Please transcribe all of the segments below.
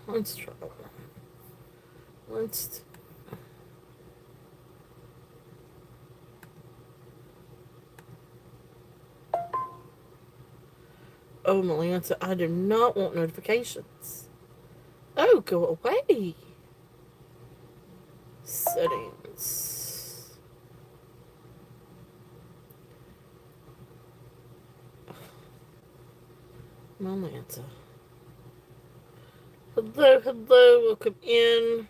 Let's try. Let's. Oh, Melissa, I do not want notifications. Oh, go away. Settings. Melissa. Hello, hello, welcome in.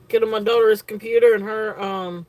Get on my daughter's computer and her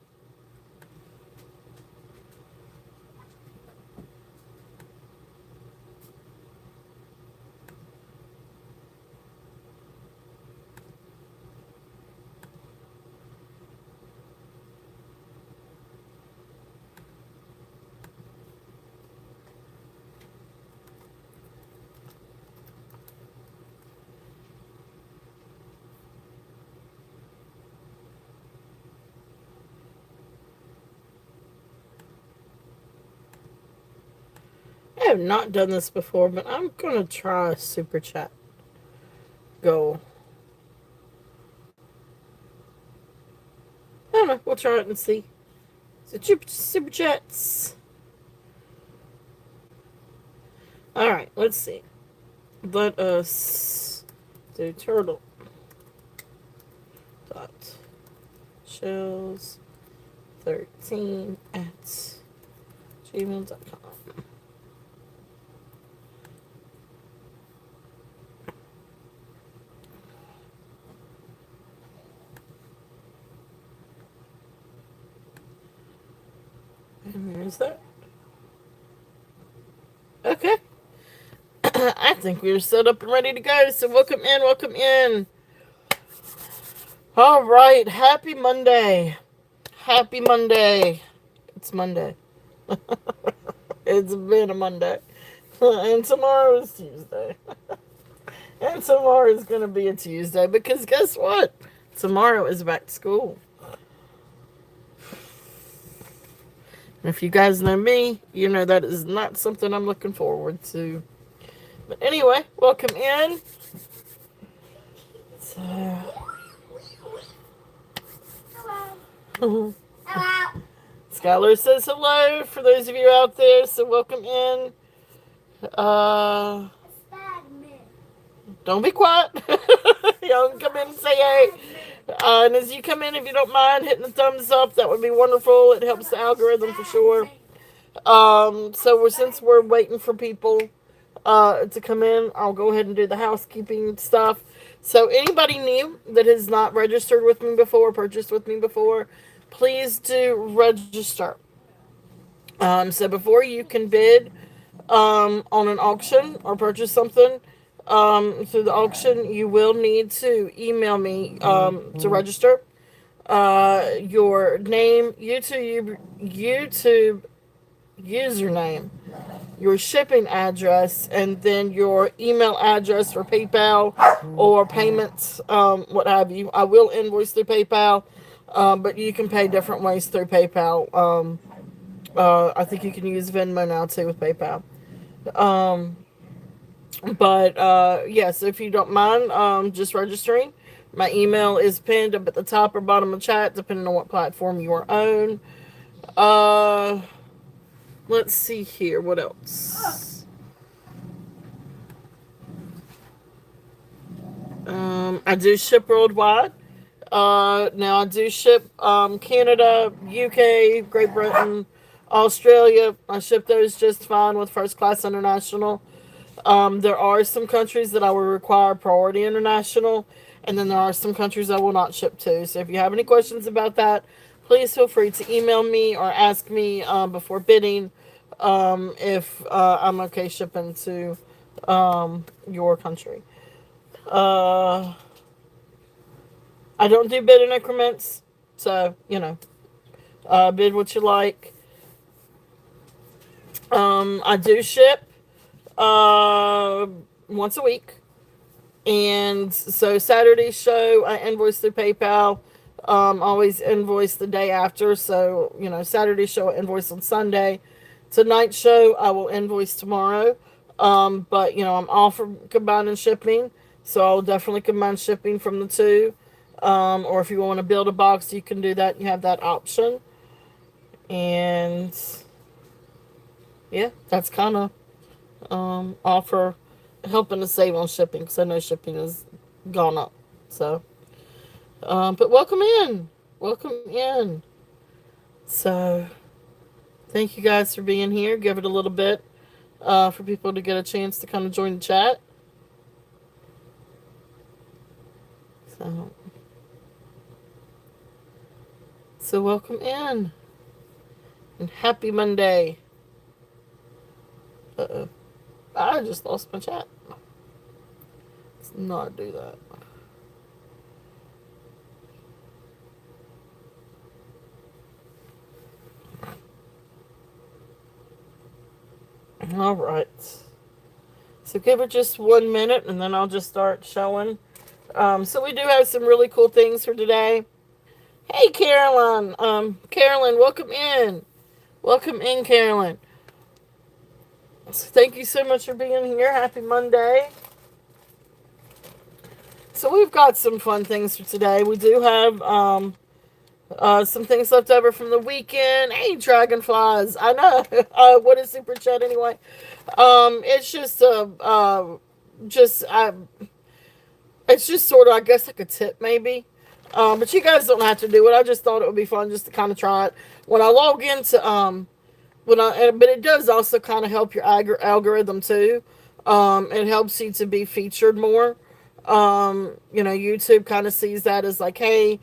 I have not done this before, but I'm gonna try a super chat goal. I don't know. We'll try it and see. So super chats. All right. Let's see. Let us do turtle dot shells 13 at gmail.com. And there's that. Okay. I think we're set up and ready to go. So welcome in, welcome in. All right. Happy Monday. Happy Monday. It's Monday. It's been a Monday. And tomorrow is Tuesday. And tomorrow is going to be a Tuesday because guess what? Tomorrow is back to school. And if you guys know me, you know that is not something I'm looking forward to. But anyway, welcome in. So. Hello. Hello. Skylar says hello for those of you out there, so welcome in. Don't be quiet. Y'all come in and say hey. And as you come in, if you don't mind hitting the thumbs up, that would be wonderful. It helps the algorithm for sure. Since we're waiting for people to come in, I'll go ahead and do the housekeeping stuff. So anybody new that has not registered with me before, purchased with me before, please do register. So before you can bid on an auction or purchase something through the auction, you will need to email me to register. Your name, YouTube username, your shipping address, and then your email address for PayPal or payments, what have you. I will invoice through PayPal, but you can pay different ways through PayPal. I think you can use Venmo now too with PayPal. So if you don't mind, just registering. My email is pinned up at the top or bottom of the chat, depending on what platform you are on. Let's see here. What else? I do ship worldwide. Now I do ship Canada, UK, Great Britain, Australia. I ship those just fine with First Class International. There are some countries that I will require Priority International, and then there are some countries I will not ship to. So if you have any questions about that, please feel free to email me or ask me before bidding if I'm okay shipping to your country. I don't do bid in increments, so, bid what you like. I do ship uh, once a week. And so Saturday's show, I invoice through PayPal. Always invoice the day after. So, Saturday's show, I invoice on Sunday. Tonight's show, I will invoice tomorrow. But, I'm all for combining shipping. So I'll definitely combine shipping from the two. Or if you want to build a box, you can do that. You have that option. And yeah, that's kind of offer helping to save on shipping because I know shipping has gone up. So, but welcome in. So, thank you guys for being here. Give it a little bit for people to get a chance to kind of join the chat. So, welcome in and happy Monday. Uh-oh. I just lost my chat. Let's not do that. All right. So give it just 1 minute and then I'll just start showing. So we do have some really cool things for today. Hey, Carolyn. Carolyn, welcome in. Welcome in, Carolyn. So thank you so much for being here. Happy Monday. So we've got some fun things for today. We do have some things left over from the weekend. Hey, dragonflies. I know. What is super chat anyway? It's just it's just sort of, I guess, like a tip maybe. But you guys don't have to do it. I just thought it would be fun just to kind of try it when I log into but it does also kind of help your algorithm too. It helps you to be featured more. YouTube kind of sees that as like, hey,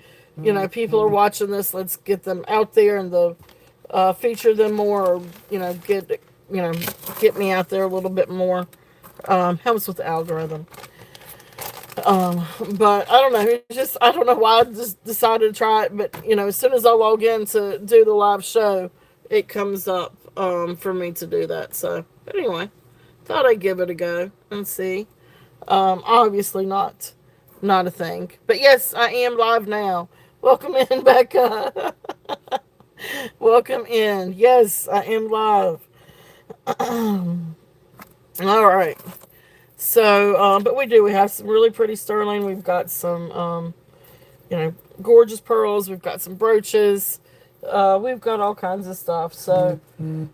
people are watching this. Let's get them out there and feature them more. Or, get me out there a little bit more. Helps with the algorithm. But I don't know. I don't know why I just decided to try it. But as soon as I log in to do the live show, it comes up for me to do that. So, but anyway, thought I'd give it a go and see. Obviously not a thing. But yes, I am live now. Welcome in, Becca. Welcome in. Yes, I am live. All right. So, but we have some really pretty sterling. We've got some, gorgeous pearls. We've got some brooches. We've got all kinds of stuff. So,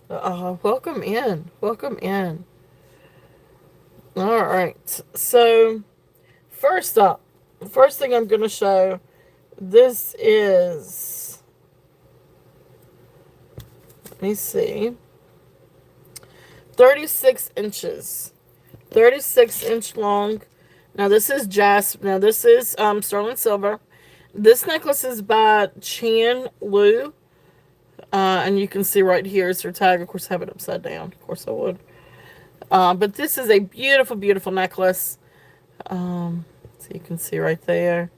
welcome in. Welcome in. All right. So, first thing I'm going to show, this is, let me see, 36 inches. 36-inch long. Now this is sterling silver. This necklace is by Chan Lu. And you can see right here is her tag. Of course, I have it upside down. Of course I would. But this is a beautiful, beautiful necklace. So you can see right there.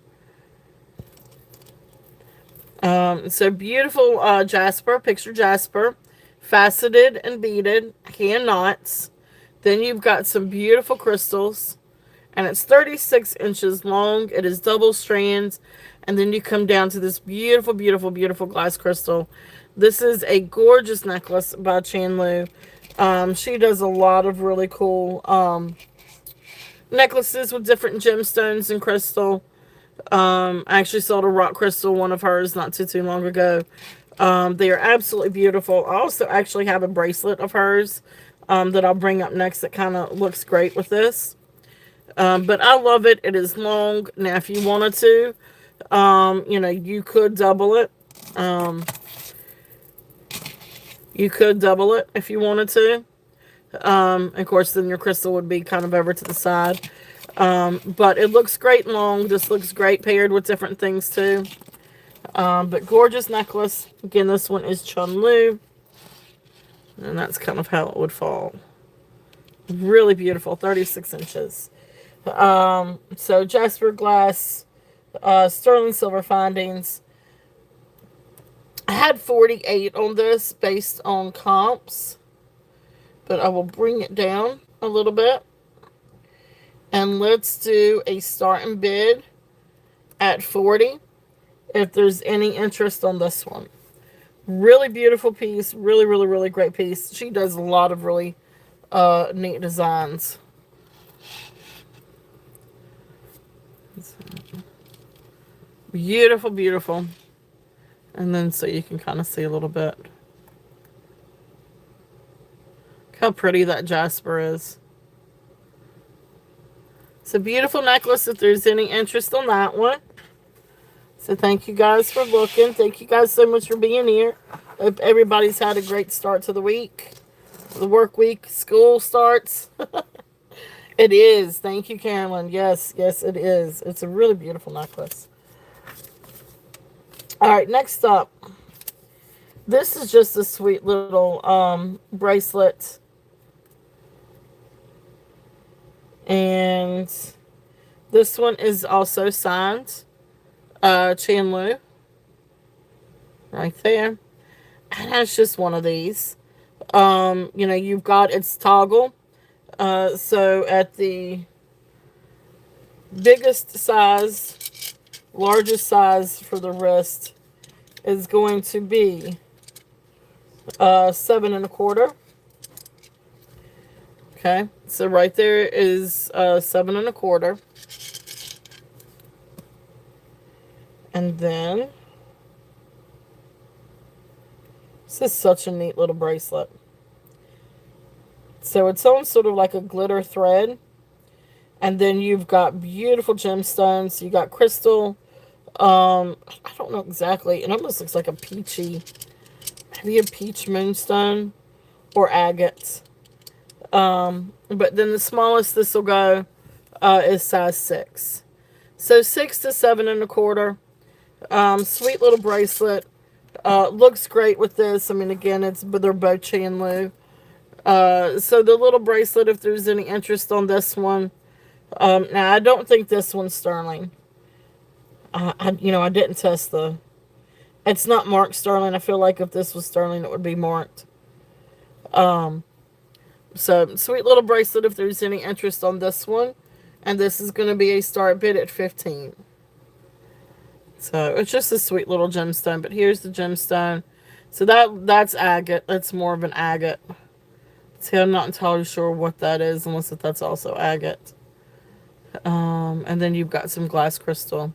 So beautiful jasper, picture jasper. Faceted and beaded. Hand knots. Then you've got some beautiful crystals. And it's 36 inches long. It is double strands. And then you come down to this beautiful, beautiful, beautiful glass crystal. This is a gorgeous necklace by Chan Lu. She does a lot of really cool necklaces with different gemstones and crystal. I actually sold a rock crystal, one of hers, not too long ago. They are absolutely beautiful. I also actually have a bracelet of hers that I'll bring up next that kind of looks great with this. But I love it. It is long. Now, if you wanted to, you could double it. You could double it if you wanted to. Of course, then your crystal would be kind of over to the side. But it looks great long. This looks great paired with different things too. But gorgeous necklace. Again, this one is Chun Lu. And that's kind of how it would fall. Really beautiful. 36 inches. So jasper glass, sterling silver findings. I had 48 on this based on comps. But I will bring it down a little bit. And let's do a start and bid at 40 if there's any interest on this one. Really beautiful piece. Really, really, really great piece. She does a lot of really neat designs. Beautiful, beautiful. And then so you can kind of see a little bit. Look how pretty that jasper is. It's a beautiful necklace if there's any interest on that one. So thank you guys for looking. Thank you guys so much for being here. Hope everybody's had a great start to the week. The work week, school starts. It is. Thank you, Carolyn. Yes, yes, it is. It's a really beautiful necklace. All right, next up. This is just a sweet little bracelet. And this one is also signed Chandlu. Right there. And it's just one of these. You've got its toggle. So at the biggest size, largest size for the wrist is going to be 7 1/4. Okay, so right there is 7 1/4. And then this is such a neat little bracelet. So it's on sort of like a glitter thread. And then you've got beautiful gemstones. You got crystal. I don't know exactly. It almost looks like a peachy, maybe a peach moonstone or agate. But then the smallest this will go is size 6. So 6 to 7 1/4. Sweet little bracelet. Looks great with this. I mean, again, they're both Chandlu. So the little bracelet, if there's any interest on this one. Now, I don't think this one's sterling. I didn't test it's not marked sterling. I feel like if this was sterling, it would be marked. So sweet little bracelet if there's any interest on this one. And this is going to be a start bid at 15. So it's just a sweet little gemstone. But here's the gemstone. So that's agate. That's more of an agate. See, I'm not entirely sure what that is, unless that's also agate. And then you've got some glass crystal.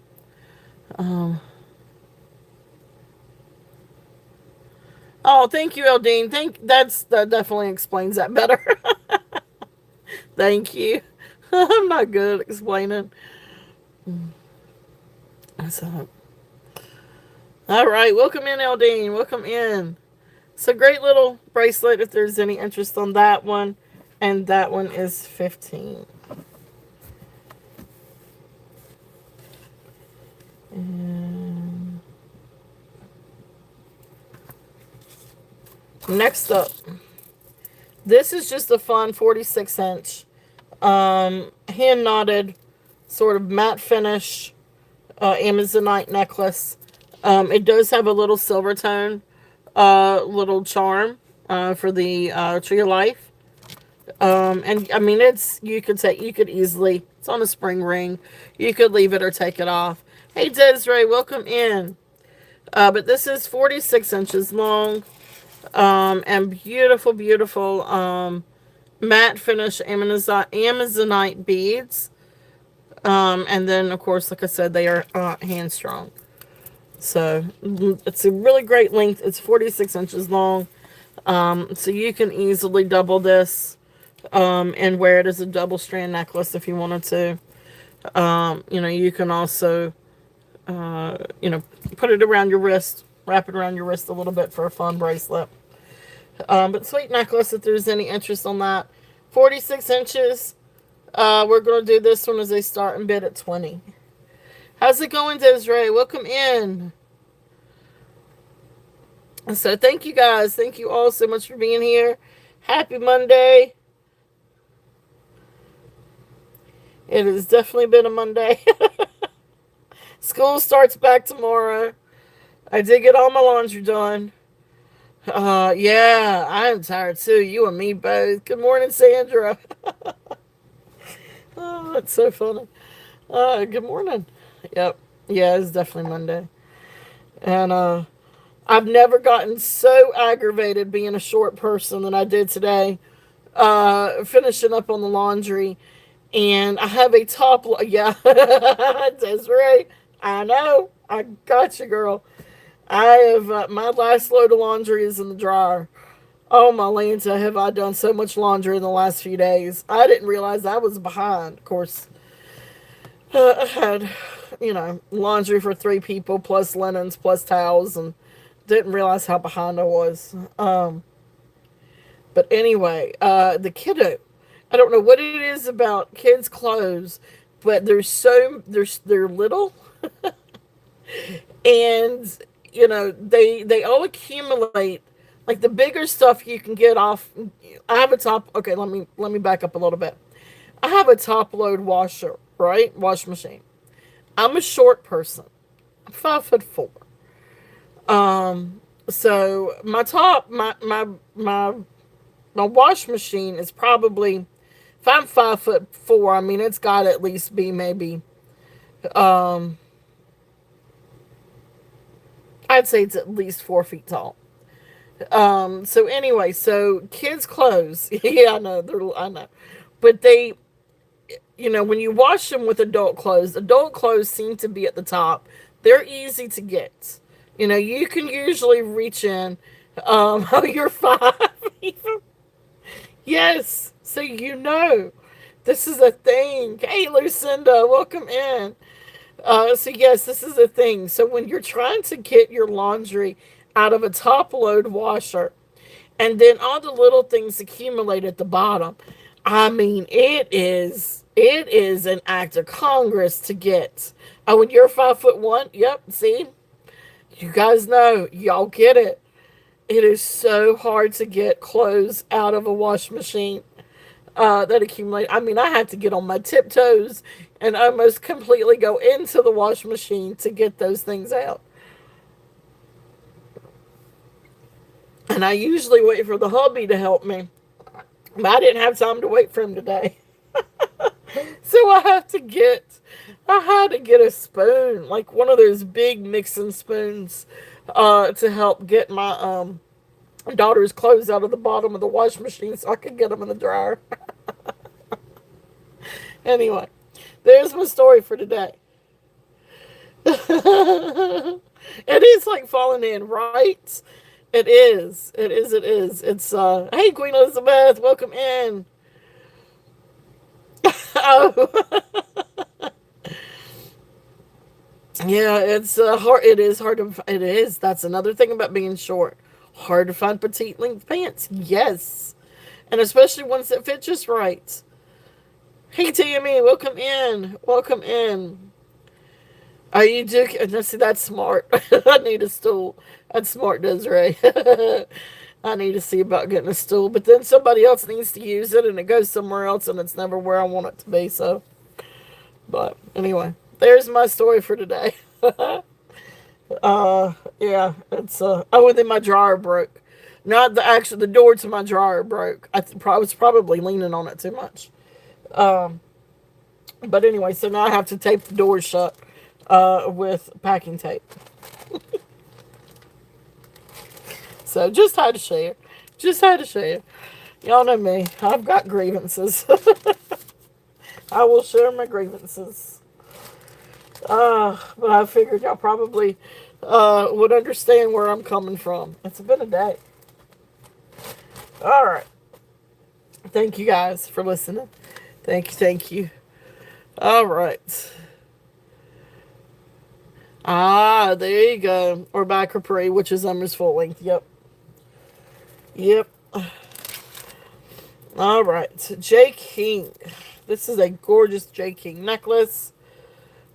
Oh, thank you, Eldine. That definitely explains that better. Thank you. I'm not good at explaining. So, all right, welcome in, Eldine. Welcome in. So great little bracelet if there's any interest on that one. And that one is 15. And next up, this is just a fun 46-inch hand knotted sort of matte finish Amazonite necklace. It does have a little silver tone little charm for the Tree of Life. And I mean, you could easily, it's on a spring ring. You could leave it or take it off. Hey, Desiree, welcome in. But this is 46 inches long. And beautiful, beautiful, matte finish Amazonite beads. And then, of course, like I said, they are hand strong. So it's a really great length. It's 46 inches long. So you can easily double this and wear it as a double strand necklace if you wanted to. You can also, put it around your wrist, wrap it around your wrist a little bit for a fun bracelet. But sweet necklace if there's any interest on that. 46 inches. We're going to do this one as a start and bid at 20. How's it going, Desiree? Welcome in. So thank you guys. Thank you all so much for being here. Happy Monday. It has definitely been a Monday. School starts back tomorrow. I did get all my laundry done. Yeah, I am tired too. You and me both. Good morning, Sandra. Oh, that's so funny. Good morning. Yep. Yeah, it's definitely Monday. And I've never gotten so aggravated being a short person than I did today. Finishing up on the laundry, and I have a top. Yeah, that's right. I know. I got you, girl. I have my last load of laundry is in the dryer. Oh my Lanta, have I done so much laundry in the last few days? I didn't realize I was behind. Of course, I had, laundry for three people plus linens plus towels, and didn't realize how behind I was. But anyway, the kiddo. I don't know what it is about kids' clothes, but they're little, and they all accumulate. Like the bigger stuff you can get off. I have a top. Okay, let me back up a little bit. I have a top load washer, right? Wash machine. I'm a short person. I'm 5'4". So my top, my wash machine is probably, if I'm 5'4", I mean it's got to at least be maybe, um, I'd say it's at least 4 feet tall. So anyway, so kids' clothes, yeah, I know, but when you wash them with adult clothes seem to be at the top. They're easy to get. You can usually reach in. Oh, you're five. Yes, so this is a thing. Hey, Lucinda, welcome in. So yes, this is a thing. So when you're trying to get your laundry out of a top load washer, and then all the little things accumulate at the bottom. I mean, it is an act of Congress to get. Oh, when you're 5'1", yep. See, you guys know, y'all get it. It is so hard to get clothes out of a wash machine that accumulate. I mean, I have to get on my tiptoes and almost completely go into the wash machine to get those things out. And I usually wait for the hubby to help me. But I didn't have time to wait for him today. So I had to get a spoon, like one of those big mixing spoons, to help get my daughter's clothes out of the bottom of the wash machine so I could get them in the dryer. Anyway, there's my story for today. It is like falling in, right? It is. It is. It is. It's hey, Queen Elizabeth, welcome in. Oh. Yeah, it's hard. It is hard to. It is. That's another thing about being short. Hard to find petite length pants. Yes, and especially ones that fit just right. Hey, Tammy, welcome in. Welcome in. Are you do? See, that's smart. I need a stool. That's smart, Desiree. I need to see about getting a stool, but then somebody else needs to use it, and it goes somewhere else, and it's never where I want it to be. So, but anyway, there's my story for today. Yeah, it's oh, and then my dryer broke. Not the door to my dryer broke. I was probably leaning on it too much. Um, but anyway, so now I have to tape the door shut, with packing tape. So just had to share. Just had to share. Y'all know me. I've got grievances. I will share my grievances. But I figured y'all probably would understand where I'm coming from. It's been a day. All right. Thank you guys for listening. Thank you. Thank you. All right. Ah, there you go. Or by Capri, which is almost full length. Yep. Yep. All right. J. King. This is a gorgeous J. King necklace.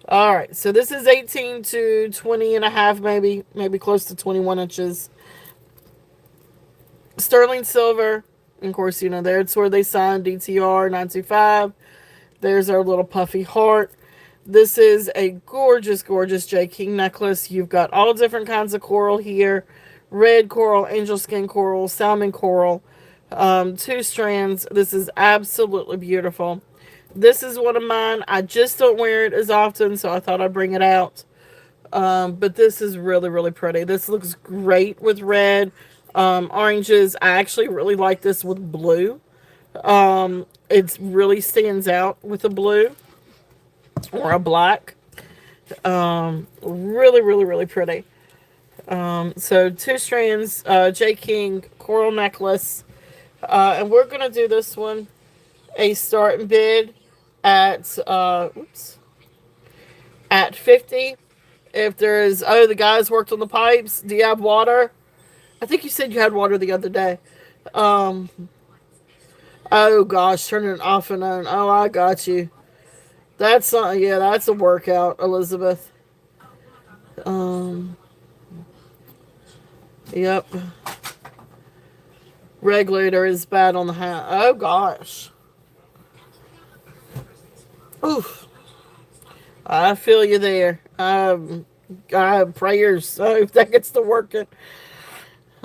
All right. So this is 18 to 20 and a half, maybe close to 21 inches. Sterling silver. And of course, there's where they signed DTR 925. There's our little puffy heart. This is a gorgeous, gorgeous J. King necklace. You've got all different kinds of coral here. red coral, angel skin coral, salmon coral, 2 strands. This is absolutely beautiful. This is one of mine. I just don't wear it as often, so I thought I'd bring it out. But this is really, really pretty. This looks great with red, oranges. I actually really like this with blue. It really stands out with a blue or a black. Really, really, really pretty. So 2 strands, J. King coral necklace. And we're going to do this one a starting bid at, at 50. If there's, oh, the guys worked on the pipes. Do you have water? I think you said you had water the other day. Um, oh gosh, turning it off and on. Oh, I got you. That's yeah, that's a workout, Elizabeth. Um, yep. Regulator is bad on the hat. Oh gosh. Oof. I feel you there. I have prayers. So if that gets to working.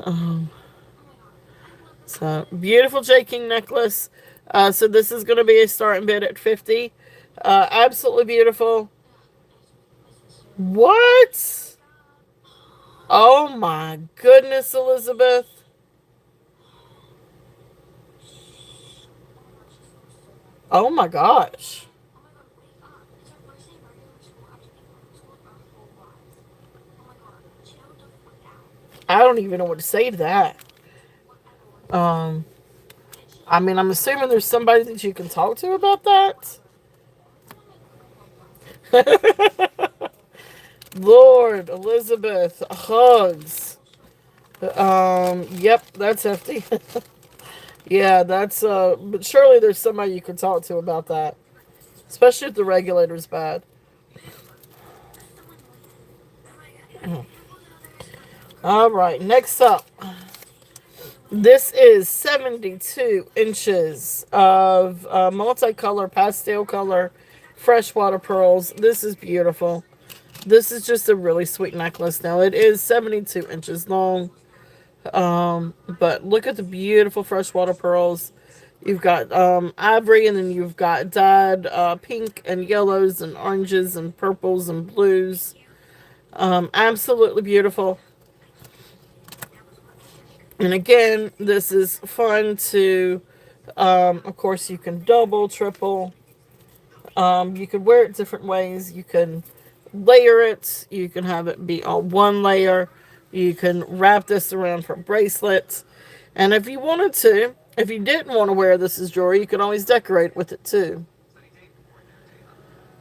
Um, so beautiful J. King necklace. So this is going to be a starting bid at 50. Absolutely beautiful. What? Oh my goodness, Elizabeth. Oh my gosh. I don't even know what to say to that. Um, I mean, I'm assuming there's somebody that you can talk to about that. Lord, Elizabeth, hugs. Yep, that's hefty. Yeah, that's but surely there's somebody you can talk to about that. Especially if the regulator's bad. All right, next up. This is 72 inches of multicolor, pastel color, freshwater pearls. This is beautiful. This is just a really sweet necklace. Now, it is 72 inches long. But look at the beautiful freshwater pearls. You've got ivory, and then you've got dyed pink and yellows and oranges and purples and blues. Absolutely beautiful. And again, this is fun to, of course, you can double, triple. You can wear it different ways. You can layer it. You can have it be on one layer. You can wrap this around for bracelets. And if you wanted to, if you didn't want to wear this as jewelry, you can always decorate with it too.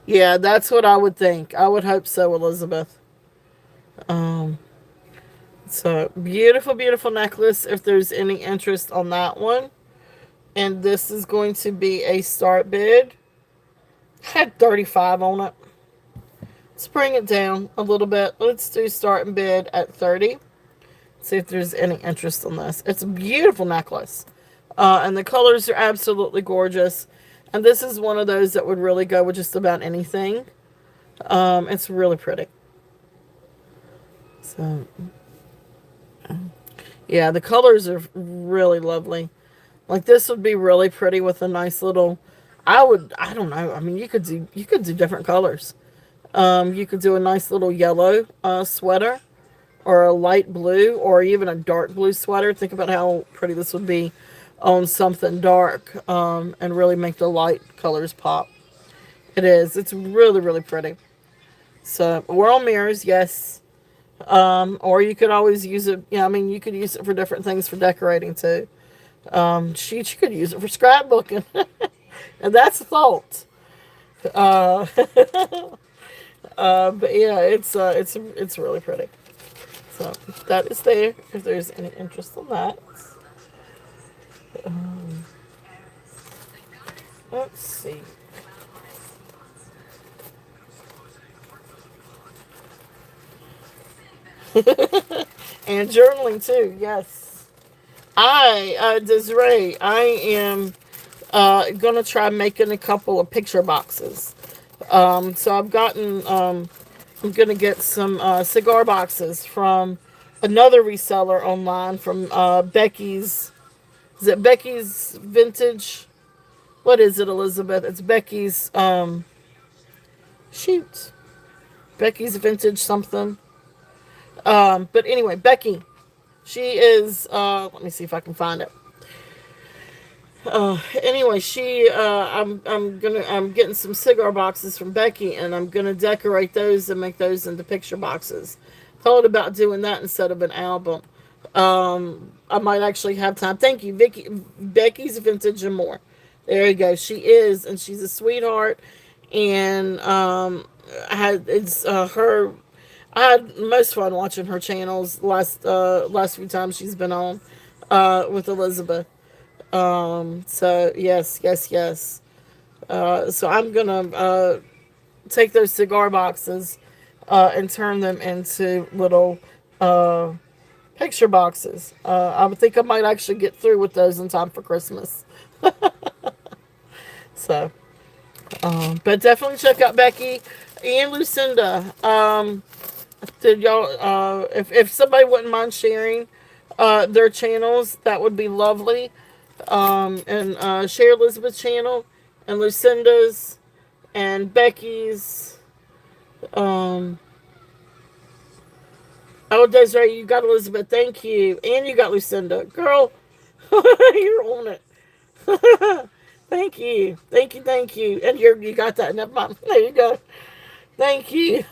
Yeah, that's what I would think. I would hope so, Elizabeth. Um, so beautiful, beautiful necklace. If there's any interest on that one, and this is going to be a start bid. Had 35 on it. Let's bring it down a little bit. Let's do start and bid at 30. See if there's any interest on this. It's a beautiful necklace. And the colors are absolutely gorgeous. And this is one of those that would really go with just about anything. It's really pretty. So, yeah, the colors are really lovely. Like this would be really pretty with a nice little. I don't know. I mean, you could do different colors. You could do a nice little yellow sweater, or a light blue, or even a dark blue sweater. Think about how pretty this would be on something dark, and really make the light colors pop. It is. It's really, really pretty. So, we're on mirrors, yes. Or you could always use it. Yeah, I mean, you could use it for different things for decorating too. She could use it for scrapbooking, and that's a thought. Uh, but yeah, it's really pretty. So that is there. If there's any interest in that, um, let's see. And journaling too. Yes, Desiree, I am gonna try making a couple of picture boxes. So I've gotten I'm gonna get some cigar boxes from another reseller online from Becky's. Is it Becky's Vintage? What is it, Elizabeth? It's Becky's. Shoot, Becky's Vintage something. But anyway, Becky. She is. Let me see if I can find it. Anyway, I'm getting some cigar boxes from Becky, and I'm gonna decorate those and make those into picture boxes. Thought about doing that instead of an album. I might actually have time. Thank you, Vicky. Becky's Vintage and More. There you go. She is, and she's a sweetheart. And her. I had most fun watching her channels last few times she's been on with Elizabeth. So yes, yes, yes. So I'm gonna take those cigar boxes and turn them into little uh, picture boxes. I would think I might actually get through with those in time for Christmas. So, but definitely check out Becky and Lucinda. Did y'all? If somebody wouldn't mind sharing their channels, that would be lovely. And share Elizabeth's channel and Lucinda's and Becky's. Um, oh, Desiree, you got Elizabeth. Thank you, and you got Lucinda. Girl, you're on it. Thank you, thank you, thank you. And you got that. Never mind. There you go. Thank you.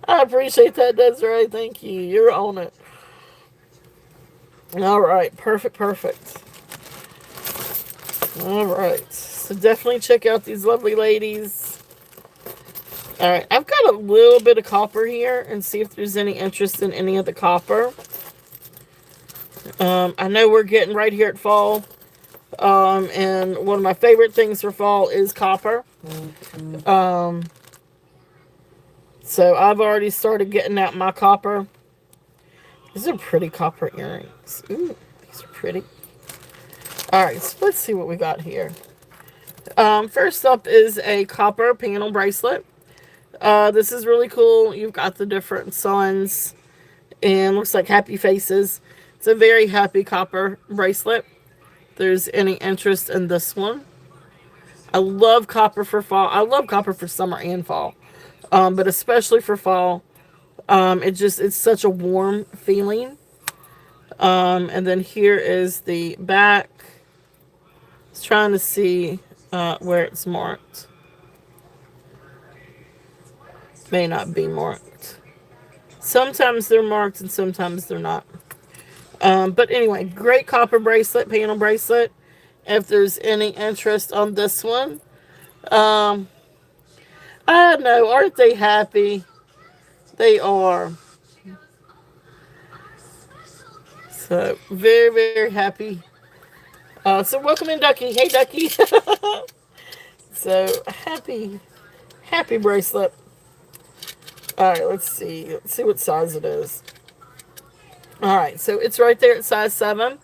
I appreciate that, Desiree. Thank you. You're on it. All right, perfect, perfect. All right, so definitely check out these lovely ladies. All right, I've got a little bit of copper here and see if there's any interest in any of the copper. I know we're getting right here at fall, and one of my favorite things for fall is copper. So I've already started getting out my copper. These are pretty copper earrings. Ooh, these are pretty. All right, so let's see what we got here. First up is a copper panel bracelet. This is really cool. You've got the different suns and looks like happy faces. It's a very happy copper bracelet. If there's any interest in this one. I love copper for fall. I love copper for summer and fall. But especially for fall. It's such a warm feeling. And then here is the back. I was trying to see where it's marked. May not be marked. Sometimes they're marked and sometimes they're not. But anyway, great copper bracelet, panel bracelet. If there's any interest on this one. I know, aren't they happy? They are. So, very, very happy. So, welcome in, Ducky. Hey, Ducky. So, happy bracelet. Alright, let's see. Let's see what size it is. Alright, so it's right there at size 7.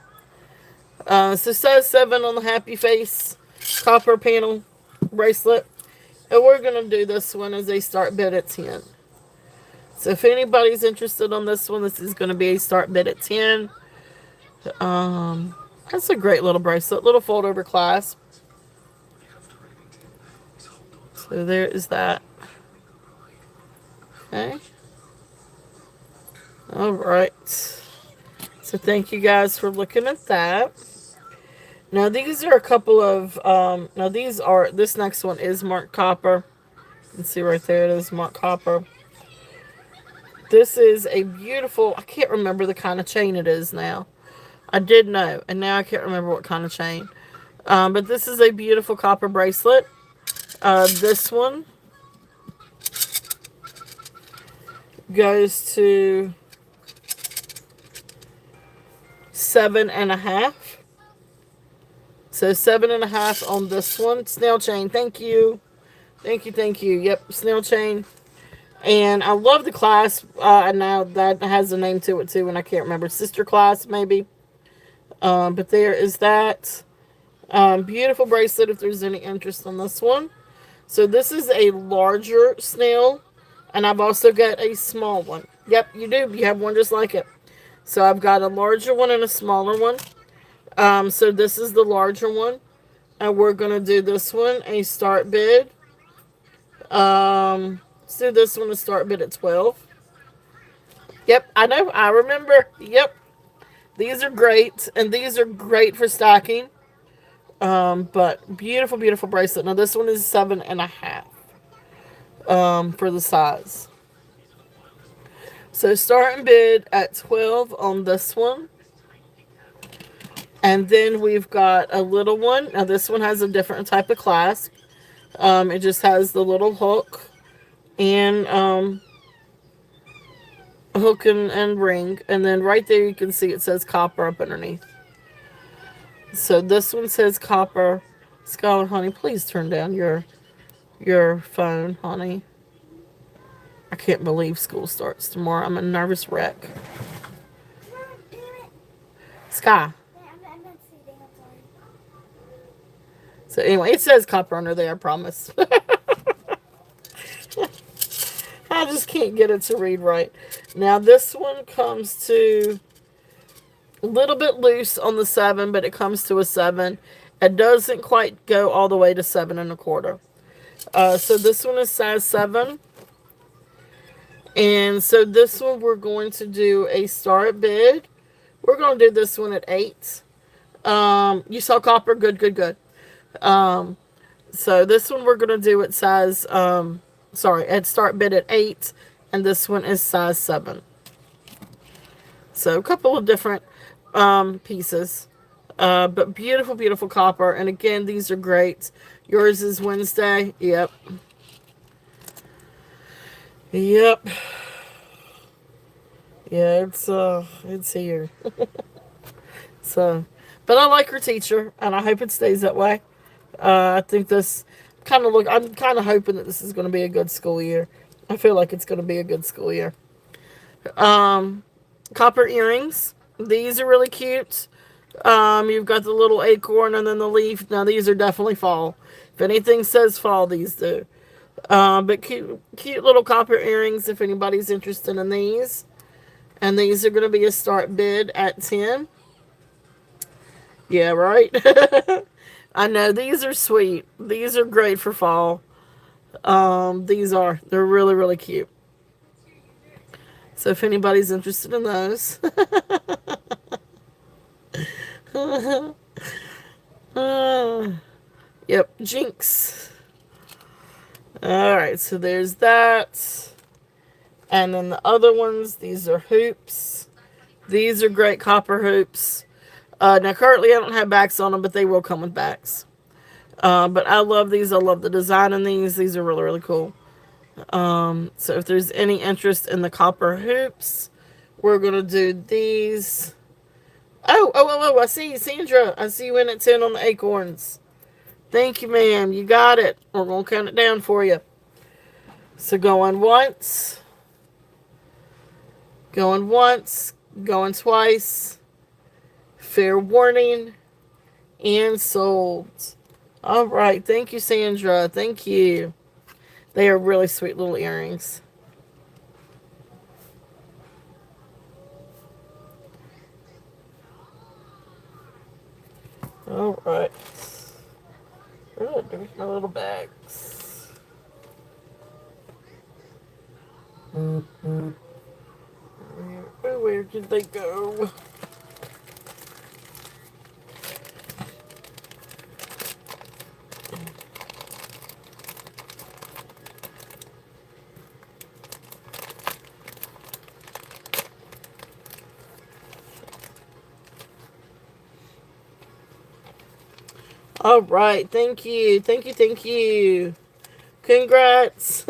So, size 7 on the happy face copper panel bracelet. And we're going to do this one as a start bid at 10. So if anybody's interested on this one, this is going to be a start bid at 10. That's a great little bracelet. Little fold over clasp. So there is that. Okay. Alright. So thank you guys for looking at that. Now these are a couple of, this next one is marked copper. You can see right there it is marked copper. This is a beautiful, I can't remember the kind of chain it is now. I did know, and now I can't remember what kind of chain. But this is a beautiful copper bracelet. This one goes to 7.5. So 7.5 on this one. Snail chain. Thank you. Thank you, thank you. Yep, snail chain. And I love the clasp. Now that has a name to it too, and I can't remember. Sister clasp, maybe. But there is that. Beautiful bracelet if there's any interest on this one. So this is a larger snail. And I've also got a small one. Yep, you do. You have one just like it. So I've got a larger one and a smaller one. So this is the larger one. And we're going to do this one, a start bid. Let's do this one, a start bid at 12. Yep, I know. I remember. Yep. These are great. And these are great for stocking. But beautiful, beautiful bracelet. Now this one is 7.5. For the size. So starting bid at 12 on this one. And then we've got a little one. Now this one has a different type of clasp. It just has the little hook and hook and ring. And then right there you can see it says copper up underneath. So this one says copper. Skylar, honey, please turn down your phone, honey. I can't believe school starts tomorrow. I'm a nervous wreck. Sky. So anyway, it says copper under there, I promise. I just can't get it to read right. Now this one comes to a little bit loose on the 7, but it comes to a 7. It doesn't quite go all the way to 7.25. So this one is size 7. And so this one we're going to do a start bid. We're going to do this one at 8. You saw copper? Good, good, good. So this one we're going to do at size, at start bid at 8. And this one is size 7. So a couple of different pieces. But beautiful, beautiful copper. And again, these are great. Yours is Wednesday. Yep. Yep. Yeah, it's here. So, but I like her teacher, and I hope it stays that way. I think I'm kind of hoping that this is going to be a good school year. I feel like it's going to be a good school year. Copper earrings. These are really cute. You've got the little acorn and then the leaf. Now, these are definitely fall. If anything says fall, these do. But cute little copper earrings if anybody's interested in these. And these are going to be a start bid at 10. Yeah, right? I know, these are sweet. These are great for fall. They're really, really cute. So if anybody's interested in those. Yep, Jinx. Alright, so there's that. And then the other ones, these are hoops. These are great copper hoops. Now, currently I don't have backs on them, but they will come with backs. But I love these. I love the design in these. These are really, really cool. So if there's any interest in the copper hoops, we're going to do these. Oh, I see you, Sandra. I see you in at 10 on the acorns. Thank you, ma'am. You got it. We're going to count it down for you. So going once, going twice, fair warning, and sold. All right. Thank you, Sandra. Thank you. They are really sweet little earrings. All right. Oh, there's my little bags. Where did they go? All right, thank you. Congrats.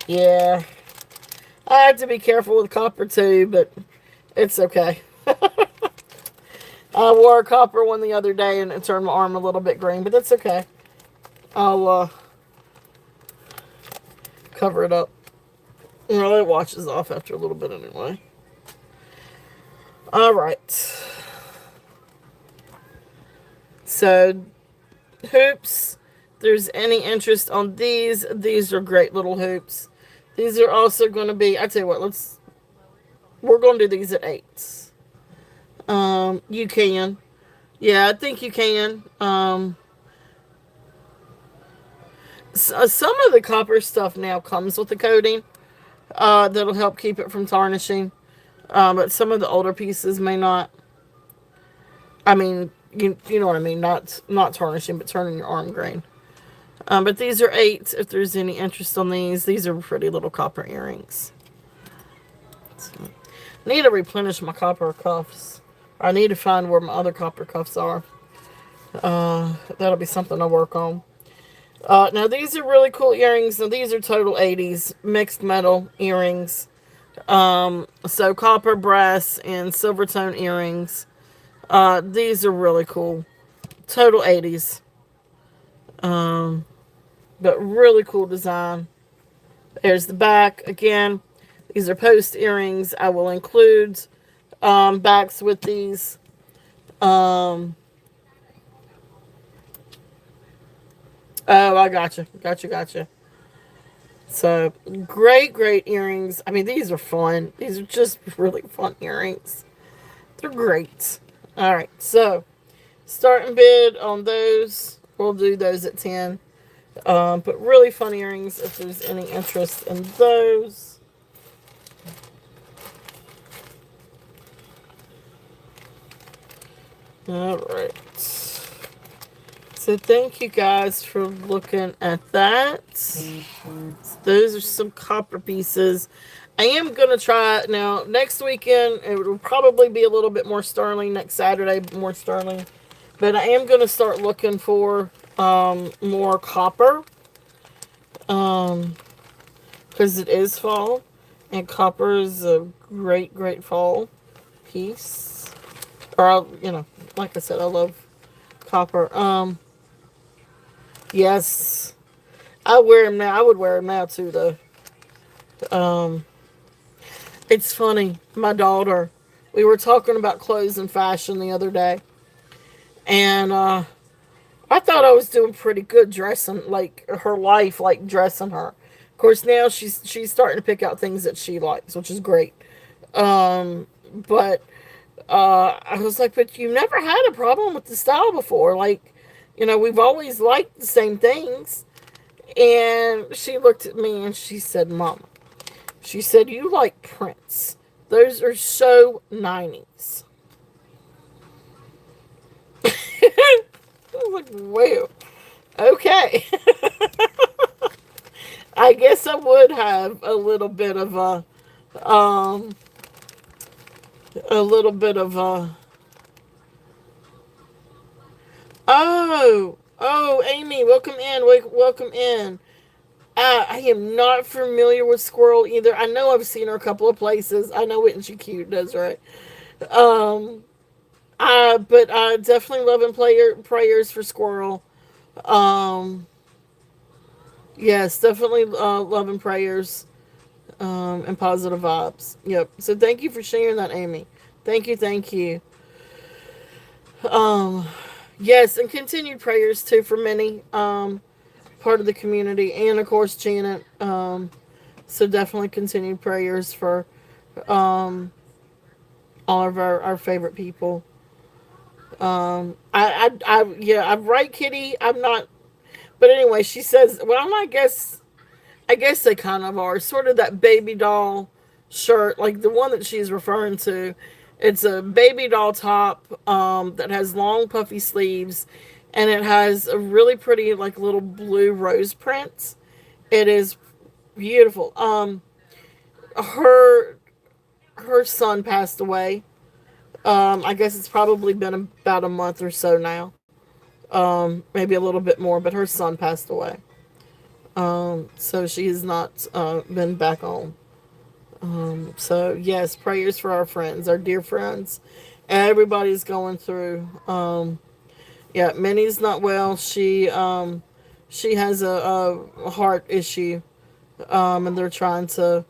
Yeah, I have to be careful with copper too, but it's okay. I wore a copper one the other day and it turned my arm a little bit green, but that's okay. I'll cover it up. Well, it washes off after a little bit anyway. All right. So, hoops. If there's any interest on these are great little hoops. These are also going to be, I tell you what, we're going to do these at 8s. You can. Yeah, I think you can. Some of the copper stuff now comes with the coating that'll help keep it from tarnishing. But some of the older pieces may not. I mean, you know what I mean. Not tarnishing, but turning your arm grain. But these are 8s. If there's any interest on these are pretty little copper earrings. So, I need to replenish my copper cuffs. I need to find where my other copper cuffs are. That'll be something I'll work on. Now these are really cool earrings. Now these are total 80s mixed metal earrings. So copper, brass, and silver tone earrings. These are really cool. Total 80s. But really cool design. There's the back. Again, these are post earrings. I will include backs with these. Oh, I gotcha. Gotcha. So, great earrings. I mean, these are fun. These are just really fun earrings. They're great. All right, so starting bid on those. We'll do those at 10. But really fun earrings if there's any interest in those. All right. So thank you guys for looking at that. So those are some copper pieces. I am going to try now next weekend. It will probably be a little bit more sterling. Next Saturday, more sterling. But I am going to start looking for more copper. Because it is fall. And copper is a great fall piece. Or, like I said, I love copper. Yes. I wear them now. I would wear them now too, though. It's funny. My daughter, we were talking about clothes and fashion the other day. And I thought I was doing pretty good dressing, like her life, like dressing her. Of course, now she's starting to pick out things that she likes, which is great. But I was like, but you never had a problem with the style before. Like, we've always liked the same things. And she looked at me and she said, Mama, she said, you like prints. Those are so 90s. I was like, well, okay. I guess I would have a little bit of oh, Amy, welcome in. Welcome in. I am not familiar with Squirrel either. I know I've seen her a couple of places. I know Isn't She Cute does, right? But I definitely love and prayers for Squirrel. Um, yes, definitely love and prayers and positive vibes. Yep. So thank you for sharing that, Amy. Thank you. Um, yes, and continued prayers too for many part of the community, and of course Janet. So definitely continued prayers for all of our favorite people. Yeah, I'm right, Kitty. I'm not, but anyway, she says, well, I guess they kind of are sort of that baby doll shirt, like the one that she's referring to. It's a baby doll top that has long puffy sleeves, and it has a really pretty like little blue rose prints. It is beautiful. Her her son passed away. I guess it's probably been about a month or so now. Maybe a little bit more, but her son passed away. So she has not been back home. So yes, prayers for our friends, our dear friends. Everybody's going through. Yeah, Minnie's not well. She has a heart issue. And they're trying to.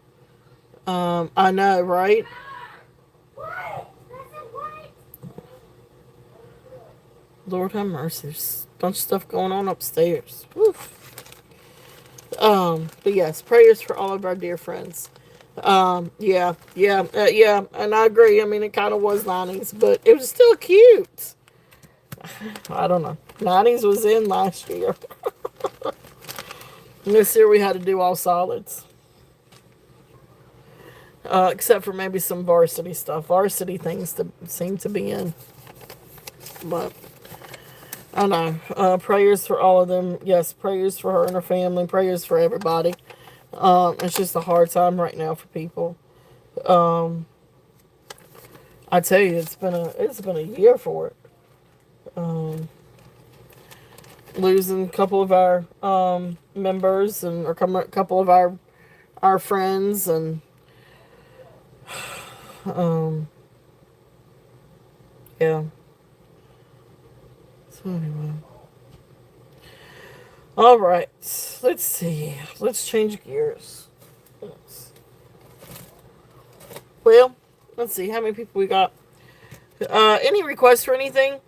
I know, right? Lord have mercy. There's a bunch of stuff going on upstairs. Woof. But yes, prayers for all of our dear friends. Yeah, and I agree. I mean, it kind of was 90s, but it was still cute. I don't know. 90s was in last year. This year we had to do all solids. Except for maybe some varsity stuff. Varsity things to seem to be in. But I don't know. Prayers for all of them. Yes, prayers for her and her family. Prayers for everybody. It's just a hard time right now for people. Um, I tell you, it's been a year for it. Um, Losing a couple of our members and or a couple of our friends and um, yeah. So anyway, all right. Let's see. Let's change gears. Yes. Well, let's see how many people we got. Any requests for anything?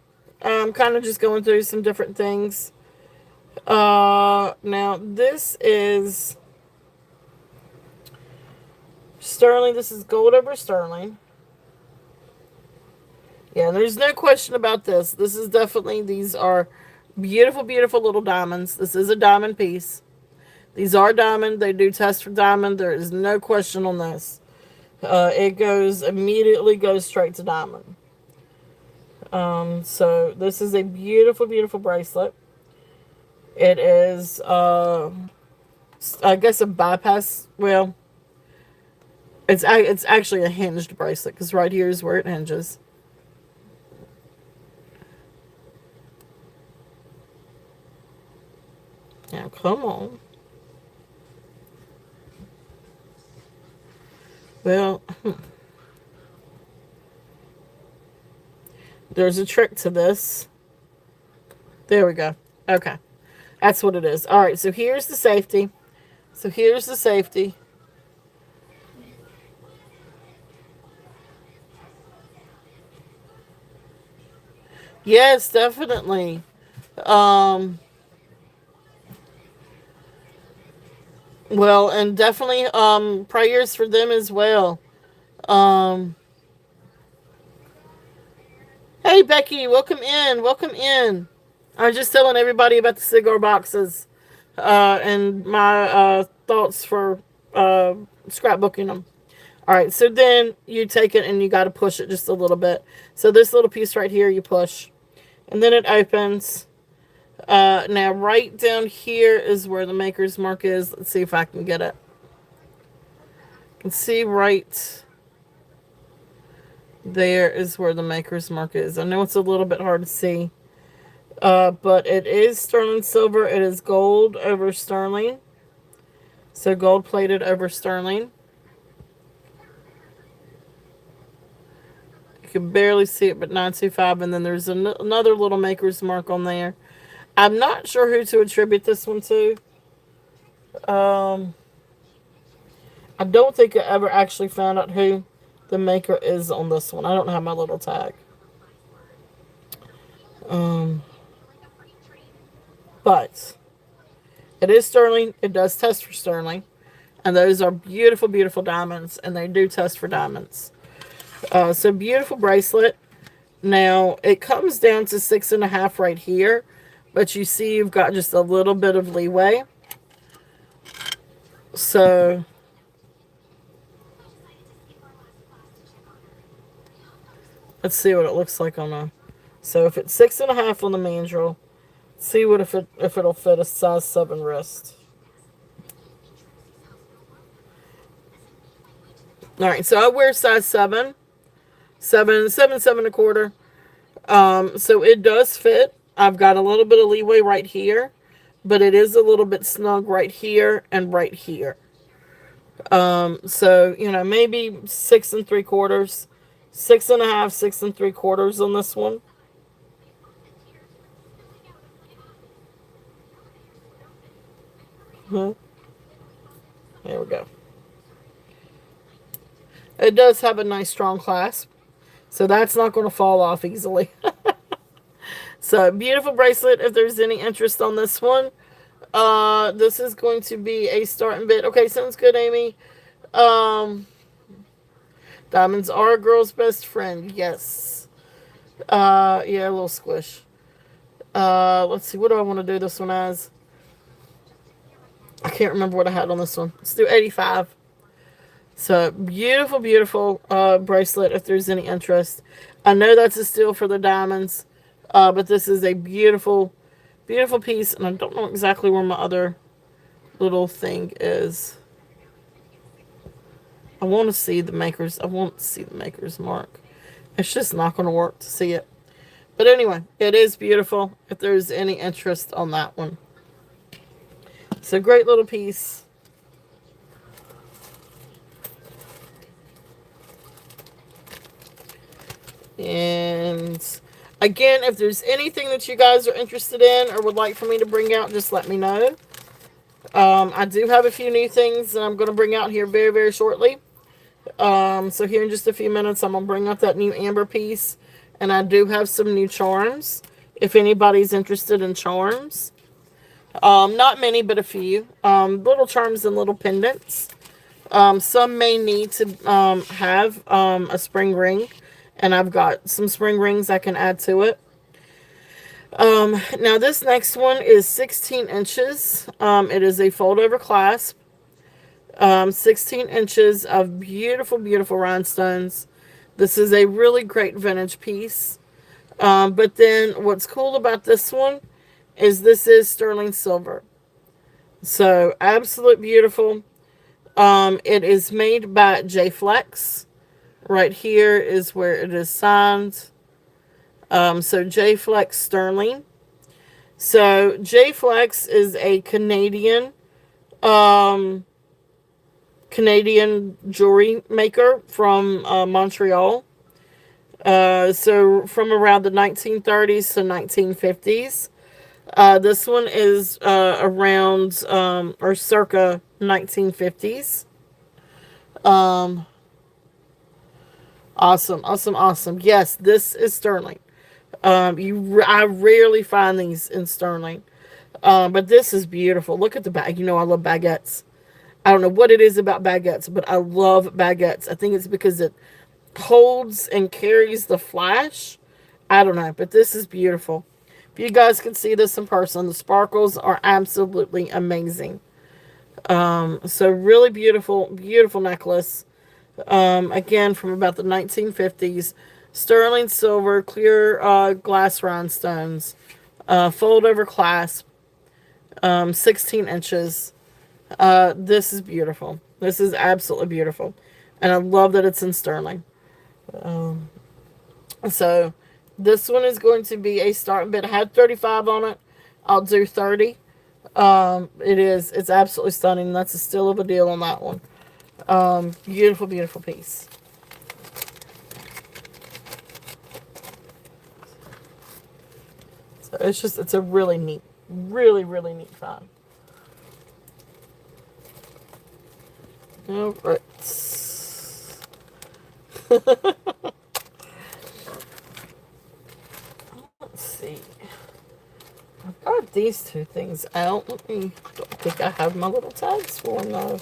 Kind of just going through some different things. Now this is sterling. This is gold over sterling. Yeah, there's no question about this. This is definitely, these are beautiful, beautiful little diamonds. This is a diamond piece. These are diamond. They do test for diamond. There is no question on this. It immediately goes straight to diamond. So this is a beautiful, beautiful bracelet. It is, I guess a bypass, well, it's actually a hinged bracelet because right here is where it hinges. Now, come on. Well, there's a trick to this. There we go. Okay. That's what it is. All right, so here's the safety. Yes, definitely. Um, well, and definitely prayers for them as well. Um, hey Becky, welcome in. Welcome in. I'm just telling everybody about the cigar boxes and my thoughts for scrapbooking them. All right, so then you take it and you got to push it just a little bit. So this little piece right here, you push, and then it opens. Now, right down here is where the maker's mark is. Let's see if I can get it. You can see right there is where the maker's mark is. I know it's a little bit hard to see. But it is sterling silver. It is gold over sterling. So gold plated over sterling. You can barely see it, but 925. And then there's another little maker's mark on there. I'm not sure who to attribute this one to. I don't think I ever actually found out who the maker is on this one. I don't have my little tag. But it is sterling. It does test for sterling. And those are beautiful, beautiful diamonds. And they do test for diamonds. So beautiful bracelet. Now, it comes down to 6.5 right here. But you see you've got just a little bit of leeway. So let's see what it looks like on a... So if it's 6.5 on the mandrel, see what if it'll fit a size 7 wrist. All right, so I wear size 7, 7.25. So it does fit. I've got a little bit of leeway right here, but it is a little bit snug right here and right here. So maybe 6.75, 6.5, 6.75 on this one. There we go. It does have a nice strong clasp, so that's not going to fall off easily. So beautiful bracelet. If there's any interest on this one, This is going to be a starting bid. Okay, sounds good, Amy. Um, Diamonds are a girl's best friend. Yes. Yeah, a little squish. Let's see. What do I want to do this one as? I can't remember what I had on this one. Let's do 85. So beautiful, beautiful bracelet. If there's any interest, I know that's a steal for the diamonds, but this is a beautiful, beautiful piece, and I don't know exactly where my other little thing is. I want to see the makers. I want to see the maker's mark. It's just not going to work to see it. But anyway, it is beautiful. If there's any interest on that one, it's a great little piece. And again, if there's anything that you guys are interested in or would like for me to bring out, just let me know. I do have a few new things that I'm going to bring out here very, very shortly. So here in just a few minutes, I'm going to bring up that new amber piece. And I do have some new charms, if anybody's interested in charms. Not many, but a few. Little charms and little pendants. Some may need to have a spring ring. And I've got some spring rings I can add to it. Now this next one is 16 inches. It is a fold over clasp. 16 inches of beautiful, beautiful rhinestones. This is a really great vintage piece. But then what's cool about this one is this is sterling silver. So absolute beautiful. It is made by J Flex. Right here is where it is signed. So J Flex Sterling. So J Flex is a Canadian jewelry maker from Montreal. So from around the 1930s to 1950s. This one is around or circa 1950s. Awesome, awesome, awesome. Yes, this is sterling. I rarely find these in sterling. But this is beautiful. Look at the bag. You know I love baguettes. I don't know what it is about baguettes, but I love baguettes. I think it's because it holds and carries the flash. I don't know, but this is beautiful. If you guys can see this in person, the sparkles are absolutely amazing. So really beautiful, beautiful necklace. Again, from about the 1950s. Sterling silver, clear glass rhinestones. Fold over clasp. 16 inches. This is beautiful. This is absolutely beautiful. And I love that it's in sterling. So this one is going to be a starting bid. I had 35 on it. I'll do 30. It's absolutely stunning. That's a steal of a deal on that one. Beautiful, beautiful piece. So it's a really neat, really, really neat find. All right. Let's see. I've got these two things out. Don't think I have my little tags for them though.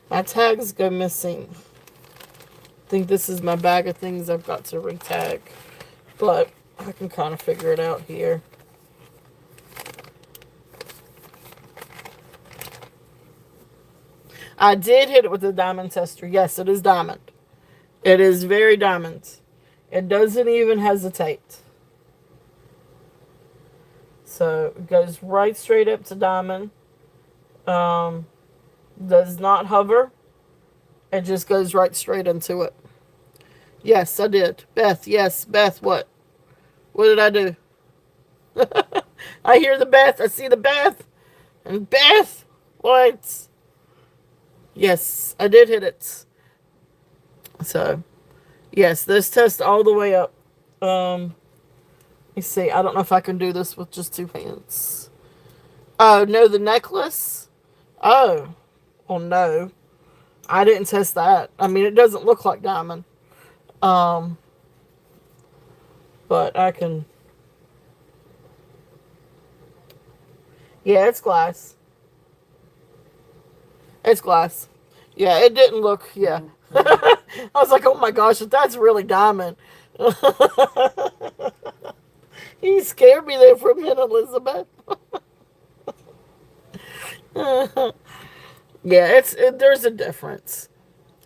My tags go missing. I think this is my bag of things I've got to retag. But I can kind of figure it out here. I did hit it with a diamond tester. Yes, it is diamond. It is very diamond. It doesn't even hesitate. So it goes right straight up to diamond. Does not hover. It just goes right straight into it. Yes, I did. Beth, yes. Beth, what? What did I do? I hear the Beth. I see the Beth. And Beth, what? Yes, I did hit it. So, yes, this test all the way up. Let me see. I don't know if I can do this with just two hands. Oh, no, the necklace? Oh. Oh, no. I didn't test that. I mean, it doesn't look like diamond. But I can... Yeah, it's glass. It's glass. Yeah, it didn't look. Yeah. I was like, oh my gosh, that's really diamond. You scared me there for a minute, Elizabeth. Yeah, there's a difference.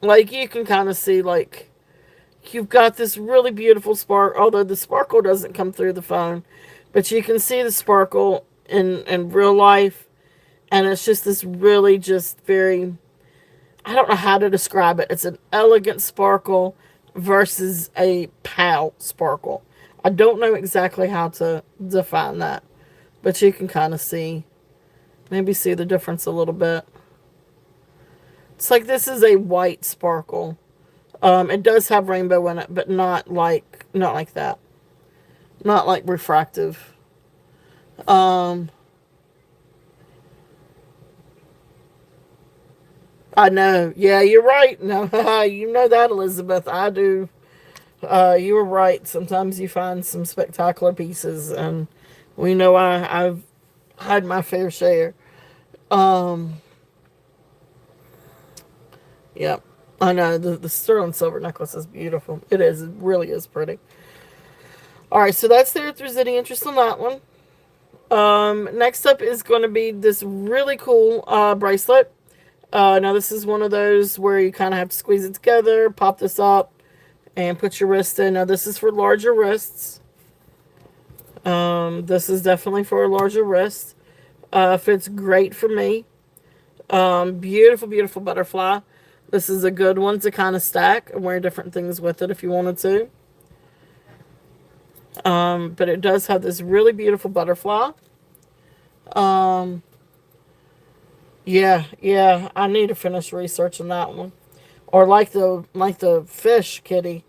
Like you can kind of see, like you've got this really beautiful spark. Although the sparkle doesn't come through the phone, but you can see the sparkle in real life, and it's just this really just very. I don't know how to describe it. It's an elegant sparkle versus a pow sparkle. I don't know exactly how to define that, but you can kind of see, maybe see the difference a little bit. It's like this is a white sparkle. It does have rainbow in it, but not like that. Not like refractive. Um, I know. Yeah, you're right. No, you know that, Elizabeth. I do. You were right. Sometimes you find some spectacular pieces, and we know I've had my fair share. Um, yeah, I know the sterling silver necklace is beautiful. It is. It really is pretty. All right, so that's there. If there's any interest in that one. Next up is going to be this really cool bracelet. Now this is one of those where you kind of have to squeeze it together, pop this up, and put your wrist in. Now this is for larger wrists. This is definitely for a larger wrist. Fits great for me. Beautiful, beautiful butterfly. This is a good one to kind of stack and wear different things with it if you wanted to. But it does have this really beautiful butterfly. Um, yeah, I need to finish researching that one. Or like the fish kitty,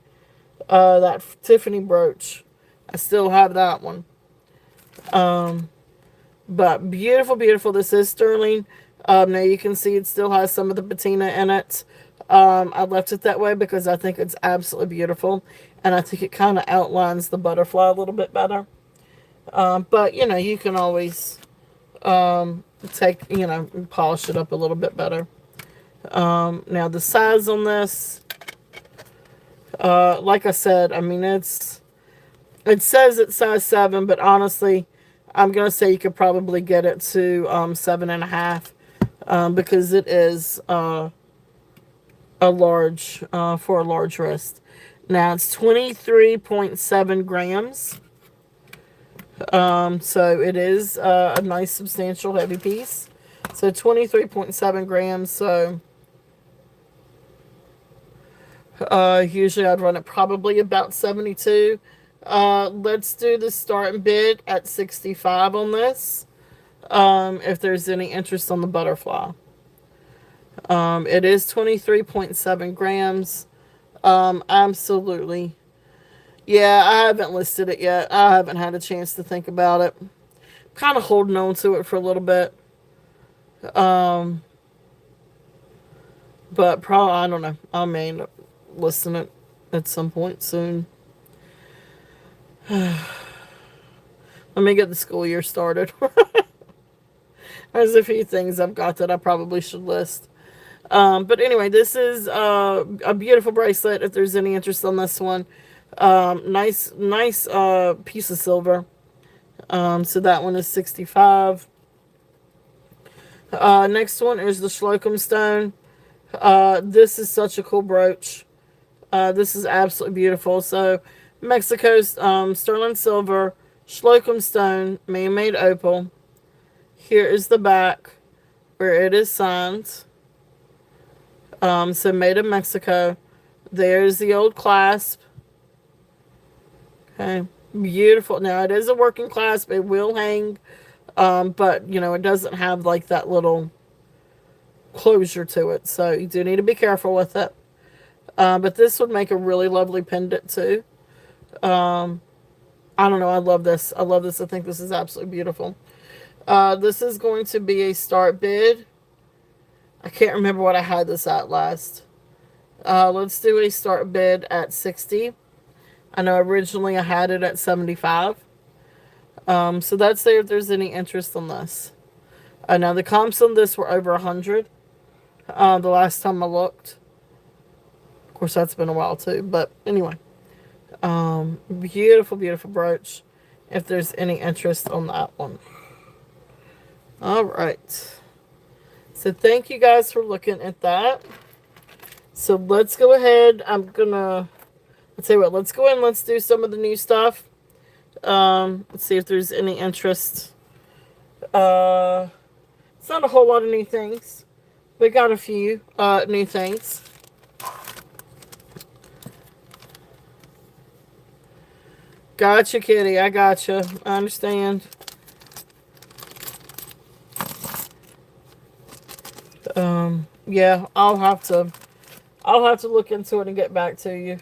that Tiffany brooch. I still have that one. Um, but beautiful, beautiful. This is sterling. Now you can see it still has some of the patina in it. I left it that way because I think it's absolutely beautiful, and I think it kind of outlines the butterfly a little bit better. But you can always take polish it up a little bit better. Now the size on this, like I said, I mean it says it's size 7, but honestly, I'm gonna say you could probably get it to 7.5, because it is a large for a large wrist. Now it's 23.7 grams. So it is a nice substantial heavy piece. So 23.7 grams. So usually I'd run it probably about 72. Let's do the starting bid at 65 on this. If there's any interest on the butterfly. It is 23.7 grams. Absolutely. Yeah, I haven't listed it yet. I haven't had a chance to think about it. Kind of holding on to it for a little bit. Um, but probably, I don't know. I may end up listing it at some point soon. Let me get the school year started. There's a few things I've got that I probably should list. But anyway, this is a beautiful bracelet. If there's any interest on this one, nice piece of silver. So that one is 65. Next one is the Slocum stone. This is such a cool brooch. This is absolutely beautiful. So Mexico's sterling silver, Slocum stone, man-made opal. Here is the back where it is signed. So made in Mexico. There's the old clasp. Okay, beautiful. Now it is a working clasp. It will hang, but it doesn't have like that little closure to it. So you do need to be careful with it. But this would make a really lovely pendant too. I don't know. I love this. I love this. I think this is absolutely beautiful. This is going to be a start bid. I can't remember what I had this at last. Let's do a start bid at 60. I know originally I had it at 75. So that's there if there's any interest on this. Now the comps on this were over 100 the last time I looked. Of course, that's been a while too. But anyway, beautiful, beautiful brooch. If there's any interest on that one. All right. So thank you guys for looking at that. So let's go ahead. Let's tell you what, let's go in and let's do some of the new stuff. Let's see if there's any interest. It's not a whole lot of new things. We got a few new things. Gotcha, kitty. I gotcha. I understand. Yeah, I'll have to look into it and get back to you.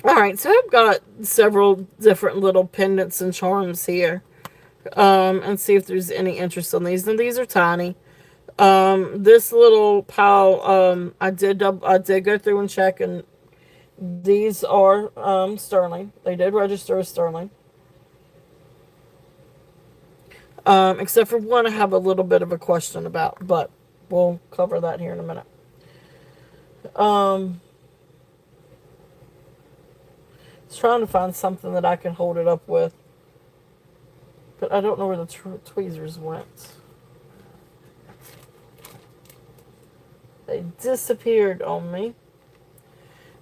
Alright, so I've got several different little pendants and charms here. And see if there's any interest on these. And these are tiny. This little pile, I did go through and check, and these are sterling. They did register as sterling. Except for one I have a little bit of a question about, but we'll cover that here in a minute. I was trying to find something that I can hold it up with, but I don't know where the tweezers went. They disappeared on me.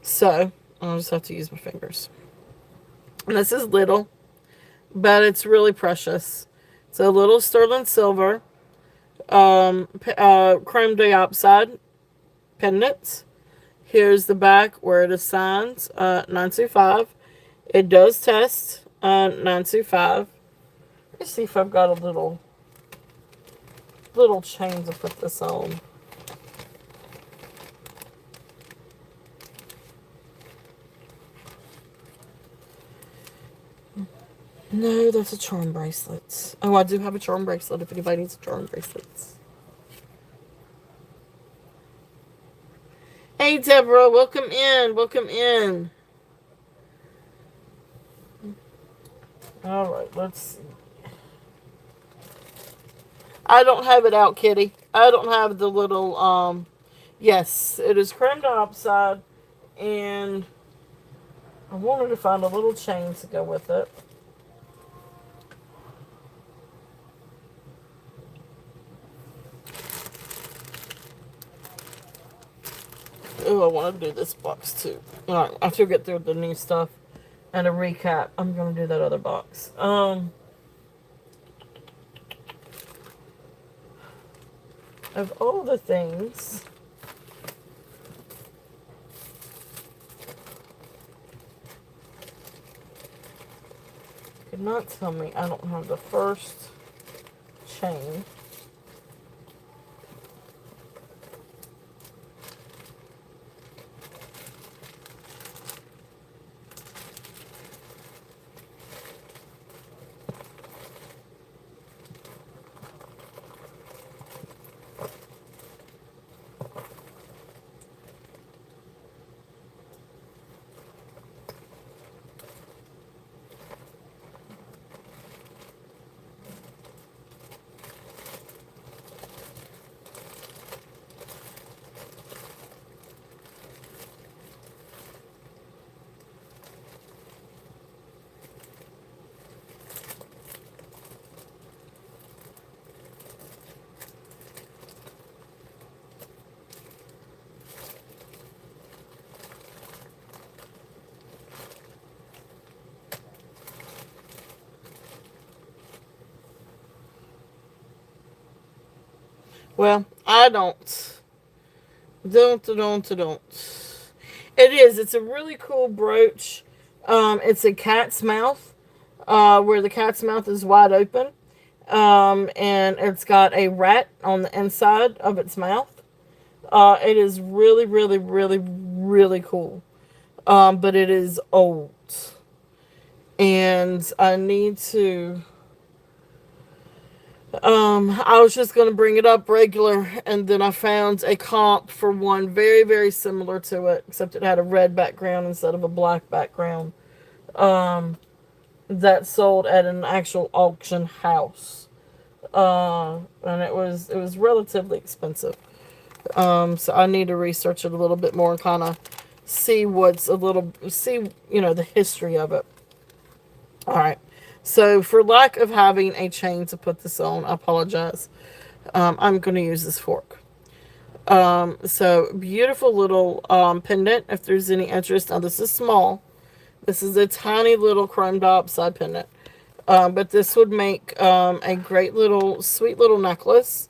So, I'll just have to use my fingers. And this is little, but it's really precious. It's a little sterling silver, chrome diopside pendant. Here's the back where it is signed, 925. It does test, 925. Let's see if I've got a little chain to put this on. No, that's a charm bracelet. Oh, I do have a charm bracelet if anybody needs a charm bracelet. Hey, Deborah, welcome in. Welcome in. All right, let's see. I don't have it out, kitty. I don't have the little, yes, it is chrome dioxide, and I wanted to find a little chain to go with it. Oh, I want to do this box too. Alright, after we get through the new stuff and a recap, I'm going to do that other box. Of all the things, you could not tell me I don't have the first chain. Well, I don't. Don't. It is. It's a really cool brooch. It's a cat's mouth, where the cat's mouth is wide open. And it's got a rat on the inside of its mouth. It is really, really, really, really cool. But it is old. And I need to... I was just going to bring it up regular, and then I found a comp for one very, very similar to it, except it had a red background instead of a black background. that sold at an actual auction house. And it was relatively expensive. So I need to research it a little bit more and kind of see the history of it. All right. So for lack of having a chain to put this on, I apologize. I'm going to use this fork. So beautiful little pendant. If there's any interest, now this is small. This is a tiny little chrome dot side pendant. But this would make a great little, sweet little necklace.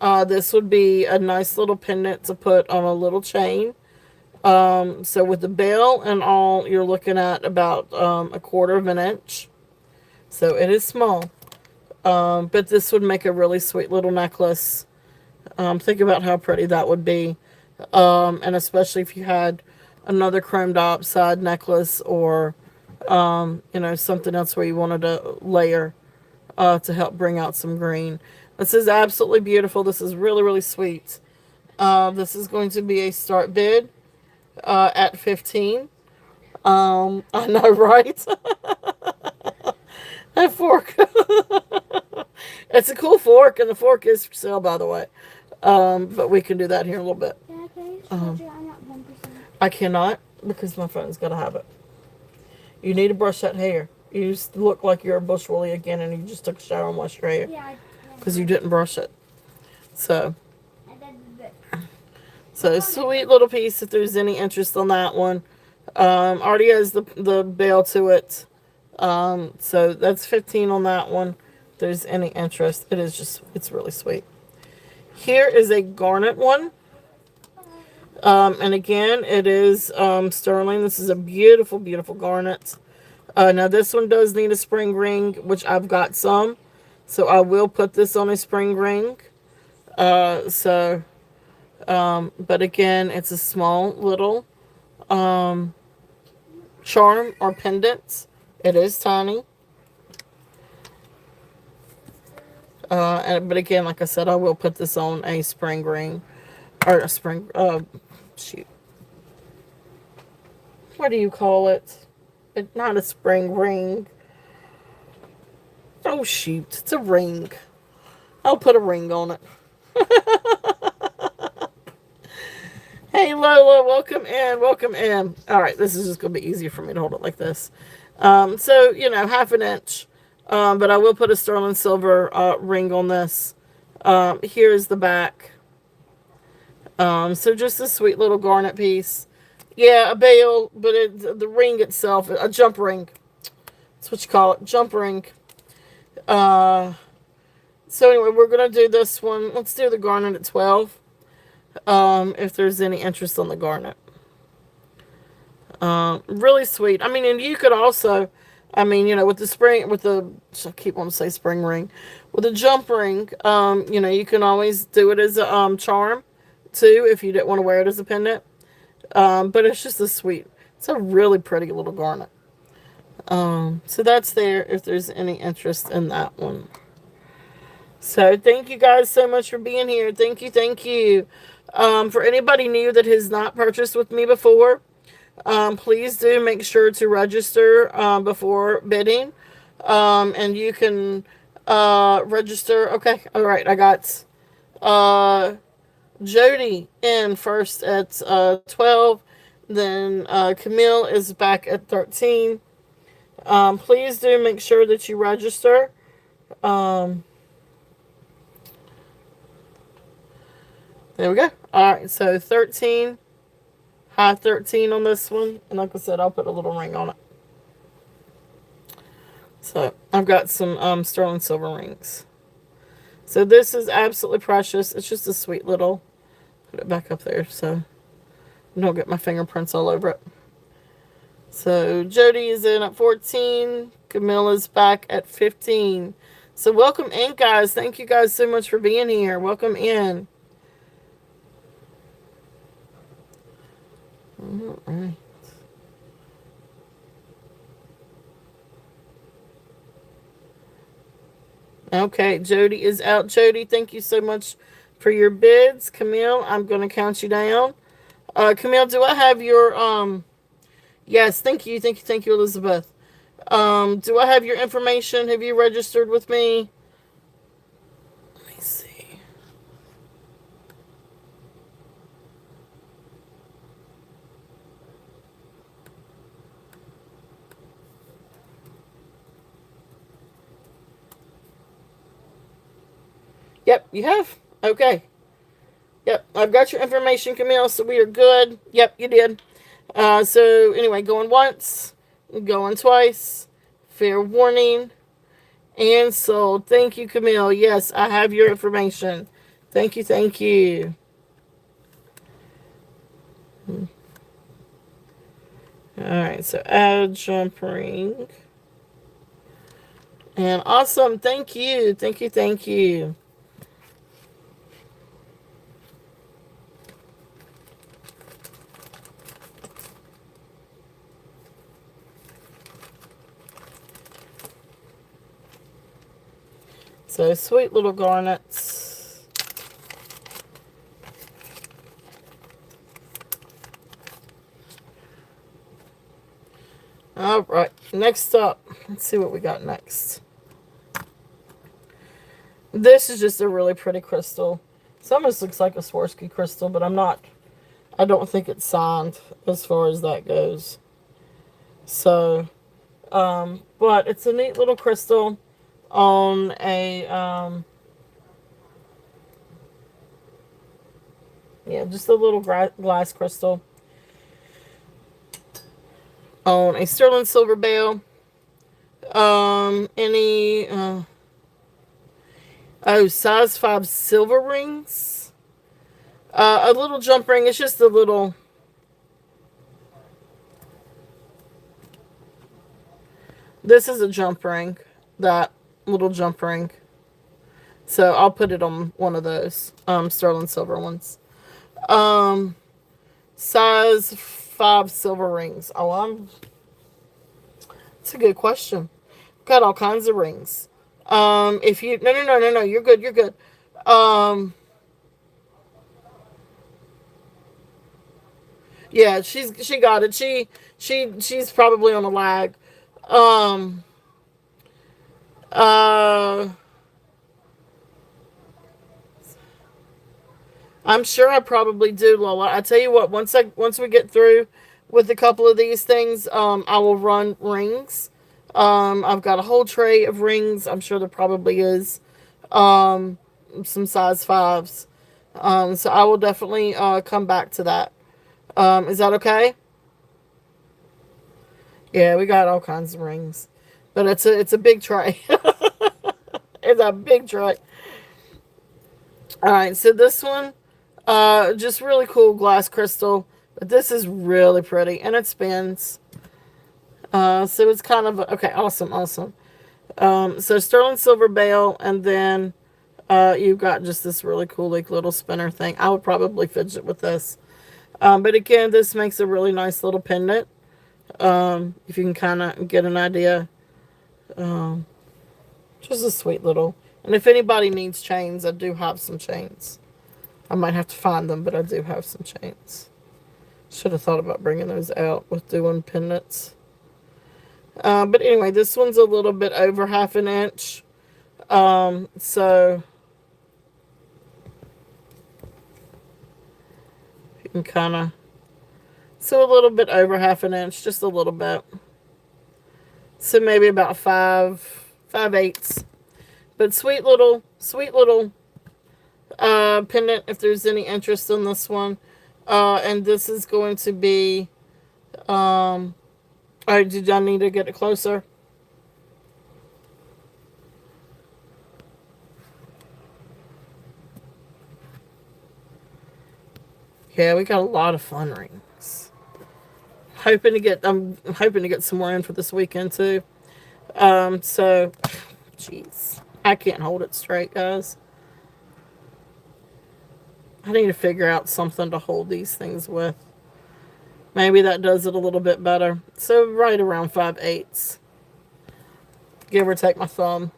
This would be a nice little pendant to put on a little chain. So with the bell and all, you're looking at about a quarter of an inch. So it is small. But this would make a really sweet little necklace. Think about how pretty that would be. And especially if you had another chrome dot side necklace or, something else where you wanted to layer to help bring out some green. This is absolutely beautiful. This is really, really sweet. This is going to be a start bid at 15. I know, right? That fork. It's a cool fork, and the fork is for sale, by the way. But we can do that here in a little bit. I cannot because my phone's got to have it. You need to brush that hair. You just look like you're a bush woolly again, and you just took a shower and washed your hair. Yeah, because you didn't brush it. So sweet little piece if there's any interest on that one. Already has the bell to it. So that's 15 on that one. If there's any interest, it's really sweet. Here is a garnet one. And again, it is sterling. This is a beautiful, beautiful garnet. Now this one does need a spring ring, which I've got some. So I will put this on a spring ring. But again, it's a small little charm or pendant. It is tiny. But again, like I said, I will put this on a spring ring. Or a spring, shoot. What do you call it? It's not a spring ring. Oh, shoot. It's a ring. I'll put a ring on it. Hey, Lola, welcome in. Welcome in. All right, this is just going to be easier for me to hold it like this. So, half an inch. But I will put a sterling silver ring on this. Here's the back. So just a sweet little garnet piece. Yeah, a bale, but the ring itself, a jump ring. That's what you call it, jump ring. So anyway, we're going to do this one. Let's do the garnet at 12. If there's any interest on the garnet. Really sweet. I mean, and you could also, with the spring, I keep wanting to say spring ring. With a jump ring, you can always do it as a charm, too, if you didn't want to wear it as a pendant. But it's just it's a really pretty little garnet. So that's there if there's any interest in that one. So thank you guys so much for being here. Thank you, thank you. For anybody new that has not purchased with me before, please do make sure to register before bidding. And you can register. Okay, all right. I got Jody in first at 12. Then Camille is back at 13. Please do make sure that you register. There we go. All right, so 13, high 13 on this one. And like I said, I'll put a little ring on it. So I've got some sterling silver rings. So this is absolutely precious. It's just a sweet little, put it back up there so I don't get my fingerprints all over it. So Jody is in at 14. Camilla's back at 15. So welcome in, guys. Thank you guys so much for being here. Welcome in. All right. Okay, Jody is out. Jody, thank you so much for your bids. Camille, I'm going to count you down. Camille, do I have your, yes, thank you, Elizabeth. Do I have your information? Have you registered with me? Let me see. Yep, you have. Okay. Yep, I've got your information, Camille, so we are good. Yep, you did. So anyway, going once, going twice. Fair warning. And sold. Thank you, Camille. Yes, I have your information. Thank you, thank you. Alright, so add jump ring. And awesome. Thank you. Thank you, thank you. So sweet little garnets. All right, next up, let's see what we got next. This is just a really pretty crystal. This almost looks like a Swarovski crystal, but I don't think it's signed as far as that goes. So, but it's a neat little crystal on a, yeah, just a little glass crystal on a sterling silver bale. Any, size 5 silver rings. A little jump ring. It's just a little. This is a jump ring. That little jump ring. So I'll put it on one of those sterling silver ones. Size 5 silver rings. It's a good question. Got all kinds of rings. If you no, you're good, you're good. Yeah, she got it. She's probably on a lag. Um, uh, I'm sure I probably do, Lola. I tell you what, once we get through with a couple of these things, I will run rings. I've got a whole tray of rings. I'm sure there probably is um, some size 5s. So I will definitely come back to that. Is that okay? Yeah, we got all kinds of rings, but it's a big tray. It's a big tray. All right, so this one, just really cool glass crystal, but this is really pretty and it spins. So it's kind of okay. Awesome, awesome. So sterling silver bale, and then you've got just this really cool like little spinner thing. I would probably fidget with this, but again, this makes a really nice little pendant. If you can kind of get an idea, um, just a sweet little. And if anybody needs chains, I do have some chains. I might have to find them, but I do have some chains. Should have thought about bringing those out with doing pendants. But anyway, this one's a little bit over 1/2 inch. So you can kind of, so a little bit over 1/2 inch, just a little bit. So maybe about 5/8. But sweet little pendant if there's any interest in this one. And this is going to be, all right, did I need to get it closer? Yeah, we got a lot of fun rings. I'm hoping to get some more in for this weekend too. So, jeez, I can't hold it straight, guys. I need to figure out something to hold these things with. Maybe that does it a little bit better. So right around 5/8, give or take my thumb.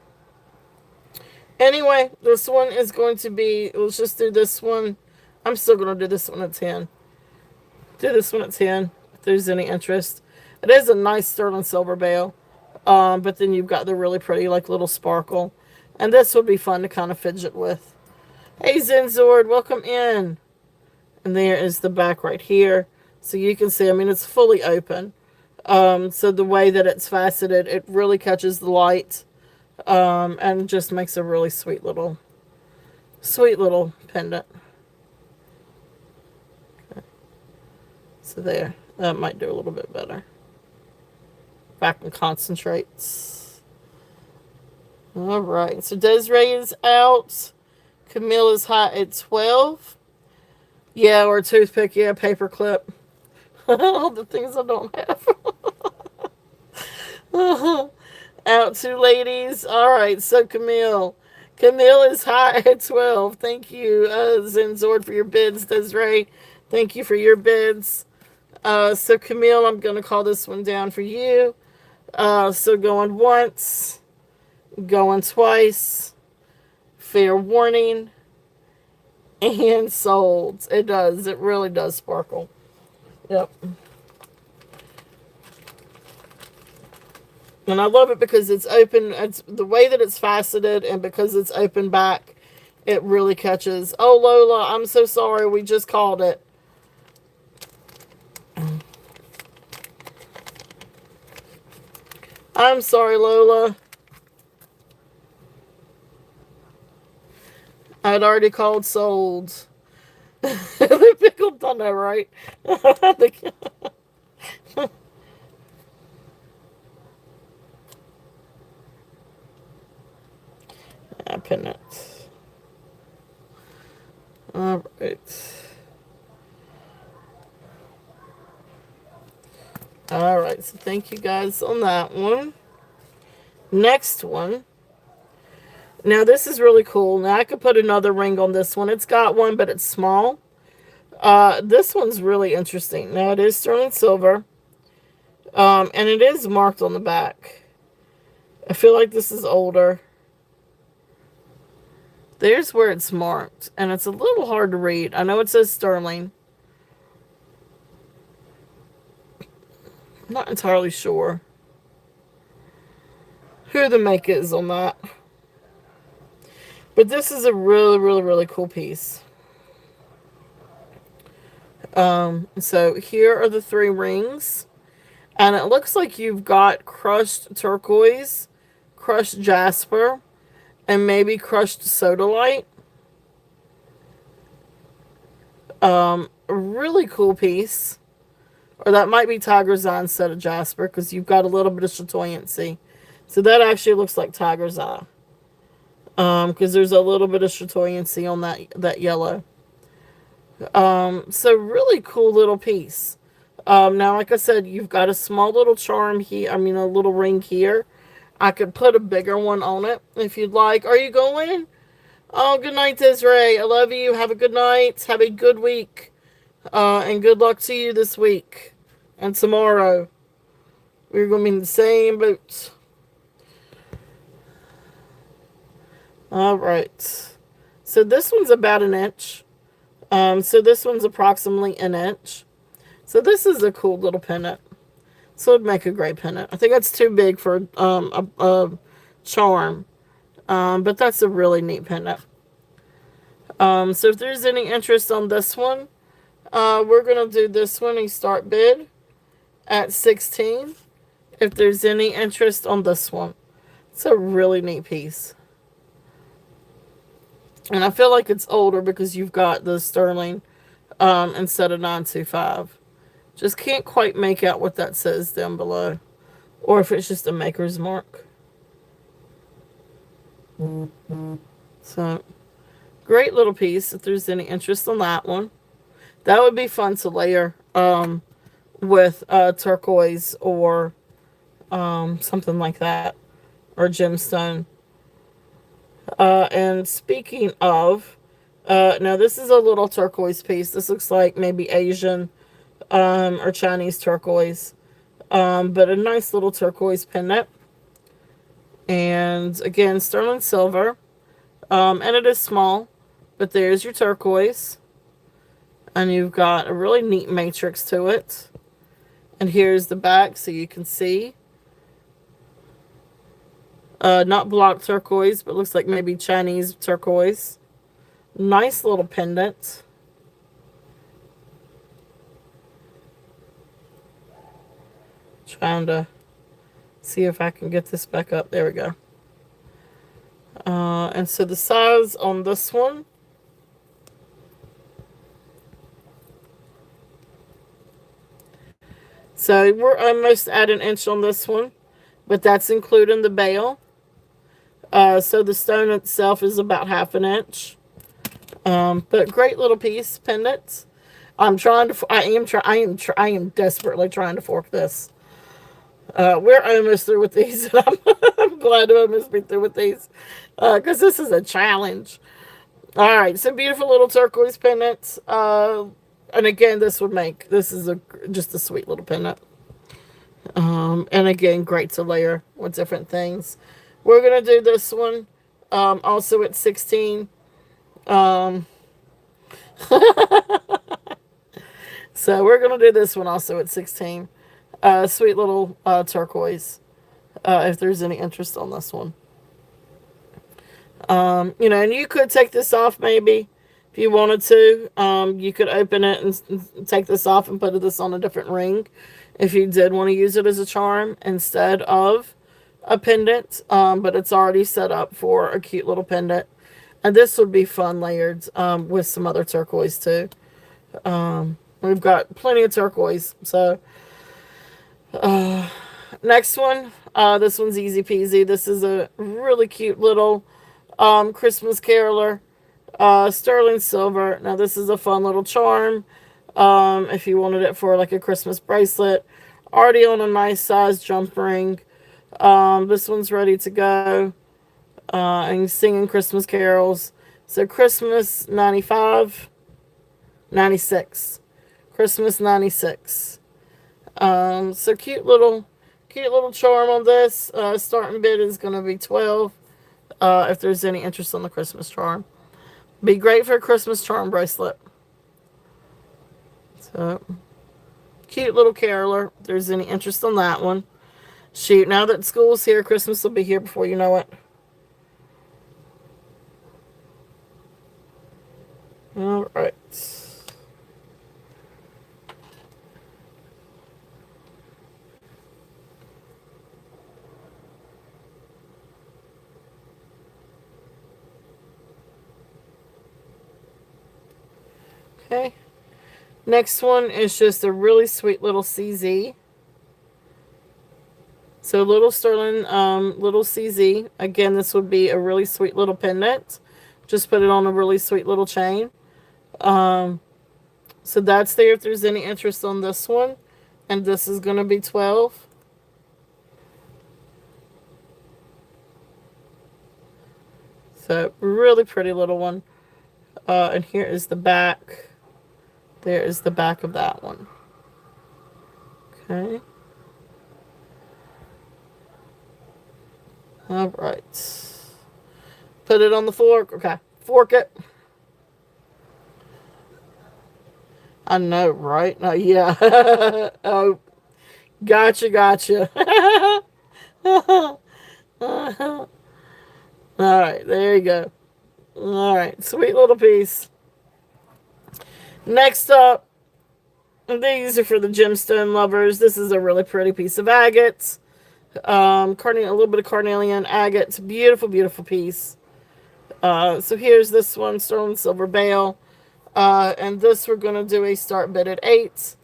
Anyway, this one is going to be, let's just do this one. I'm still going to do this one at 10. Do this one at 10 if there's any interest. It is a nice sterling silver bale. But then you've got the really pretty like little sparkle. And this would be fun to kind of fidget with. Hey Zenzord, welcome in. And there is the back right here. So you can see, I mean, it's fully open. So the way that it's faceted, it really catches the light. And just makes a really sweet little pendant. Okay. So there, that might do a little bit better. Back in concentrates. All right, so Desiree is out. Camille is hot at 12. Yeah, or a toothpick. Yeah, paper clip. All the things I don't have. Out two ladies. All right, so Camille. Camille is hot at 12. Thank you, Zenzord, for your bids. Desiree, thank you for your bids. So Camille, I'm going to call this one down for you. So going once, going twice, fair warning, and sold. It does. It really does sparkle. Yep. And I love it because it's open. It's the way that it's faceted, and because it's open back, it really catches. Oh, Lola, I'm so sorry. We just called it. I'm sorry, Lola. I'd already called sold. The pickled thunder, right? Pin it. All right. All right. So thank you guys on that one. Next one. Now this is really cool. Now I could put another ring on this one. It's got one, but it's small. This one's really interesting. Now it is sterling silver. And it is marked on the back. I feel like this is older. There's where it's marked, and it's a little hard to read. I know it says sterling. I'm not entirely sure who the make is on that. But this is a really, really, really cool piece. So here are the 3 rings. And it looks like you've got crushed turquoise, crushed jasper, and maybe crushed sodalite. A really cool piece. Or that might be Tiger's Eye instead of jasper, because you've got a little bit of chatoyancy. So that actually looks like Tiger's Eye. Because there's a little bit of chatoyancy on that yellow. So really cool little piece. Now, like I said, you've got a small little charm here. I mean, a little ring here. I could put a bigger one on it if you'd like. Are you going? Oh, good night, Desiree. I love you. Have a good night. Have a good week. And good luck to you this week. And tomorrow. We're going to be in the same boots. All right. So this one's about an inch. So this one's approximately an inch. So this is a cool little pendant. So it'd make a great pendant. I think that's too big for a charm. But that's a really neat pendant. So if there's any interest on this one, we're going to do this one and start bid at 16. If there's any interest on this one. It's a really neat piece. And I feel like it's older because you've got the sterling instead of 925. Just can't quite make out what that says down below. Or if it's just a maker's mark. So, great little piece if there's any interest on that one. That would be fun to layer with turquoise or something like that. Or gemstone. And speaking of, now this is a little turquoise piece. This looks like maybe Asian or Chinese turquoise. But a nice little turquoise pendant. And again, sterling silver. And it is small. But there's your turquoise. And you've got a really neat matrix to it. And here's the back so you can see. Not block turquoise, but looks like maybe Chinese turquoise. Nice little pendant. Trying to see if I can get this back up. There we go. And so the size on this one, so we're almost at an inch on this one, but that's including the bail. So the stone itself is about half an inch. But great little piece, pendants. I am desperately trying to fork this. We're almost through with these. I'm glad to almost be through with these, because this is a challenge. All right, so beautiful little turquoise pendants. And again, this is just a sweet little pendant. And again, great to layer with different things. We're gonna do this one, also at 16. Um, so we're gonna do this one also at 16. Sweet little turquoise. If there's any interest on this one. And you could take this off maybe if you wanted to. You could open it and take this off and put this on a different ring if you did want to use it as a charm instead of a pendant. But it's already set up for a cute little pendant. And this would be fun layered with some other turquoise too. We've got plenty of turquoise. So next one. This one's easy peasy. This is a really cute little Christmas caroler. Sterling silver. Now this is a fun little charm. If you wanted it for like a Christmas bracelet. Already on a nice size jump ring. This one's ready to go. And singing Christmas carols. So Christmas 95. 96. Christmas 96. So cute little charm on this. Starting bid is going to be 12. If there's any interest on the Christmas charm. Be great for a Christmas charm bracelet. So, cute little caroler. If there's any interest on that one. Shoot, now that school's here, Christmas will be here before you know it. Alright. Okay. Next one is just a really sweet little CZ. So little sterling, little CZ. Again, this would be a really sweet little pendant. Just put it on a really sweet little chain. So that's there if there's any interest on this one. And this is going to be 12. So really pretty little one. And here is the back. There is the back of that one. Okay. All right. Put it on the fork. Okay. Fork it. I know, right? Yeah. Oh, gotcha. All right. There you go. All right. Sweet little piece. Next up, these are for the gemstone lovers. This is a really pretty piece of agate. A little bit of carnelian agate. Beautiful, beautiful piece. So here's this one, sterling silver bail. And this we're going to do a start bid at 8. If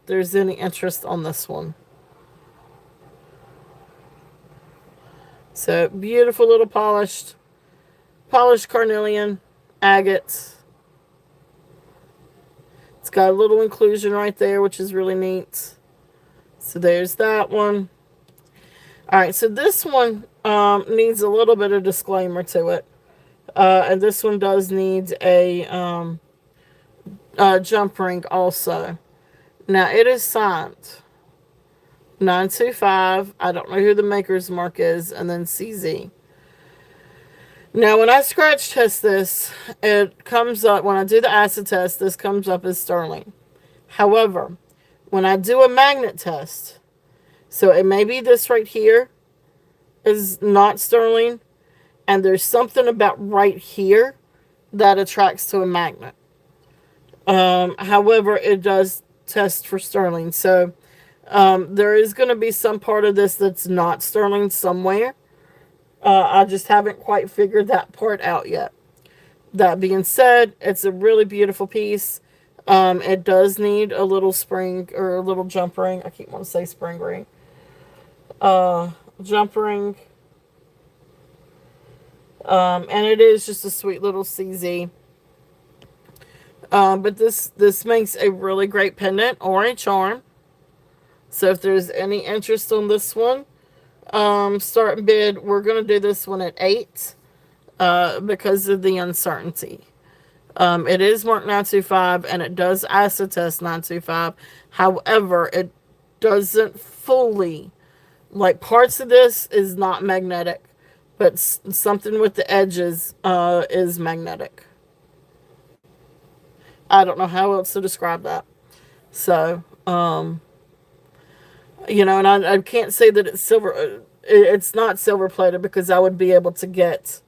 there's any interest on this one. So beautiful little polished carnelian agate. It's got a little inclusion right there, which is really neat. So there's that one. All right, so this one needs a little bit of disclaimer to it. And this one does need a jump ring also. Now, it is signed 925. I don't know who the maker's mark is. And then CZ. Now, when I scratch test this, it comes up, when I do the acid test, this comes up as sterling. However, when I do a magnet test, so it may be this right here, is not sterling, and there's something about right here that attracts to a magnet. However, it does test for sterling. So there is going to be some part of this that's not sterling somewhere. I just haven't quite figured that part out yet. That being said, it's a really beautiful piece. It does need a little spring or a little jump ring. I keep wanting to say spring ring. Jump ring. And it is just a sweet little CZ. But this makes a really great pendant or a charm. So if there's any interest on this one, start bid. We're going to do this one at 8 because of the uncertainty. It is marked 925 and it does acid test 925. However, it doesn't fully, like parts of this is not magnetic, but something with the edges is magnetic. I don't know how else to describe that. So, you know, and I can't say that it's silver. It's not silver plated because I would be able to get.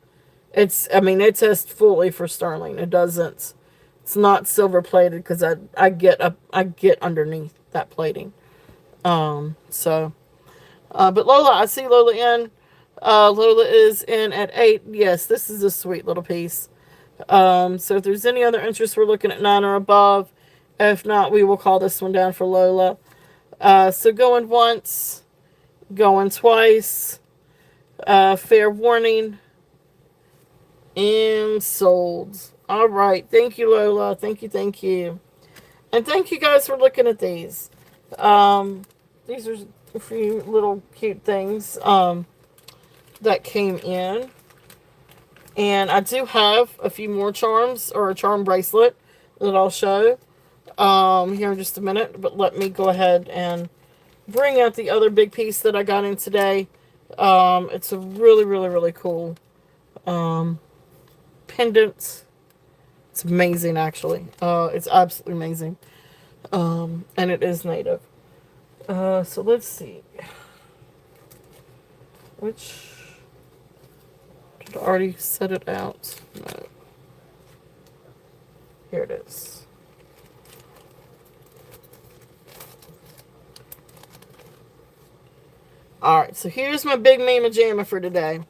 I mean, it tests fully for sterling. It doesn't. It's not silver plated because I get underneath that plating. So, but Lola, I see Lola in. Lola is in at 8. Yes, this is a sweet little piece. So if there's any other interest, we're looking at 9 or above. If not, we will call this one down for Lola. So going once, going twice, fair warning, and sold. All right. Thank you, Lola. Thank you. Thank you. And thank you guys for looking at these. These are a few little cute things that came in. And I do have a few more charms or a charm bracelet that I'll show here in just a minute. But let me go ahead and bring out the other big piece that I got in today. It's a really, really, really cool pendant. It's amazing, actually. It's absolutely amazing. And it is native. So let's see. Which... Did I already set it out? No. Here it is. Alright, so here's my big mama jamma for today.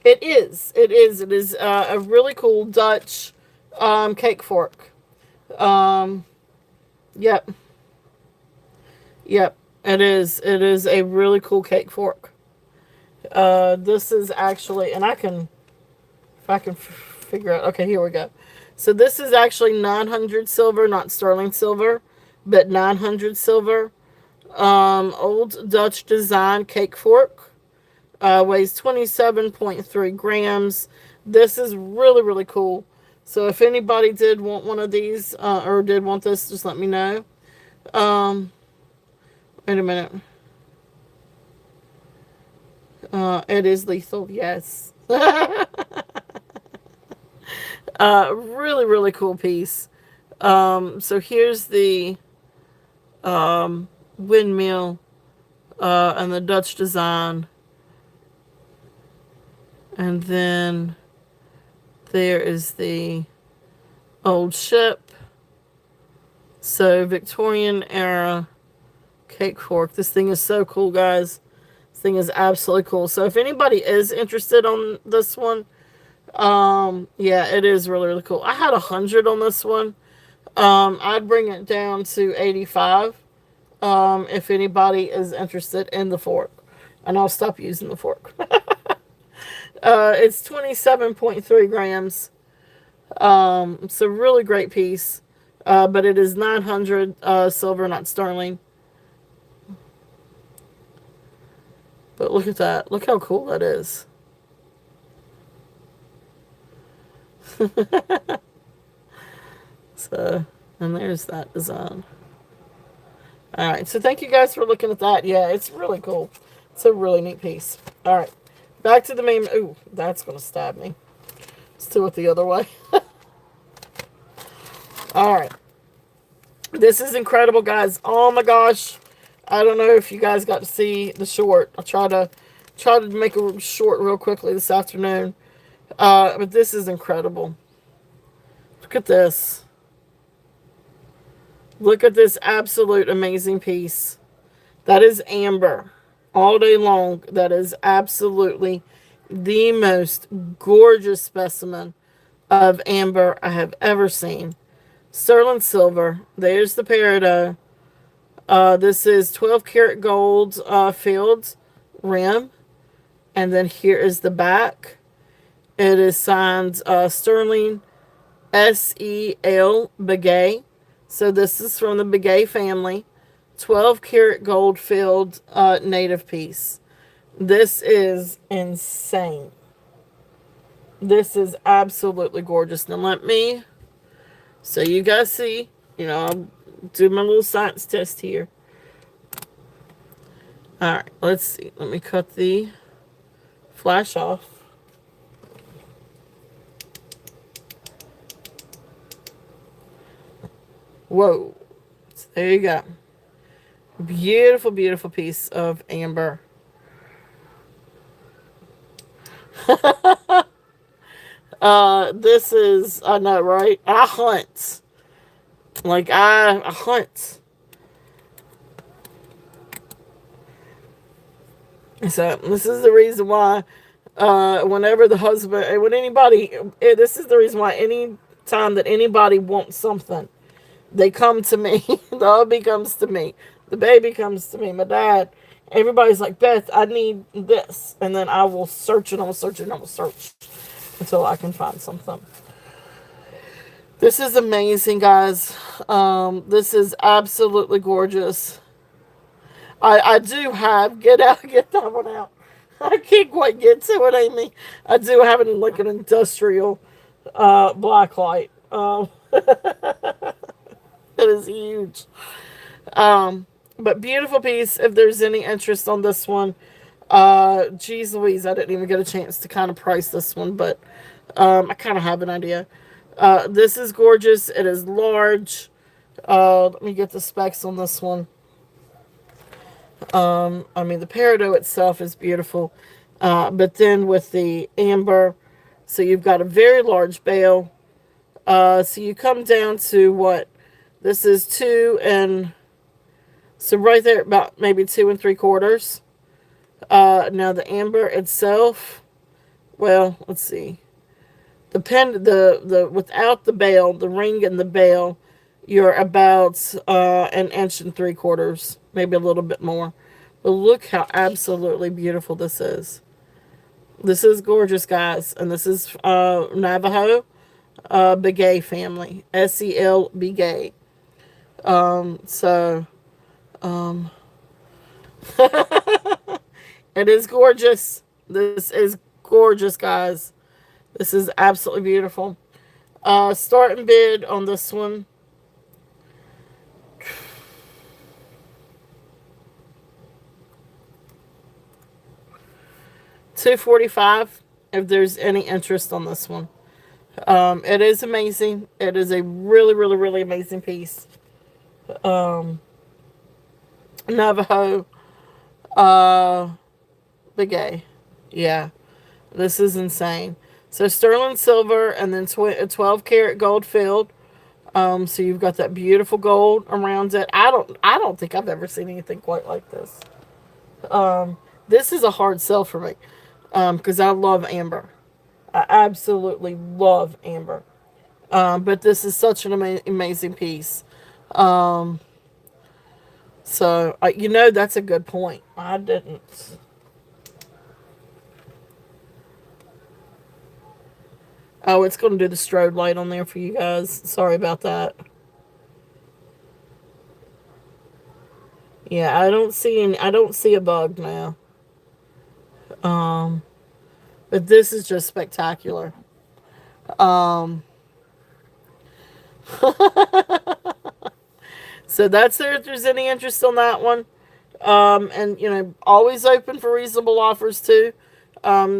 It is a really cool Dutch cake fork. Yep. It is a really cool cake fork. This is actually, and if I can figure out, okay, here we go. So this is actually 900 silver, not sterling silver, but 900 silver. Old Dutch design cake fork. Weighs 27.3 grams. This is really, really cool. So if anybody did want one of these, or did want this, just let me know. Wait a minute. It is lethal, yes. Really, really cool piece. So here's the windmill and the Dutch design. And then there is the old ship. So Victorian era cake fork. This thing is so cool, guys. This thing is absolutely cool. So if anybody is interested on this one, yeah, it is really, really cool. I had 100 on this one. I'd bring it down to 85 if anybody is interested in the fork. And I'll stop using the fork. It's 27.3 grams. It's a really great piece. But it is 900 silver, not sterling. But look at that. Look how cool that is. So, and there's that design. Alright, so thank you guys for looking at that. Yeah, it's really cool. It's a really neat piece. Alright, back to the main... Ooh, that's going to stab me. Let's do it the other way. Alright. This is incredible, guys. Oh my gosh. I don't know if you guys got to see the short. I'll try to Try to make it short real quickly this afternoon. But this is incredible. Look at this. Look at this absolute amazing piece. That is amber all day long. That is absolutely the most gorgeous specimen of amber I have ever seen. Sterling silver. There's the peridot. This is 12 karat gold filled rim. And then here is the back. It is signed Sterling S.E.L. Begay. So this is from the Begay family. 12 karat gold filled native piece. This is insane. This is absolutely gorgeous. Now let me, so you guys see, I'll do my little science test here. Alright, let's see. Let me cut the flash off. Whoa. So there you go. Beautiful, beautiful piece of amber. This is, I know, right? I hunt. Like, I hunt. So, this is the reason why, whenever the husband, when anybody, this is the reason why any time that anybody wants something, they come to me. The hubby comes to me. The baby comes to me. My dad. Everybody's like, Beth, I need this. And then I will search and I will search and I will search until I can find something. This is amazing, guys. This is absolutely gorgeous. I do have, get that one out. I can't quite get to it, Amy. I do have it in like an industrial black light. It is huge. But beautiful piece. If there's any interest on this one, geez Louise, I didn't even get a chance to kind of price this one, but I kind of have an idea. This is gorgeous. It is large. Let me get the specs on this one. I mean, the peridot itself is beautiful, but then with the amber, so you've got a very large bale. So you come down to what? This is 2 and so right there about maybe 2 3/4. Now the amber itself, well, let's see. The without the bale, the ring and the bale, you're about 1 3/4 inches, maybe a little bit more. But look how absolutely beautiful this is. This is gorgeous, guys, and this is Navajo Begay family, S.E.L. Begay. So, it is gorgeous. This is gorgeous, guys. This is absolutely beautiful. Starting bid on this one. $245. If there's any interest on this one, it is amazing. It is a really, really, really amazing piece. Navajo, Begay. Yeah, this is insane. So sterling silver and then 12 karat gold filled. So you've got that beautiful gold around it. I don't think I've ever seen anything quite like this. This is a hard sell for me, because I love amber. I absolutely love amber. But this is such an amazing piece. So that's a good point. I didn't. Oh, it's going to do the strobe light on there for you guys. Sorry about that. Yeah, I don't see a bug now. But this is just spectacular. So that's there if there's any interest on that one. And always open for reasonable offers too.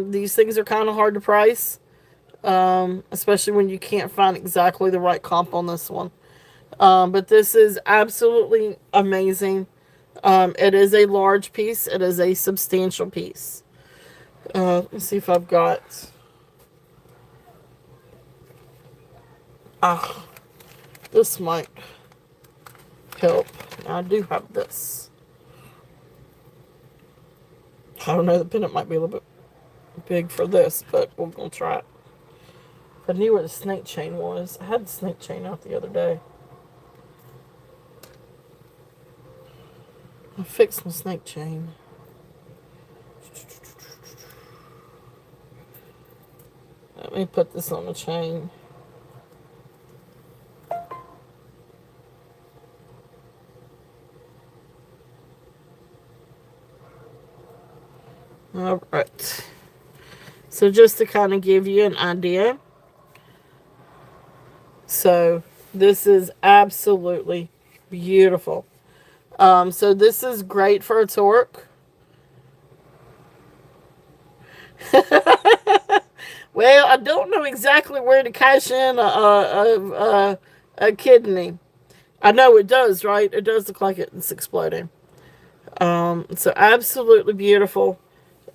These things are kind of hard to price. Especially when you can't find exactly the right comp on this one. But this is absolutely amazing. It is a large piece. It is a substantial piece. Let's see if I've got. Ah, this might help. I do have this. I don't know, the pendant might be a little bit big for this, but we're going to try it. If I knew where the snake chain was. I had the snake chain out the other day. I fixed my snake chain. Let me put this on the chain. All right. So just to kind of give you an idea. So this is absolutely beautiful. So this is great for a torque. Well, I don't know exactly where to cash in a kidney. I know it does, right? It does look like it's exploding. So absolutely beautiful.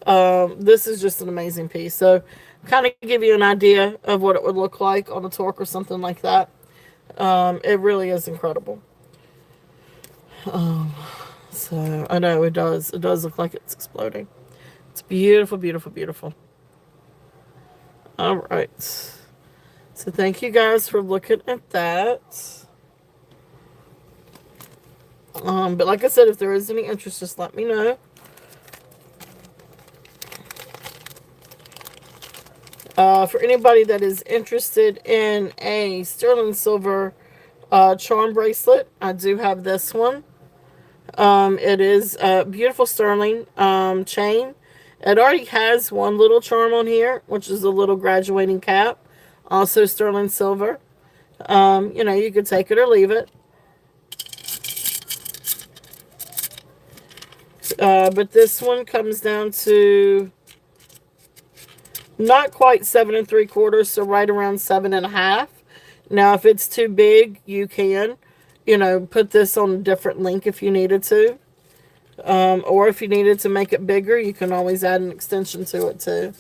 This is just an amazing piece. So kind of give you an idea of what it would look like on a torque or something like that. It really is incredible. So I know it does. It does look like it's exploding. It's beautiful, beautiful, beautiful. All right. So thank you guys for looking at that. But like I said, if there is any interest, just let me know. For anybody that is interested in a sterling silver charm bracelet, I do have this one. It is a beautiful sterling chain. It already has one little charm on here, which is a little graduating cap. Also sterling silver. You could take it or leave it. But this one comes down to not quite 7 3/4, so right around 7.5. Now, if it's too big, you can, put this on a different link if you needed to. Or if you needed to make it bigger, you can always add an extension to it too.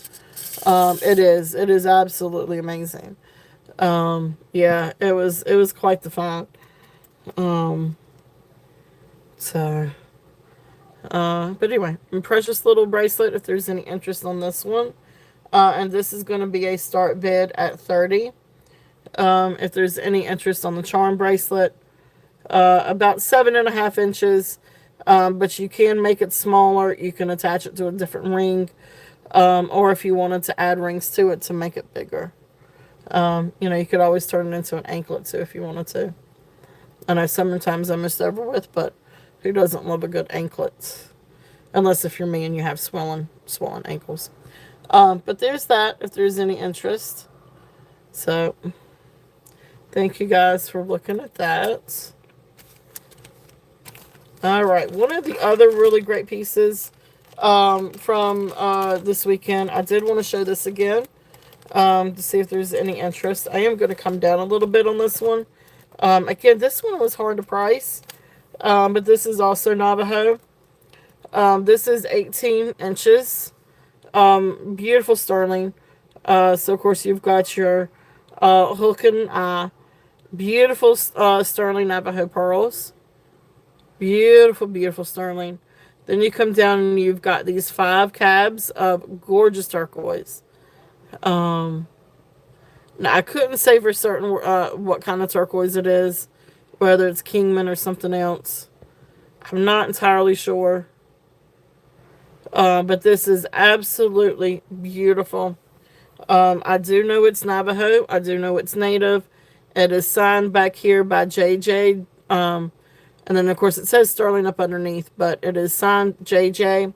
It is absolutely amazing. Yeah, it was quite the find. So, but anyway, precious little bracelet. If there's any interest on this one, and this is going to be a start bid at 30. If there's any interest on the charm bracelet, about 7.5 inches. But you can make it smaller. You can attach it to a different ring. Or if you wanted to add rings to it to make it bigger. You could always turn it into an anklet too if you wanted to. I know summertime's almost over with, but who doesn't love a good anklet? Unless if you're me and you have swollen ankles. But there's that if there's any interest. So, thank you guys for looking at that. All right, one of the other really great pieces from this weekend, I did want to show this again to see if there's any interest. I am going to come down a little bit on this one. Again, this one was hard to price, but this is also Navajo. This is 18 inches. Beautiful sterling. So, of course, you've got your hook and eye. Beautiful sterling Navajo pearls. Beautiful, beautiful sterling. Then you come down and you've got these 5 cabs of gorgeous turquoise. Now, I couldn't say for certain what kind of turquoise it is, whether it's Kingman or something else. I'm not entirely sure. But this is absolutely beautiful. I do know it's Navajo. I do know it's native. It is signed back here by JJ. And then, of course, it says Sterling up underneath, but it is signed JJ.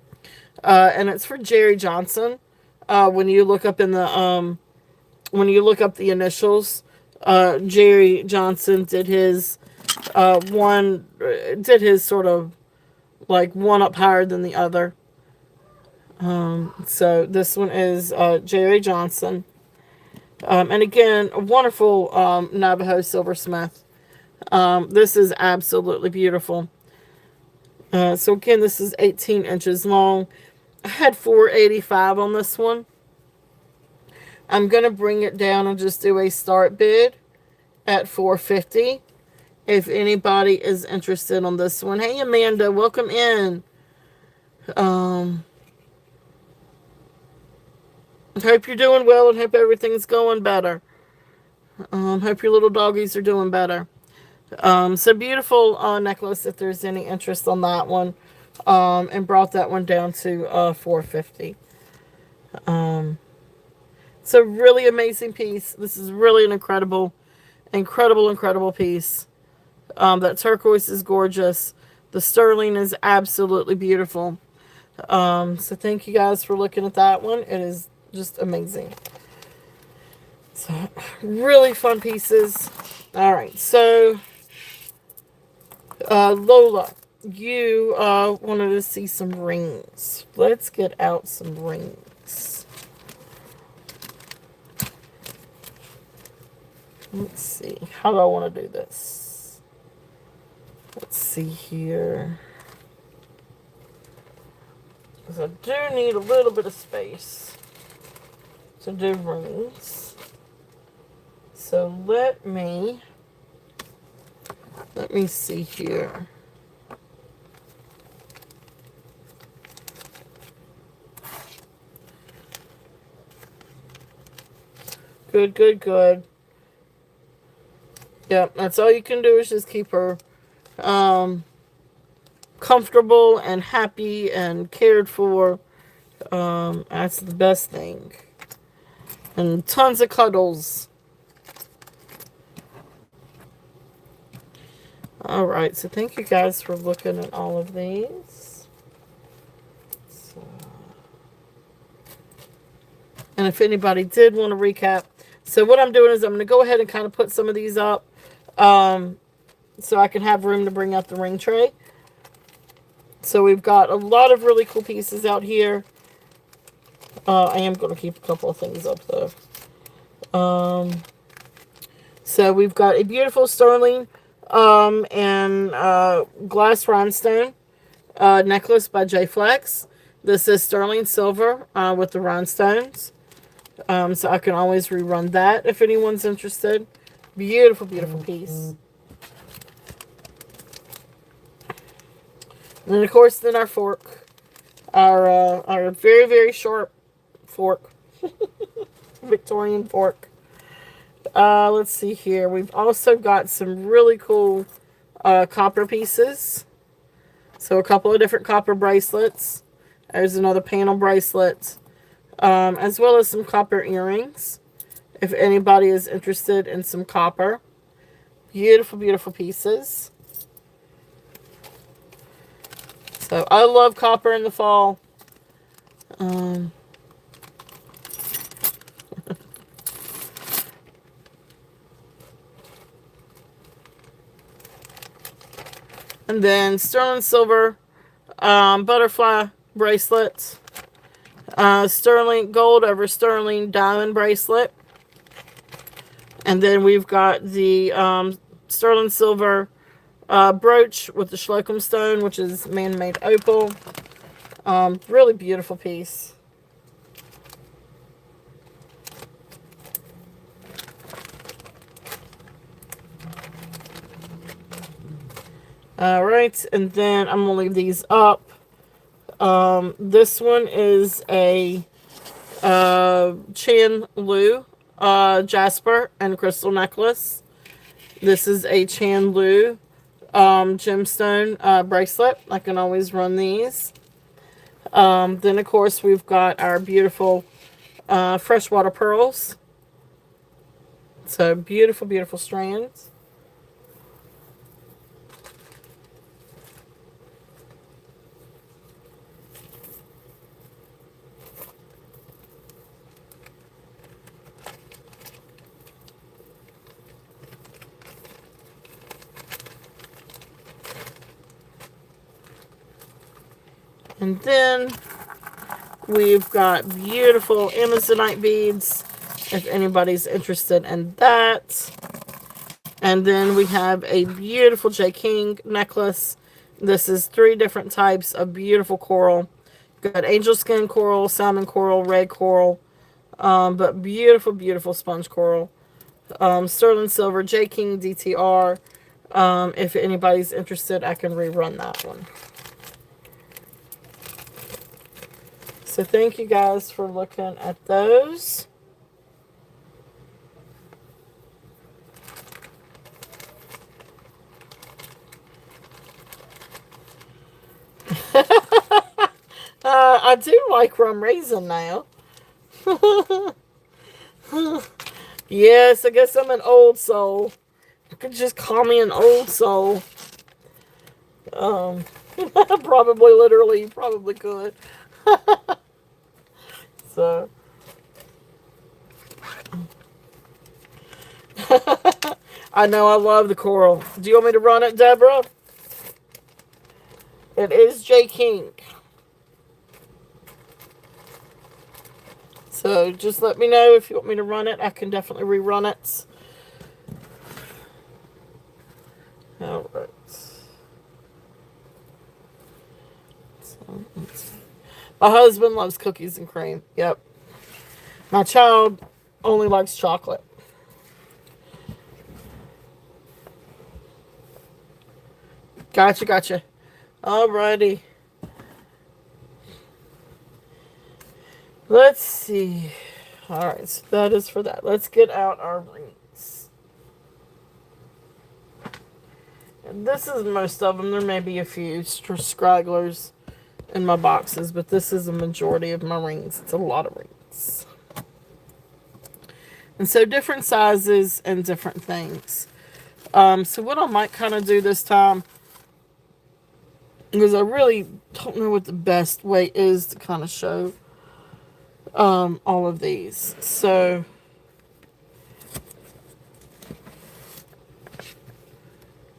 And it's for Jerry Johnson. When you look up the initials, Jerry Johnson did his sort of like one up higher than the other. So this one is Jerry Johnson. And again, a wonderful Navajo silversmith. This is absolutely beautiful. So again, this is 18 inches long. I had $485 on this one. I'm going to bring it down and just do a start bid at $450. If anybody is interested on this one. Hey, Amanda, welcome in. Hope you're doing well and hope everything's going better. Hope your little doggies are doing better. So beautiful necklace if there's any interest on that one. And brought that one down to $450. It's a really amazing piece. This is really an incredible piece. That turquoise is gorgeous. The sterling is absolutely beautiful. So thank you guys for looking at that one. It is just amazing. So really fun pieces. All right, so Lola, you wanted to see some rings. Let's get out some rings. Let's see. How do I want to do this? Let's see here. Because I do need a little bit of space to do rings. So let me see here. Good. Yep, that's all you can do is just keep her comfortable and happy and cared for. That's the best thing. And tons of cuddles. Alright, so thank you guys for looking at all of these. So, and if anybody did want to recap, so what I'm doing is I'm going to go ahead and kind of put some of these up so I can have room to bring out the ring tray. So we've got a lot of really cool pieces out here. I am going to keep a couple of things up though. So we've got a beautiful sterling and glass rhinestone necklace by J Flex. This is sterling silver with the rhinestones. So I can always rerun that if anyone's interested. Beautiful piece. And then, of course, our fork. Our very, very sharp fork. Victorian fork. Let's see here. We've also got some really cool copper pieces. So a couple of different copper bracelets. There's another panel bracelet. As well as some copper earrings. If anybody is interested in some copper. Beautiful pieces. So I love copper in the fall. And then sterling silver butterfly bracelets. Sterling gold over sterling diamond bracelet. And then we've got the sterling silver brooch with the Slocum stone, which is man-made opal. Really beautiful piece. Alright, and then I'm going to leave these up. This one is a Chan Lu jasper and crystal necklace. This is a Chan Lu gemstone bracelet. I can always run these. Then, of course, we've got our beautiful freshwater pearls. So, beautiful strands. And then we've got beautiful Amazonite beads, if anybody's interested in that. And then we have a beautiful J. King necklace. This is 3 different types of beautiful coral. Got angel skin coral, salmon coral, red coral, but beautiful, beautiful sponge coral. Sterling silver, J King DTR. If anybody's interested, I can rerun that one. So thank you guys for looking at those. I do like rum raisin now. Yes, I guess I'm an old soul. You could just call me an old soul. Um, probably, literally, you probably could. So, I know I love the coral. Do you want me to run it, Deborah? It is J King. So just let me know if you want me to run it. I can definitely rerun it. All right. So, my husband loves cookies and cream. Yep. My child only likes chocolate. Gotcha, gotcha. Alrighty. Let's see. Alright, so that is for that. Let's get out our rings. And this is most of them. There may be a few stragglers in my boxes, but this is a majority of my rings. It's a lot of rings. And so different sizes and different things. So what I might kind of do this time, because I really don't know what the best way is to kind of show all of these. So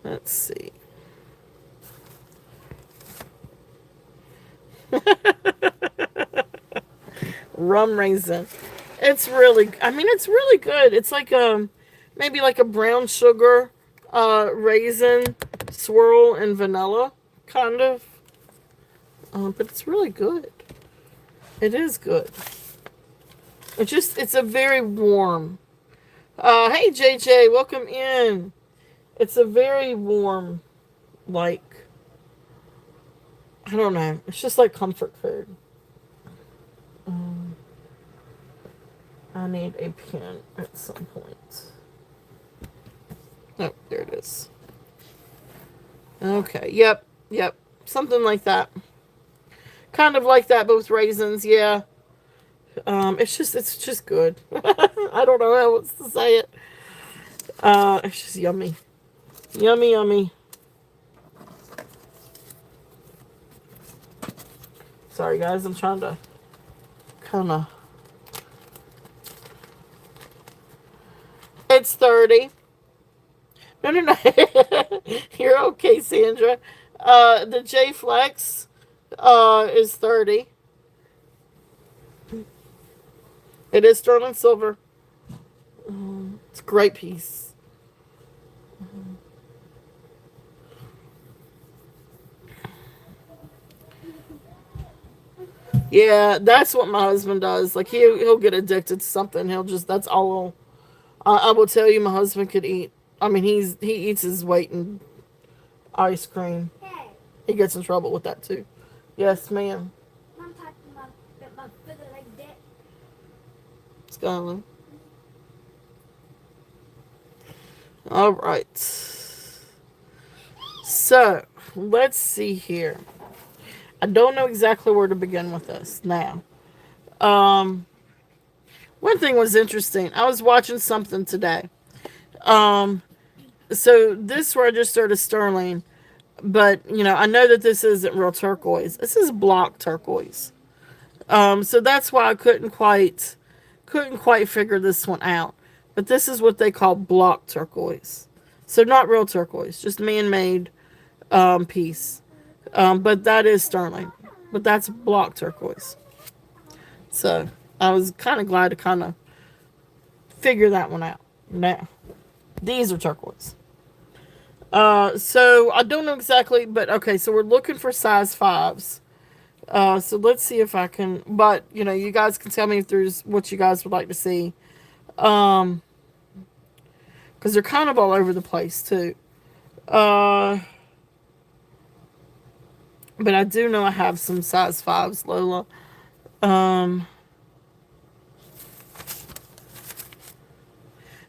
let's see. Rum raisin. It's really, I mean, it's really good. It's like maybe like a brown sugar raisin swirl and vanilla kind of. But it's really good. It is good. It's a very warm. Hey JJ, welcome in. It's a very warm, like, I don't know. It's just like comfort food. I need a pen at some point. Oh, there it is. Okay, yep. Something like that. Kind of like that, but with raisins, yeah. It's just good. I don't know how else to say it. It's just yummy. Yummy, yummy. Sorry, guys. I'm trying to kind of... It's 30. No. You're okay, Sandra. The J Flex is 30. It is sterling silver. It's a great piece. Yeah, that's what my husband does. Like he'll get addicted to something. That's all. I will tell you, my husband could eat. I mean, he eats his weight in ice cream. Hey, He gets in trouble with that too. Yes, ma'am. I'm talking about my figure like that. Skyline. All right. So let's see here. I don't know exactly where to begin with this now. One thing was interesting. I was watching something today. So this registered as sterling, but I know that this isn't real turquoise. This is block turquoise. So that's why I couldn't quite figure this one out. But this is what they call block turquoise. So not real turquoise, just man-made piece. But that is sterling. But that's block turquoise. So I was kind of glad to kind of figure that one out. Now, these are turquoise. So I don't know exactly, but okay, so we're looking for size 5s. So let's see if I can. But you guys can tell me if there's what you guys would like to see. Um, because they're kind of all over the place too. Uh, but I do know I have some size fives, Lola. Um,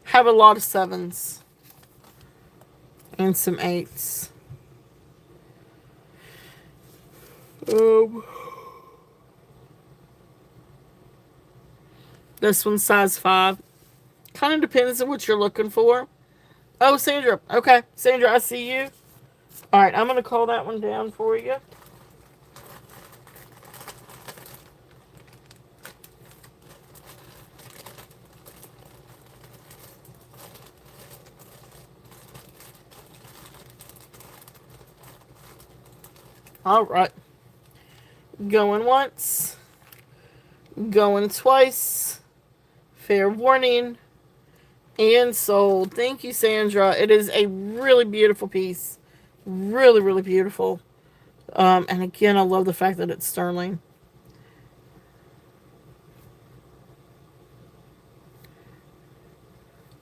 have a lot of sevens and some eights. Um, this one's size five. Kind of depends on what you're looking for. Oh, Sandra. Okay, Sandra, I see you. All right, I'm gonna call that one down for you. All right. Going once. Going twice. Fair warning. And sold. Thank you, Sandra. It is a really beautiful piece. Really, really beautiful. And again, I love the fact that it's sterling.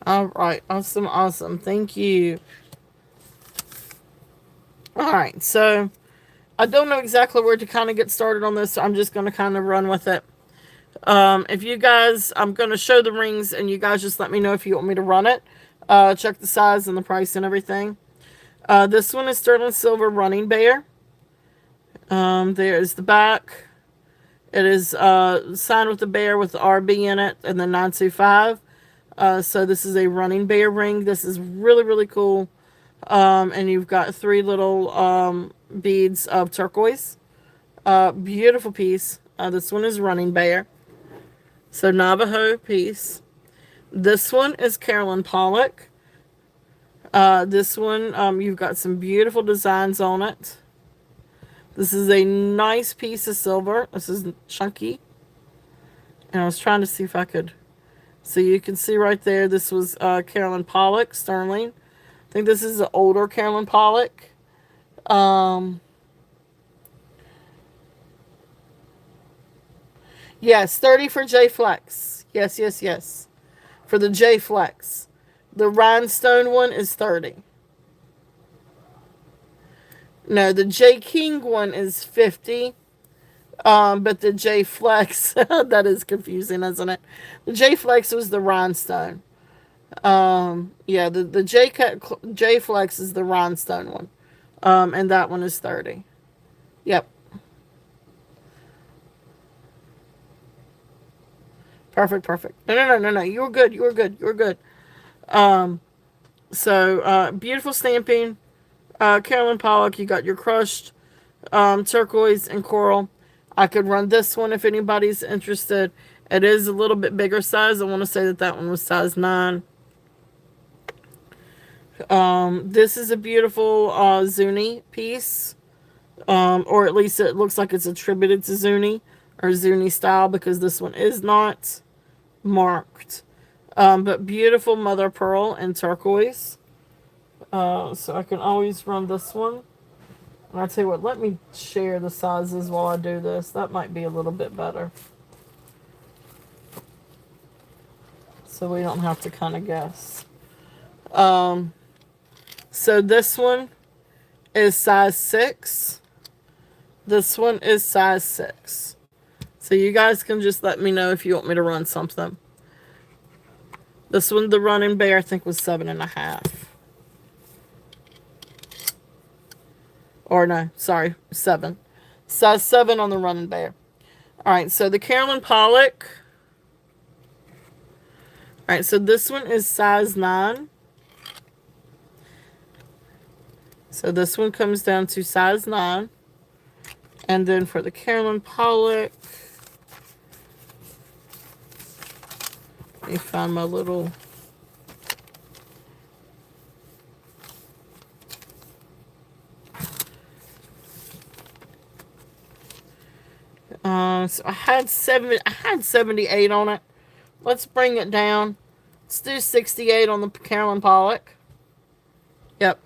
All right. Awesome, awesome. Thank you. All right. So I don't know exactly where to kind of get started on this, so I'm just going to kind of run with it. If you guys, I'm going to show the rings, and you guys just let me know if you want me to run it. Check the size and the price and everything. This one is sterling silver running bear. There is the back. It is signed with the bear with the RB in it and the 925. So this is a running bear ring. This is really, really cool. And you've got three little beads of turquoise. Beautiful piece. This one is running bear. So Navajo piece. This one is Carolyn Pollock. This one, you've got some beautiful designs on it. This is a nice piece of silver. This is chunky. And I was trying to see if I could. So you can see right there, this was Carolyn Pollock, sterling. I think this is an older Carolyn Pollock. Yes, 30 for J Flex. Yes, yes, yes. For the J Flex. The rhinestone one is 30. No, the J King one is 50. But the J Flex, that is confusing, isn't it? The J Flex was the rhinestone. Yeah, the J Flex is the rhinestone one. And that one is 30. Yep. Perfect, perfect. No. You were good. You were good. You were good. So beautiful stamping. Carolyn Pollock, you got your crushed turquoise and coral. I could run this one if anybody's interested. It is a little bit bigger size. I want to say that that one was size 9. This is a beautiful Zuni piece. Or at least it looks like it's attributed to Zuni or Zuni style, because this one is not marked. But beautiful mother pearl and turquoise. So I can always run this one. And I'll tell you what, let me share the sizes while I do this. That might be a little bit better. So we don't have to kind of guess. So this one is size 6. This one is size 6. So you guys can just let me know if you want me to run something. This one, the running bear, I think was 7.5. Or no, sorry, 7. Size 7 on the running bear. All right, so the Carolyn Pollock. All right, so this one is size 9. So this one comes down to size 9. And then for the Carolyn Pollock, let me find my little... So I had 78 on it. Let's bring it down. Let's do 68 on the Carolyn Pollock. Yep.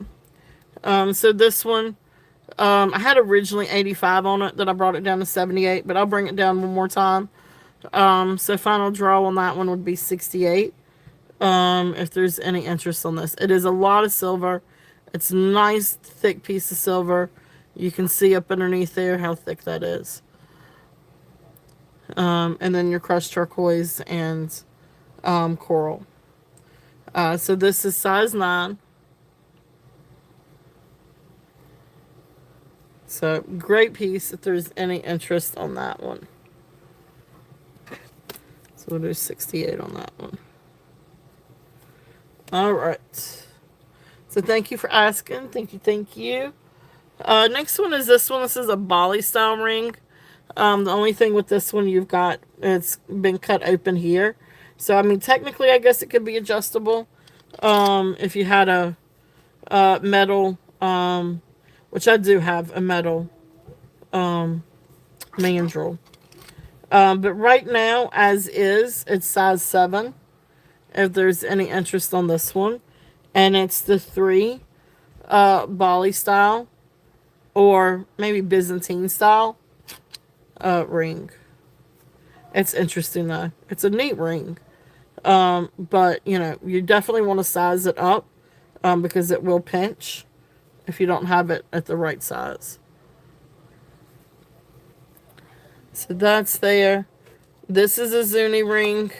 So this one, I had originally 85 on it, that I brought it down to 78, but I'll bring it down one more time. So final draw on that one would be 68. If there's any interest on this, it is a lot of silver. It's a nice thick piece of silver. You can see up underneath there how thick that is. And then your crushed turquoise and coral. So this is size 9. So great piece if there's any interest on that one. So we'll do 68 on that one. All right. So thank you for asking. Thank you. Thank you. Next one is this one. This is a Bali style ring. The only thing with this one, you've got, it's been cut open here. So, I mean, technically, I guess it could be adjustable. If you had a metal, which I do have a metal mandrel. But right now, as is, it's size 7. If there's any interest on this one. And it's the 3 Bali style, or maybe Byzantine style ring. It's interesting though. It's a neat ring. But you know, you definitely want to size it up because it will pinch if you don't have it at the right size. So that's there. This is a Zuni ring.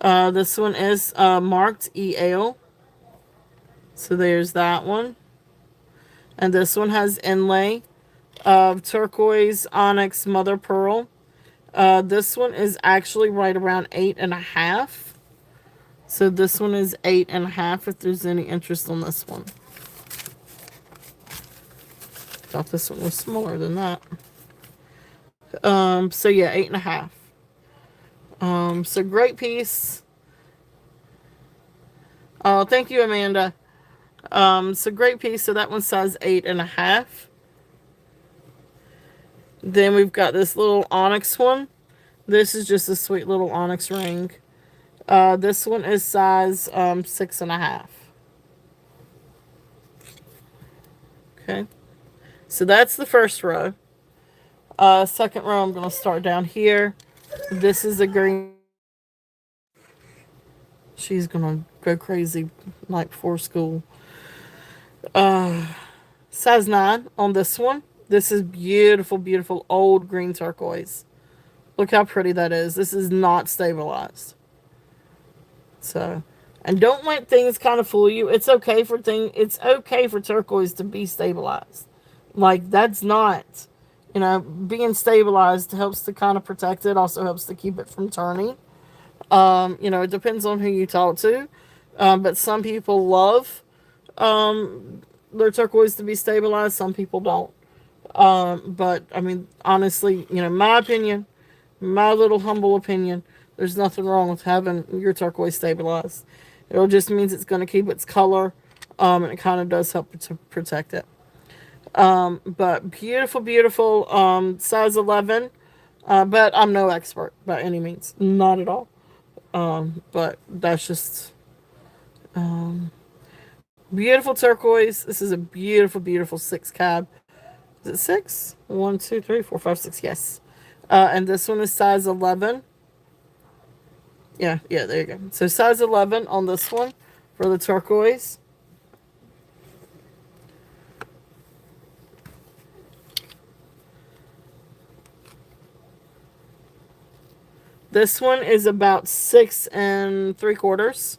This one is marked EL. So there's that one. And this one has inlay of turquoise, onyx, mother pearl. This one is actually right around 8.5. So this one is 8.5 if there's any interest on this one. Thought this one was smaller than that. So yeah, 8.5. So great piece. Oh, thank you, Amanda. So great piece. So that one's size 8.5. Then we've got this little onyx one. This is just a sweet little onyx ring. This one is size 6.5. Okay. So that's the first row. Second row, I'm going to start down here. This is a green. She's going to go crazy night before school. Size 9 on this one. This is beautiful, beautiful old green turquoise. Look how pretty that is. This is not stabilized. So, and don't let things kind of fool you. It's okay for turquoise to be stabilized. Like, that's not, being stabilized helps to kind of protect it. Also helps to keep it from turning. It depends on who you talk to. But some people love their turquoise to be stabilized. Some people don't. But I mean, honestly, my opinion, my little humble opinion, there's nothing wrong with having your turquoise stabilized. It just means it's going to keep its color, and it kind of does help to protect it. But beautiful, beautiful, size 11. But I'm no expert by any means, not at all. But that's just beautiful turquoise. This is a beautiful, beautiful 6 cab. Is it 6? 1, 2, 3, 4, 5, 6. Yes. And this one is size 11. Yeah, there you go. So size 11 on this one for the turquoise. This one is about 6 3/4.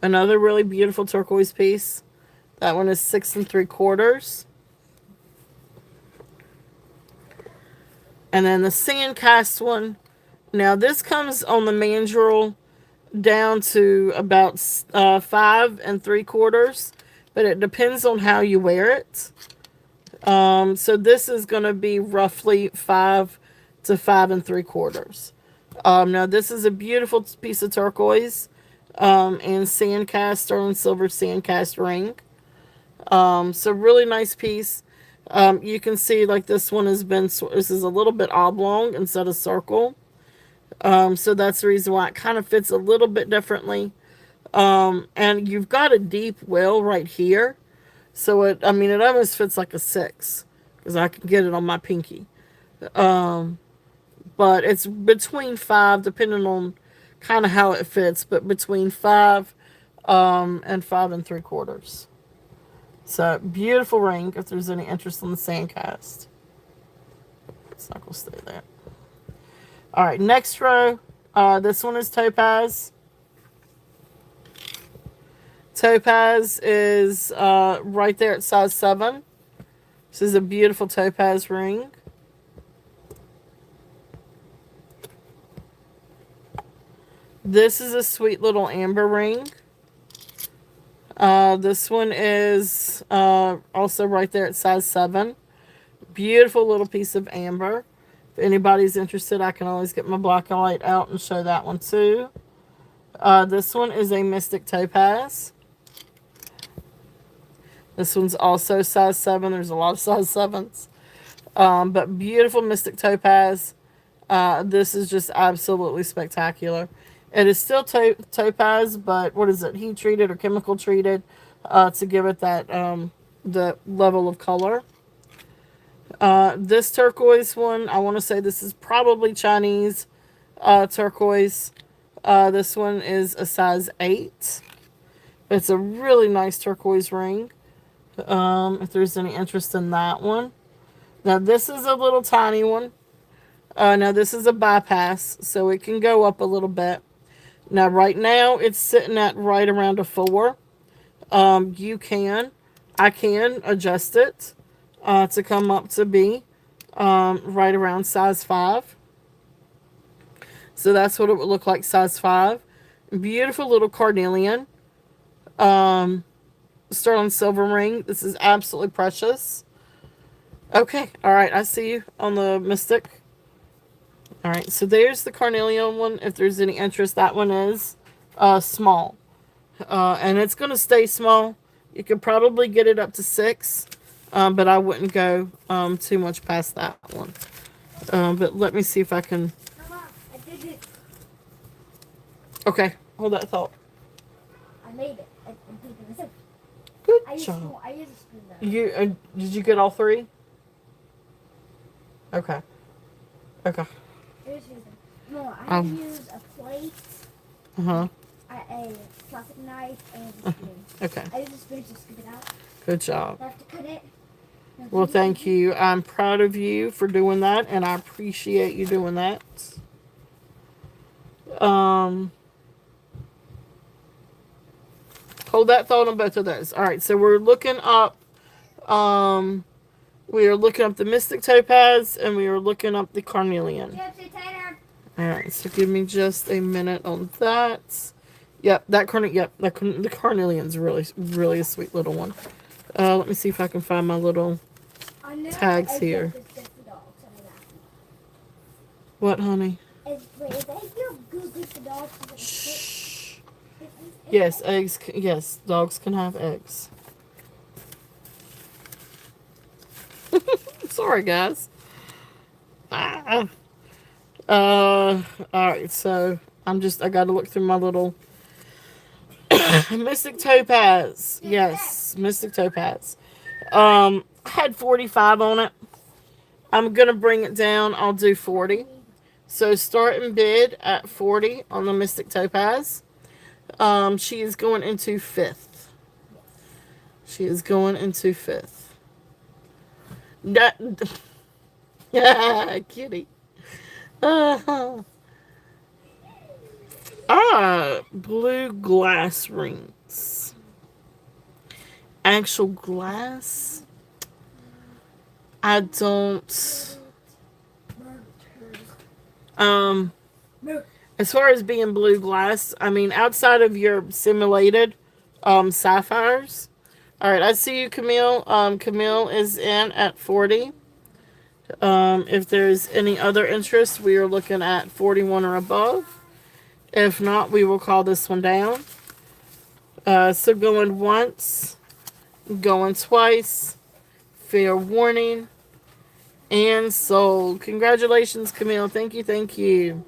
Another really beautiful turquoise piece. That one is 6 3/4. And then the sand cast one. Now this comes on the mandrel down to about 5 3/4, but it depends on how you wear it. So this is going to be roughly 5 to 5 3/4. Now this is a beautiful piece of turquoise and sand cast, sterling silver sand cast ring. So really nice piece. You can see like this one this is a little bit oblong instead of circle. So that's the reason why it kind of fits a little bit differently. And you've got a deep well right here. So it almost fits like a 6 because I can get it on my pinky. Um, but it's between 5, depending on kind of how it fits, but between 5 and 5 3/4. So beautiful ring. If there's any interest in the sandcast, it's not gonna stay there. All right, next row. This one is topaz. Topaz is right there at size 7. This is a beautiful topaz ring. This is a sweet little amber ring. This one is also right there at size 7. Beautiful little piece of amber. If anybody's interested, I can always get my black light out and show that one too. This one is a mystic topaz. This one's also size 7. There's a lot of size 7s. But beautiful mystic topaz. This is just absolutely spectacular. It is still topaz, but what is it? Heat treated or chemical treated to give it that the level of color. This turquoise one, I want to say this is probably Chinese turquoise. This one is a size 8. It's a really nice turquoise ring. If there's any interest in that one. Now this is a little tiny one. Now this is a bypass, so it can go up a little bit. Now right now it's sitting at right around a 4. I can adjust it to come up to be right around size 5. So that's what it would look like, size 5. Beautiful little carnelian. Sterling silver ring. This is absolutely precious. Okay, all right, I see you on the mystic. All right, so there's the carnelian one. If there's any interest, that one is small. And it's going to stay small. You could probably get it up to 6, but I wouldn't go too much past that one. But let me see if I can... Mama, I did it. Okay, hold that thought. I made it. I did it myself. Good I used job. I used a spoon though. Did you get all 3? Okay. Okay. Here's the reason. No, I had to use a plate, Uh-huh. a plastic knife, and a spoon. Okay. I used a spoon to scoop it out. Good job. I have to cut it. Well, thank you. I'm proud of you for doing that, and I appreciate you doing that. Hold that thought on both of those. All right, so we're looking up. We are looking up the mystic topaz, and we are looking up the carnelian. All right, so give me just a minute on that. Yep, the carnelian's really a sweet little one. Let me see if I can find my little tags here. What, honey? Shh. Yes, eggs. Yes, dogs can have eggs. Sorry, guys. All right, so I got to look through my little mystic topaz. Yes, mystic topaz. I had 45 on it. I'm gonna bring it down. I'll do 40. So starting bid at 40 on the mystic topaz. She is going into 5th. She is going into 5th. That, yeah, kitty. Blue glass rings. Actual glass? I don't. As far as being blue glass, I mean, outside of your simulated sapphires. All right, I see you, Camille. Camille is in at 40. If there's any other interest, we are looking at 41 or above. If not, we will call this one down. So going once, going twice, fair warning, and sold. Congratulations, Camille. Thank you, thank you.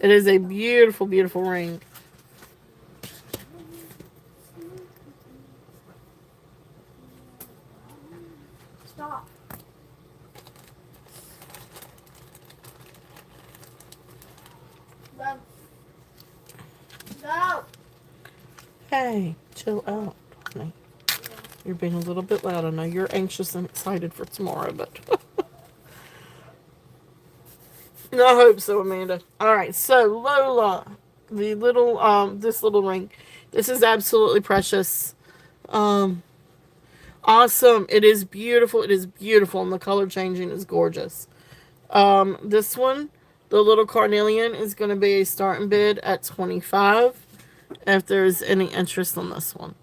It is a beautiful, beautiful ring. Hey, chill out, honey. You're being a little bit loud. I know you're anxious and excited for tomorrow, but I hope so, Amanda. All right, so Lola, the little this little ring, this is absolutely precious. Um, awesome. It is beautiful. It is beautiful, and the color changing is gorgeous. This one, the little carnelian, is going to be a starting bid at 25. If there's any interest on this one,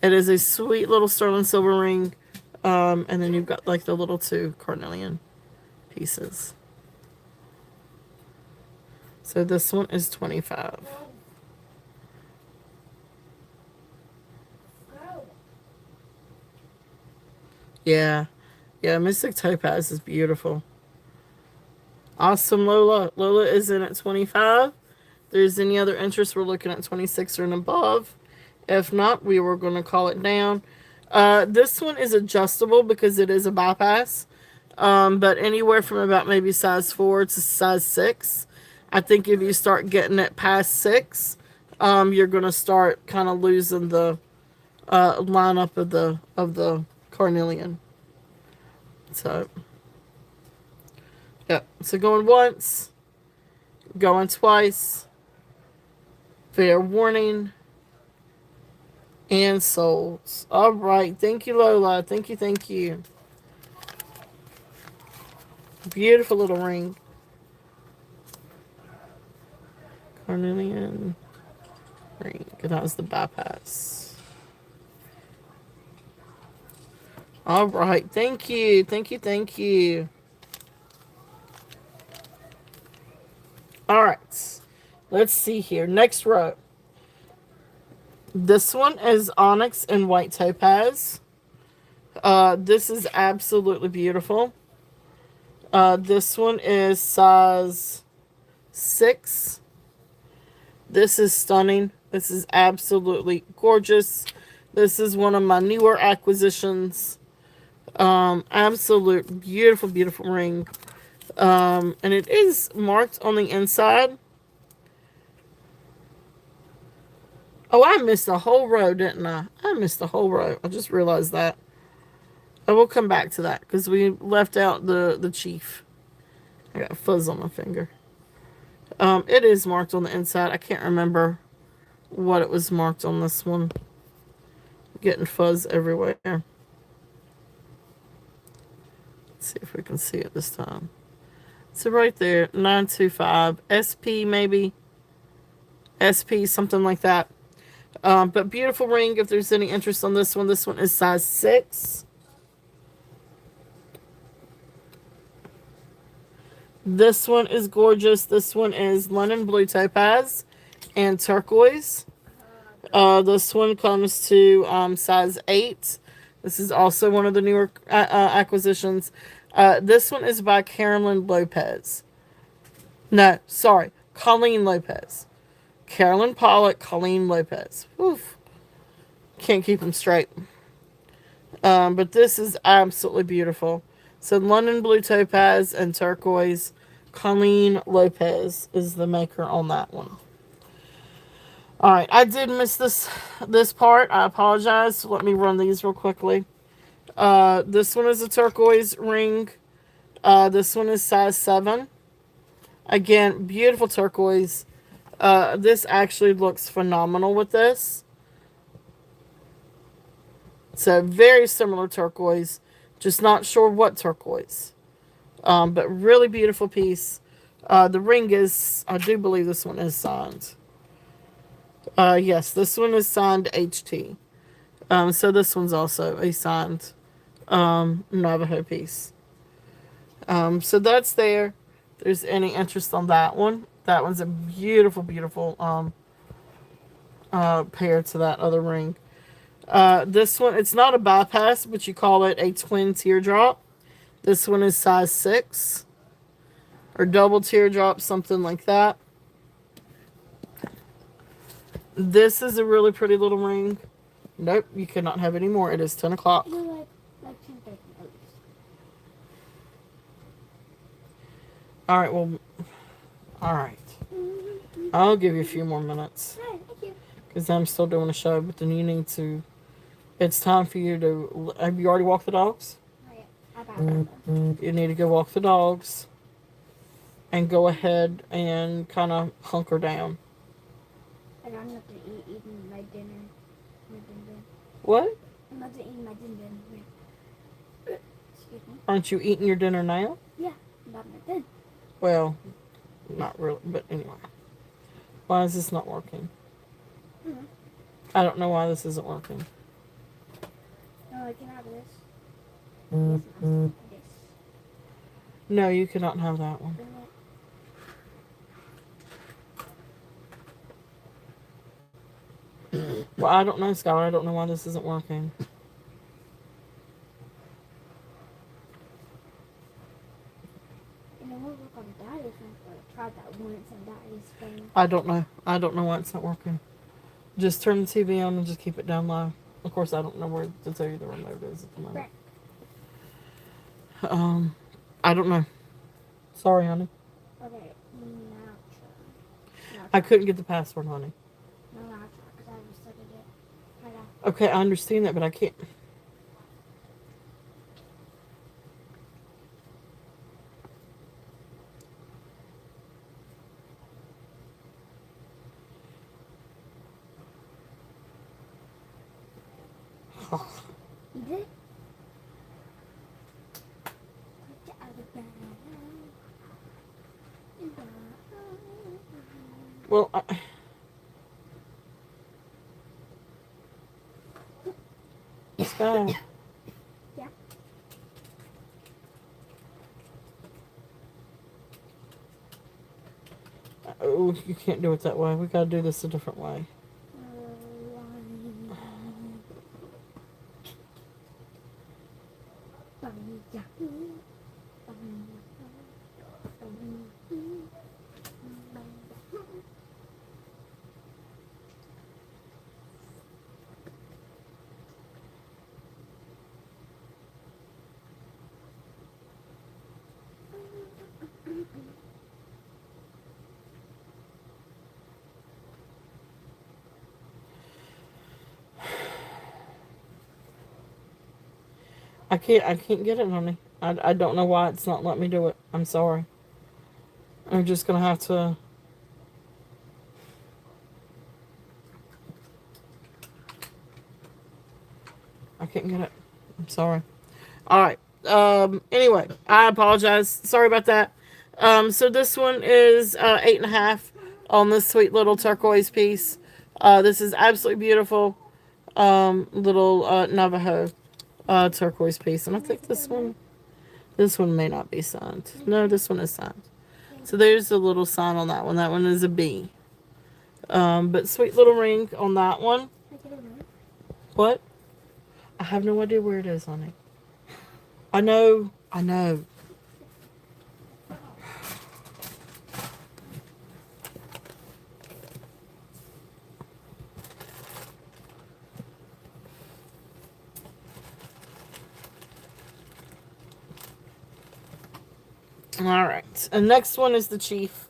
it is a sweet little sterling silver ring, and then you've got like the little two carnelian pieces. So this one is 25. Yeah, yeah, Mystic Topaz is beautiful. Awesome, Lola. Lola is in at 25. If there's any other interest, we're looking at 26 or and above. If not, we were going to call it down. This one is adjustable because it is a bypass. But anywhere from about maybe size 4 to size 6. I think if you start getting it past 6, you're going to start kind of losing the lineup of the carnelian. So, yeah. So going once, going twice, fair warning, and sold. All right. Thank you, Lola. Thank you. Thank you. Beautiful little ring. Carnelian ring. That was the bypass. All right. Thank you. Thank you. Thank you. All right. Let's see here. Next row. This one is onyx and white topaz. This is absolutely beautiful. This one is size 6. This is stunning. This is absolutely gorgeous. This is one of my newer acquisitions. Absolute beautiful, beautiful ring. And it is marked on the inside. Oh, I missed a whole row, didn't I? I missed a whole row. I just realized that. I will come back to that because we left out the chief. I got fuzz on my finger. It is marked on the inside. I can't remember what it was marked on this one. Getting fuzz everywhere. Let's see if we can see it this time. So right there, 925 SP maybe. SP, something like that. But beautiful ring. If there's any interest on this one is size 6. This one is gorgeous. This one is London Blue Topaz and Turquoise. This one comes to size 8. This is also one of the newer acquisitions. This one is by Carolyn Lopez. No, sorry. Colleen Lopez. Carolyn Pollock, Colleen Lopez. Oof. Can't keep them straight. But this is absolutely beautiful. So London Blue Topaz and Turquoise. Colleen Lopez is the maker on that one. All right, I did miss this part. I apologize. Let me run these real quickly. This one is a turquoise ring. This one is size 7. Again, beautiful turquoise. This actually looks phenomenal with this. So very similar turquoise. Just not sure what turquoise. But really beautiful piece. The ring is, I do believe this one is signed. Yes, this one is signed HT. So this one's also a signed Navajo piece. So that's there. If there's any interest on that one. That one's a beautiful, beautiful pair to that other ring. This one, it's not a bypass, but you call it a twin teardrop. This one is size 6. Or double teardrop, something like that. This is a really pretty little ring. Nope, you cannot have any more. It is 10 o'clock. Like 10:30. All right, well, all right. I'll give you a few more minutes. Thank you. because I'm still doing a show. But then you need to. It's time for you to. Have you already walked the dogs? Oh, yeah. I got them. You need to go walk the dogs, and go ahead and kind of hunker down. And I'm not gonna eating my dinner. My din. What? I'm not gonna eat my din. Excuse me. Aren't you eating your dinner now? Yeah, not my din. Well, not really, but anyway. Why is this not working? Mm-hmm. I don't know why this isn't working. No, I can have this. This. No, you cannot have that one. Bring it. Well, I don't know, Skylar. I don't know why this isn't working. You know, we'll work on Daddy's one, but I tried that once on Daddy's phone. I don't know. I don't know why it's not working. Just turn the TV on and just keep it down low. Of course, I don't know where to tell you the remote is at the moment. I don't know. Sorry, honey. Okay, now try. I couldn't get the password, honey. No, now try, because I resetted it. Right now. Okay, I understand that, but I can't. You did? Put it out of bed. Well, Sky. Yeah. Oh, you can't do it that way. We gotta do this a different way. I can't get it, honey. I don't know why it's not letting me do it. I'm sorry. I'm just gonna have to. I can't get it. I'm sorry. All right. Anyway, I apologize. Sorry about that. So this one is 8.5 on this sweet little turquoise piece. This is absolutely beautiful. Little Navajo turquoise piece, and I think this one may not be signed. No, this one is signed. So there's a little sign on that one. That one is a B. But sweet little ring on that one. What? I have no idea where it is, honey. I know. All right. And next one is the Chief.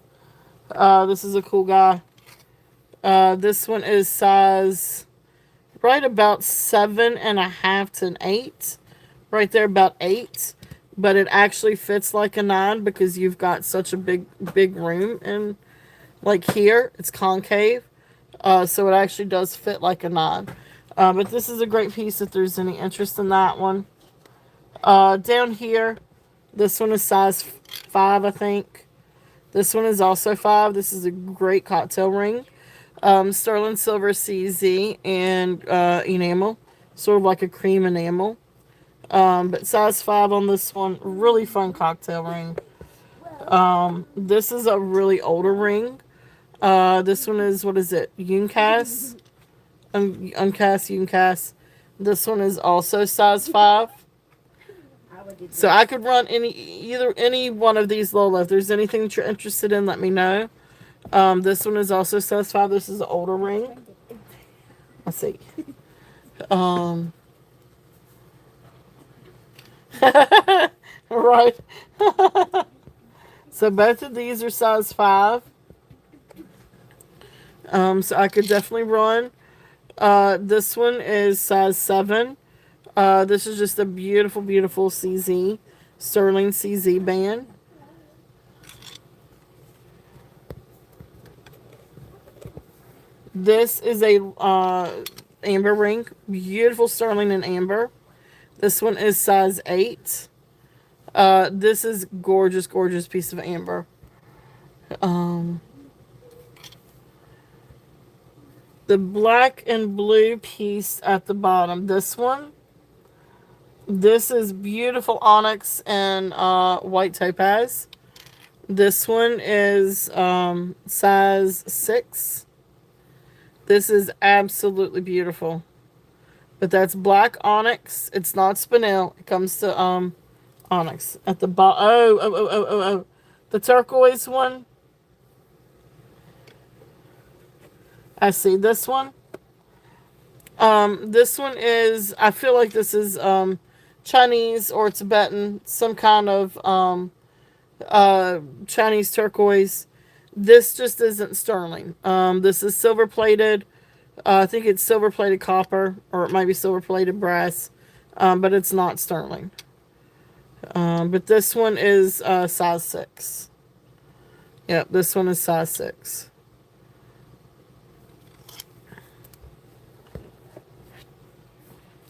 This is a cool guy. This one is size right about 7.5 to an 8. Right there, about 8. But it actually fits like a 9 because you've got such a big room. And like here, it's concave. So it actually does fit like a 9. But this is a great piece if there's any interest in that one. Down here, this one is size 5, I think. This one is also 5. This is a great cocktail ring. Sterling silver CZ and enamel. Sort of like a cream enamel. But size 5 on this one. Really fun cocktail ring. This is a really older ring. This one is, what is it? Uncast? Uncast, Uncast. This one is also size 5. So I could run any one of these, Lola. If there's anything that you're interested in, let me know. This one is also size 5. This is an older ring. Let's see. Right. So both of these are size 5. So I could definitely run. This one is size 7. This is just a beautiful, beautiful CZ, Sterling CZ band. This is a amber ring, beautiful sterling and amber. This one is size 8. This is gorgeous, gorgeous piece of amber. Um, the black and blue piece at the bottom. This one. This is beautiful onyx and white topaz. This one is size 6. This is absolutely beautiful. But that's black onyx. It's not spinel. It comes to onyx at the bottom. Oh. The turquoise one. I see this one. This one is, I feel like this is Chinese or Tibetan, some kind of Chinese turquoise. This just isn't sterling. This is silver plated. I think it's silver plated copper, or it might be silver plated brass, but it's not sterling. But this one is size 6. Yep, this one is size 6.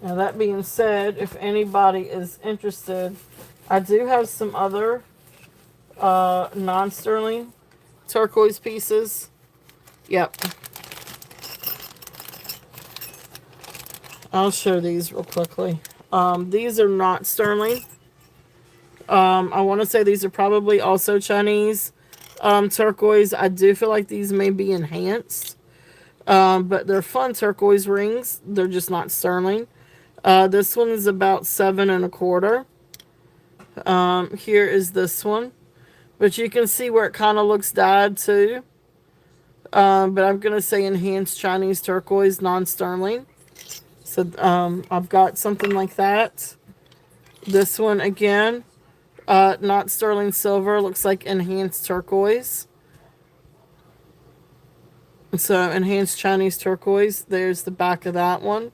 Now, that being said, if anybody is interested, I do have some other non-sterling turquoise pieces. Yep. I'll show these real quickly. These are not sterling. I want to say these are probably also Chinese turquoise. I do feel like these may be enhanced. But they're fun turquoise rings. They're just not sterling. This one is about 7.25. Here is this one. But you can see where it kind of looks dyed too. But I'm going to say enhanced Chinese turquoise, non-sterling. So I've got something like that. This one again, not sterling silver, looks like enhanced turquoise. So enhanced Chinese turquoise. There's the back of that one.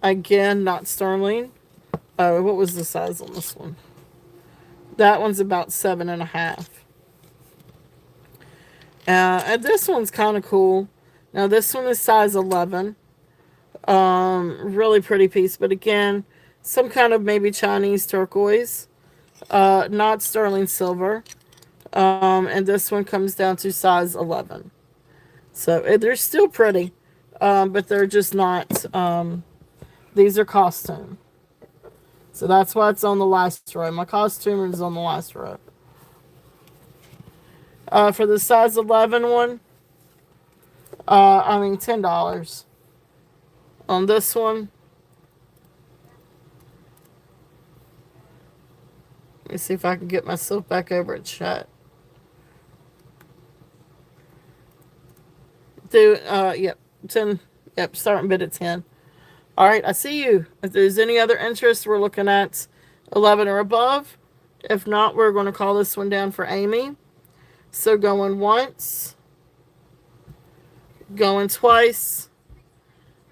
Again, not sterling. What was the size on this one? That one's about 7.5. And this one's kind of cool. Now this one is size 11. Really pretty piece, but again, some kind of maybe Chinese turquoise. Not sterling silver. And this one comes down to size 11. So they're still pretty, but they're just not. These are costume. So that's why it's on the last row. My costume is on the last row. For the size 11 one, $10. On this one, let me see if I can get myself back over at chat. Yep, 10. Yep, starting bid at 10. All right, I see you. If there's any other interest, we're looking at 11 or above. If not, we're going to call this one down for Amy. So going once, going twice,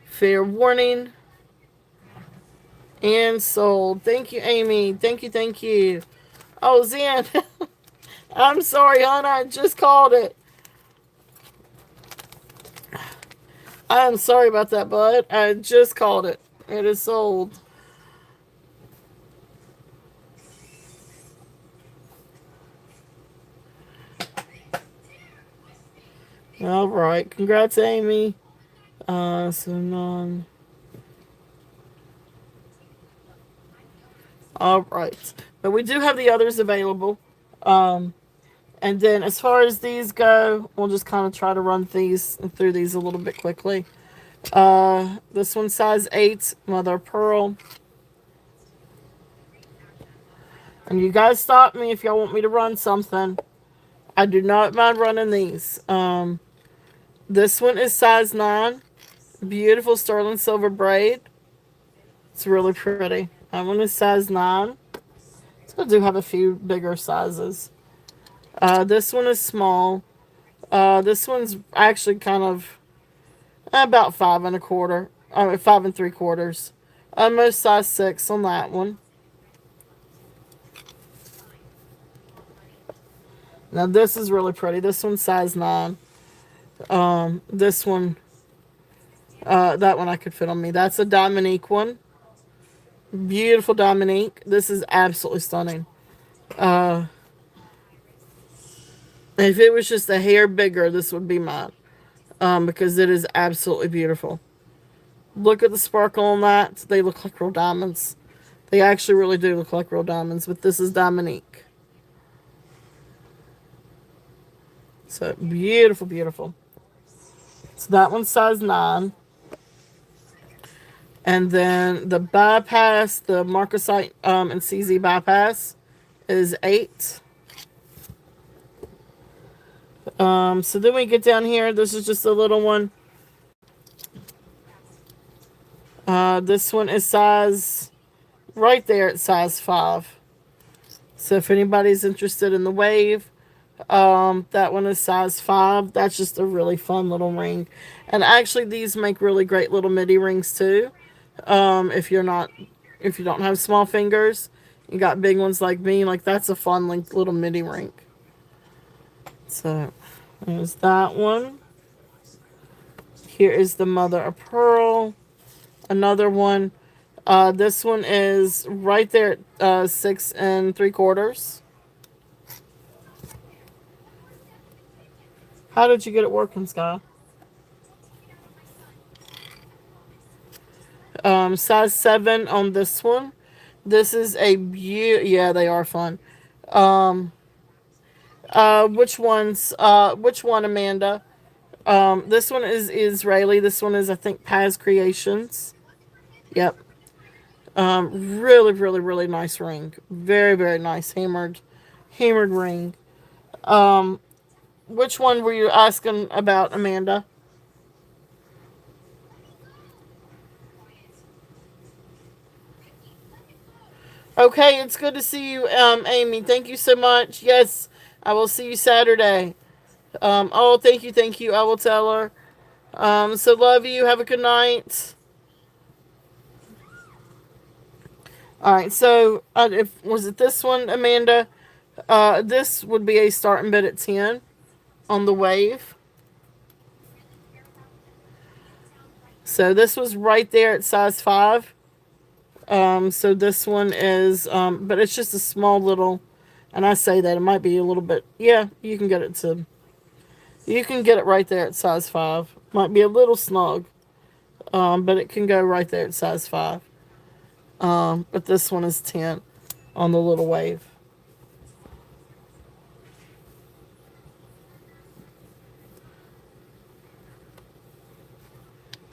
fair warning, and sold. Thank you, Amy. Thank you, thank you. Oh, Zan, I'm sorry, hon. I just called it. I'm sorry about that, bud. I just called it. It is sold. All right. Congrats, Amy. So none. All right. But we do have the others available. And then as far as these go, we'll just kind of try to run through these a little bit quickly. This one size 8, mother of pearl. And you guys stop me if y'all want me to run something. I do not mind running these. This one is size 9. Beautiful sterling silver braid. It's really pretty. That one is size 9. So I do have a few bigger sizes. This one is small. This one's actually kind of about 5 1/4. 5 3/4. Almost size 6 on that one. Now this is really pretty. This one's size 9. This one, that one I could fit on me. That's a Dominique one. Beautiful Dominique. This is absolutely stunning. Uh, if it was just a hair bigger, this would be mine. Because it is absolutely beautiful. Look at the sparkle on that. They look like real diamonds. They actually really do look like real diamonds, but this is Dominique. So beautiful, beautiful. So that one's size 9. And then the bypass, the Marcasite and CZ bypass is 8. So then we get down here. This is just a little one. This one is size, right there at size 5. So if anybody's interested in the wave, that one is size 5. That's just a really fun little ring. And actually these make really great little midi rings too. If you don't have small fingers, you got big ones like me, like that's a fun like little midi ring. So there's that one. Here is the mother of pearl. Another one. This one is right there at 6 3/4. How did you get it working, Sky? Size 7 on this one. This is a yeah, they are fun. Which one, Amanda? This one is Israeli. This one is, I think, Paz Creations. Yep. Really, really, really nice ring. Very, very nice hammered ring. Which one were you asking about, Amanda? Okay, it's good to see you, Amy. Thank you so much. Yes, I will see you Saturday. Oh, thank you, thank you. I will tell her. So love you. Have a good night. All right. So, if was it this one, Amanda? This would be a starting bid at 10 on the wave. So this was right there at size 5. So this one is, but it's just a small little, and I say that it might be a little bit. Yeah, you can get it to. You can get it right there at size 5. Might be a little snug, but it can go right there at size 5. But this one is 10 on the little wave.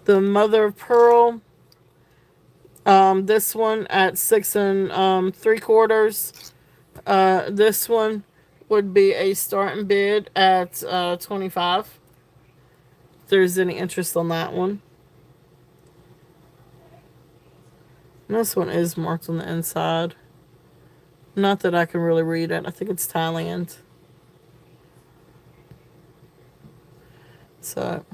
The mother of pearl. This one at 6 3/4. This one would be a starting bid at 25. If there's any interest on that one. And this one is marked on the inside. Not that I can really read it. I think it's Thailand. So.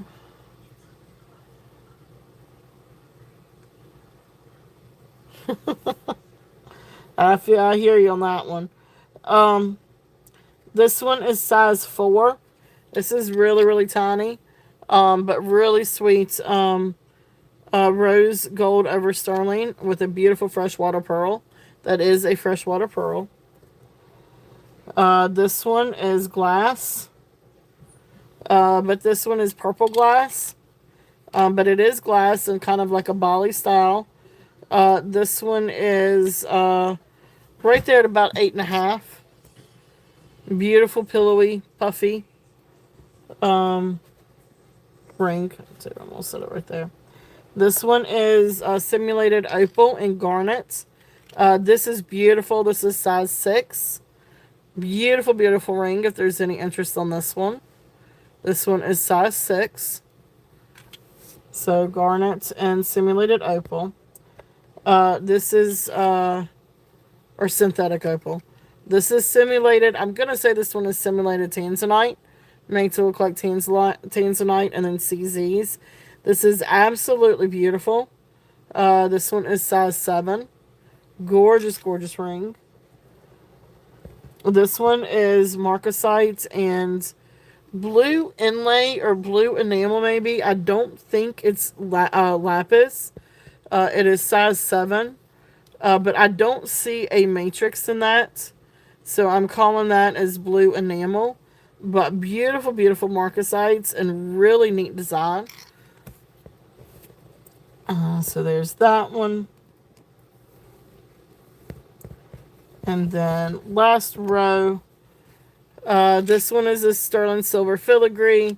I hear you on that one. This one is size 4. This is really, really tiny, but really sweet. Rose gold over sterling with a beautiful freshwater pearl. That is a freshwater pearl. This one is glass, but this one is purple glass. But it is glass and kind of like a Bali style. This one is right there at about 8.5. Beautiful, pillowy, puffy ring. So I'm gonna set it right there. This one is simulated opal and garnet. This is beautiful. This is size 6. Beautiful, beautiful ring. If there's any interest on this one, this one is size 6. So garnet and simulated opal. This is or synthetic opal. This is simulated. I'm gonna say this one is simulated tanzanite, made to look like tanzanite, and then CZs. This is absolutely beautiful. This one is size 7. Gorgeous, gorgeous ring. This one is marcasite and blue inlay or blue enamel, maybe. I don't think it's lapis. It is size 7, but I don't see a matrix in that. So I'm calling that as blue enamel. But beautiful, beautiful marcasites and really neat design. So there's that one. And then last row, this one is a sterling silver filigree.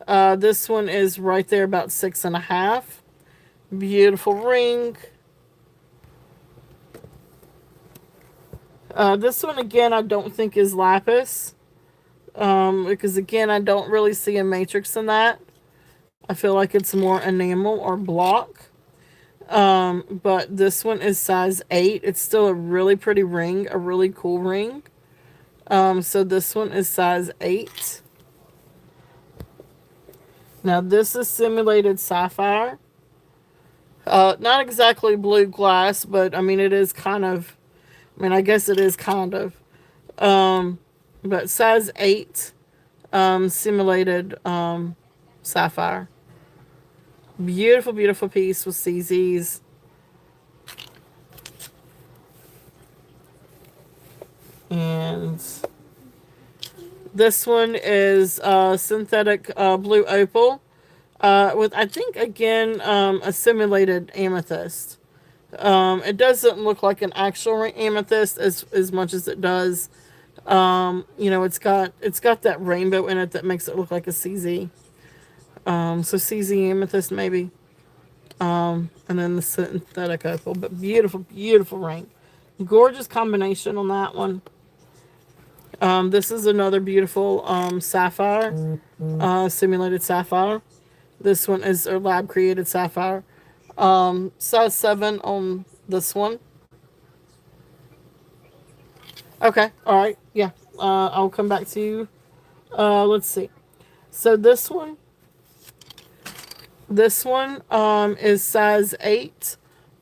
This one is right there about 6.5. Beautiful ring. This one again, I don't think is lapis. Because again, I don't really see a matrix in that. I feel like it's more enamel or block. But this one is size 8. It's still a really pretty ring, a really cool ring. So this one is size 8. Now this is simulated sapphire. Not exactly blue glass, but I mean it is kind of. I mean I guess it is kind of. But size 8, simulated sapphire. Beautiful, beautiful piece with CZs. And this one is synthetic blue opal with, I think, again, a simulated amethyst. It doesn't look like an actual amethyst as much as it does. It's got that rainbow in it that makes it look like a CZ. So CZ amethyst maybe. And then the synthetic opal. But beautiful, beautiful ring. Gorgeous combination on that one. This is another beautiful sapphire, simulated sapphire. This one is a lab created sapphire. Size 7 on this one. Okay, all right, yeah. I'll come back to you. Let's see. So this one is size 8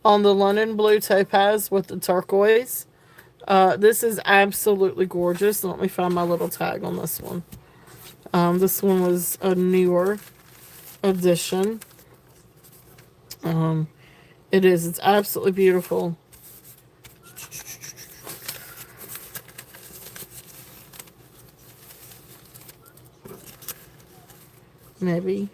on the London blue topaz with the turquoise. This is absolutely gorgeous. Let me find my little tag on this one. This one was a newer edition. It is. It's absolutely beautiful. Maybe.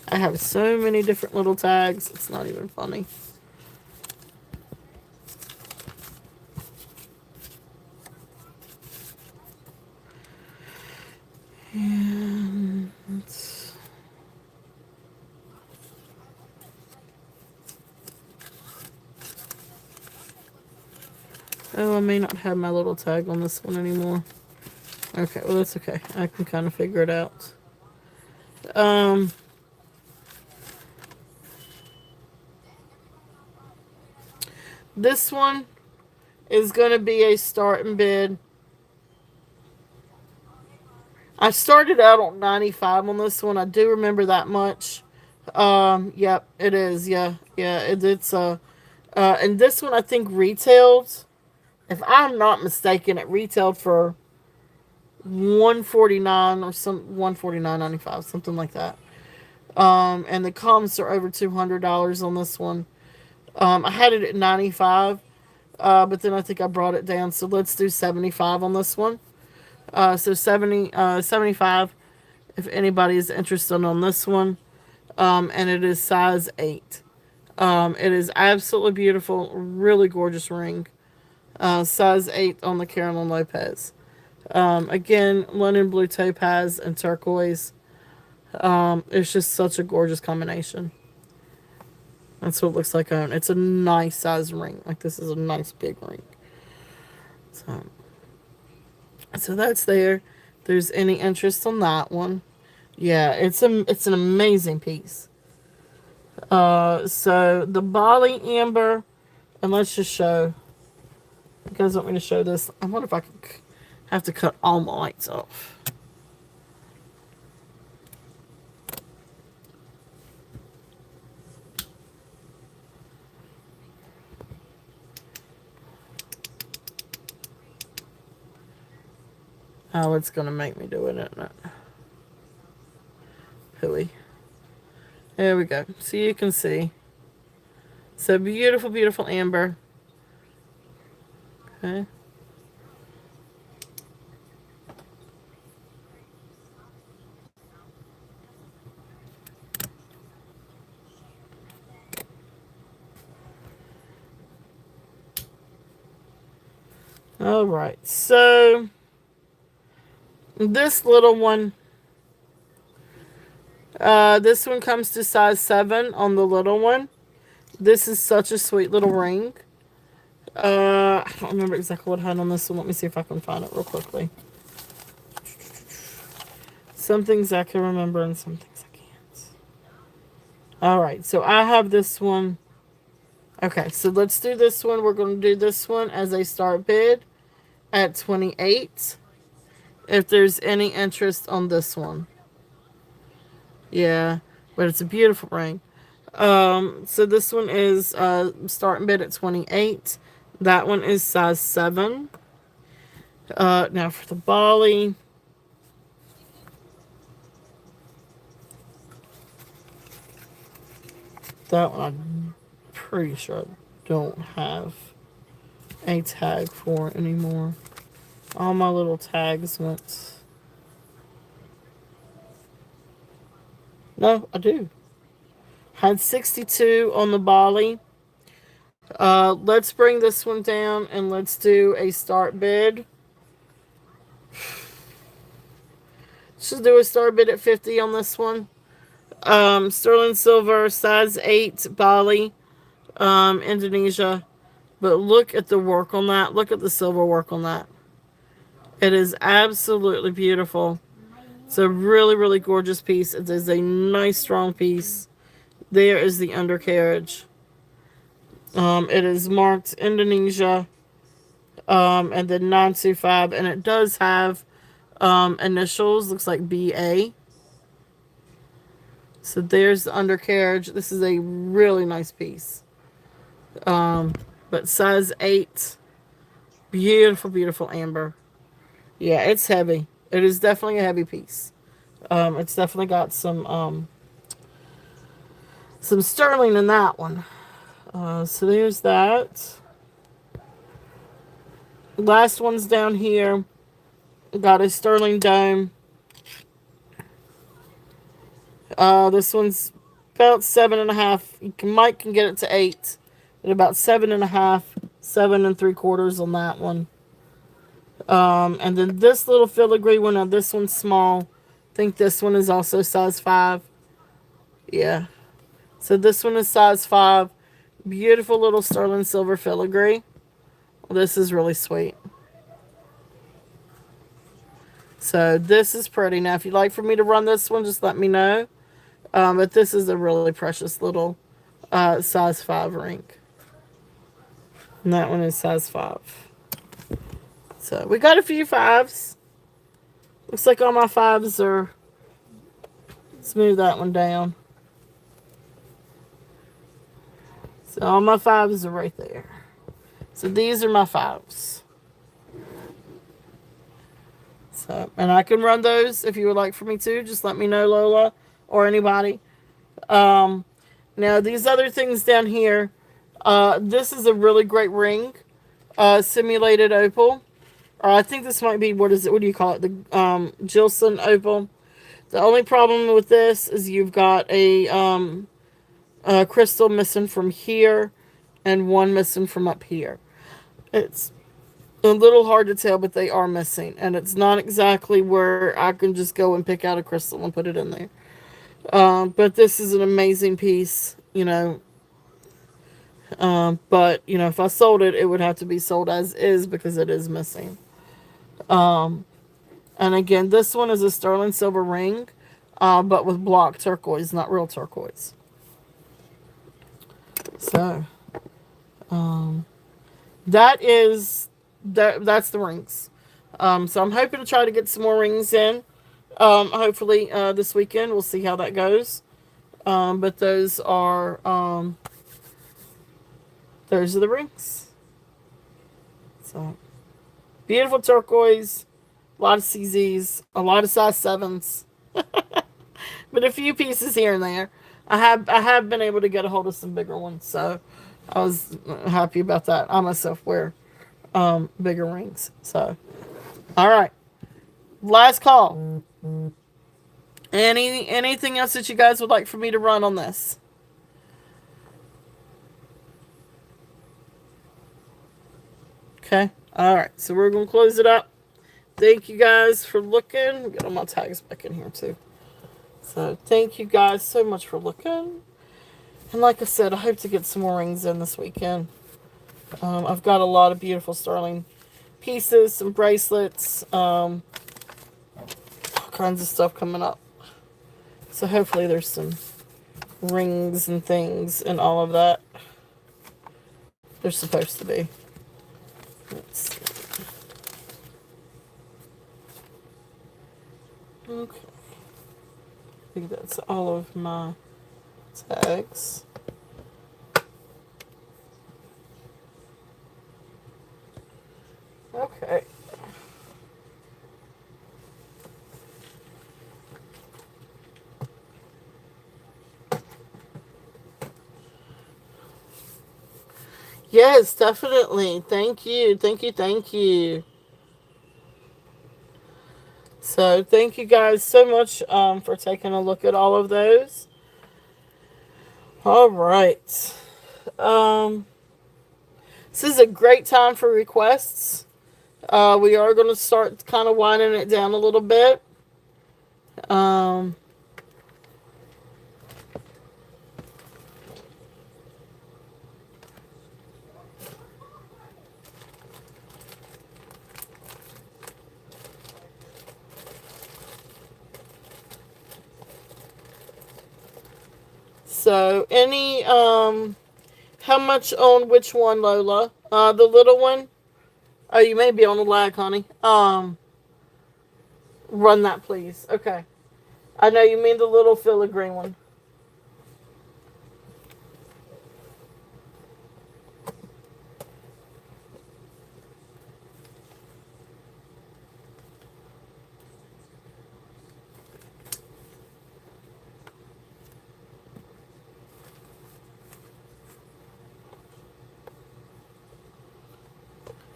I have so many different little tags. It's not even funny. And oh, I may not have my little tag on this one anymore. Okay, well that's okay. I can kind of figure it out. This one is going to be a start and bid. I started out on 95 on this one. I do remember that much. Yep, it is. Yeah, it's and this one I think retailed. If I'm not mistaken, it retailed for 149 or some 149.95, something like that. And the comps are over $200 on this one. I had it at 95, but then I think I brought it down. So let's do 75 on this one. So 75 if anybody is interested on this one. And it is size 8. It is absolutely beautiful, really gorgeous ring. Size 8 on the Carolyn Lopez. Again, London blue topaz and turquoise. It's just such a gorgeous combination. That's what it looks like on. It's a nice size ring. Like this is a nice big ring. So that's there. If there's any interest on that one. Yeah, it's an amazing piece. So the Bali amber, and let's just show. You guys want me to show this? I wonder if I could have to cut all my lights off. Oh, it's going to make me do it, isn't it? Hooey. There we go. So you can see. So beautiful, beautiful amber. Okay. All right. So this little one, this one comes to size 7 on the little one. This is such a sweet little ring. I don't remember exactly what I had on this one. Let me see if I can find it real quickly. Some things I can remember and some things I can't. Alright, so I have this one. Okay, so let's do this one. We're going to do this one as a start bid at 28. If there's any interest on this one. Yeah, but it's a beautiful ring. So this one is starting bid at 28. That one is size 7. Now for the Bali. That one I'm pretty sure I don't have a tag for anymore. All my little tags went. No, I do. Had 62 on the Bali. Let's bring this one down and let's do a start bid. Let's do a start bid at 50 on this one. Sterling silver, size 8, Bali, Indonesia. But look at the work on that. Look at the silver work on that. It is absolutely beautiful. It's a really, really gorgeous piece. It is a nice, strong piece. There is the undercarriage. It is marked Indonesia, and then 925, and it does have initials. Looks like BA. So there's the undercarriage. This is a really nice piece. But size 8, beautiful, beautiful amber. Yeah, it's heavy. It is definitely a heavy piece. It's definitely got some sterling in that one. So there's that. Last one's down here. Got a sterling dome. This one's about 7.5. Mike can get it to 8. At about 7.5, 7 3/4 on that one. And then this little filigree one, now this one's small. I think this one is also size 5. Yeah. So this one is size 5. Beautiful little sterling silver filigree. This is really sweet. So this is pretty. Now, if you'd like for me to run this one, just let me know. But this is a really precious little size 5 ring. And that one is size 5. So we got a few 5s. Looks like all my 5s are. Smooth that one down. So all my 5s are right there. So these are my 5s. So, and I can run those if you would like for me to. Just let me know, Lola, or anybody. Now these other things down here. This is a really great ring. Simulated opal. Or I think this might be, what is it? What do you call it? The Gilson opal. The only problem with this is you've got a crystal missing from here and one missing from up here. It's a little hard to tell, but they are missing. And it's not exactly where I can just go and pick out a crystal and put it in there. But this is an amazing piece, you know. But, you know, if I sold it, it would have to be sold as is because it is missing. And again, this one is a sterling silver ring, but with block turquoise, not real turquoise. So, that is that's the rings. So I'm hoping to try to get some more rings in. Hopefully this weekend. We'll see how that goes. But those are the rings. So beautiful turquoise, a lot of CZs, a lot of size sevens, but a few pieces here and there. I have been able to get a hold of some bigger ones, so I was happy about that. I myself wear bigger rings. So all right, last call. Anything else that you guys would like for me to run on this? Okay. All right. So we're gonna close it up. Thank you guys for looking. Get all my tags back in here too. So thank you guys so much for looking. And like I said, I hope to get some more rings in this weekend. I've got a lot of beautiful sterling pieces, some bracelets, all kinds of stuff coming up. So hopefully there's some rings and things and all of that. They're supposed to be. Let's see. Okay. I think that's all of my tags. Okay. Yes, definitely. Thank you. Thank you. Thank you. So thank you guys so much for taking a look at all of those. All right. Um, this is a great time for requests. We are going to start kind of winding it down a little bit. Um, so how much on which one, Lola? The little one? Oh, you may be on the lag, honey. Run that, please. Okay. I know you mean the little filigree one.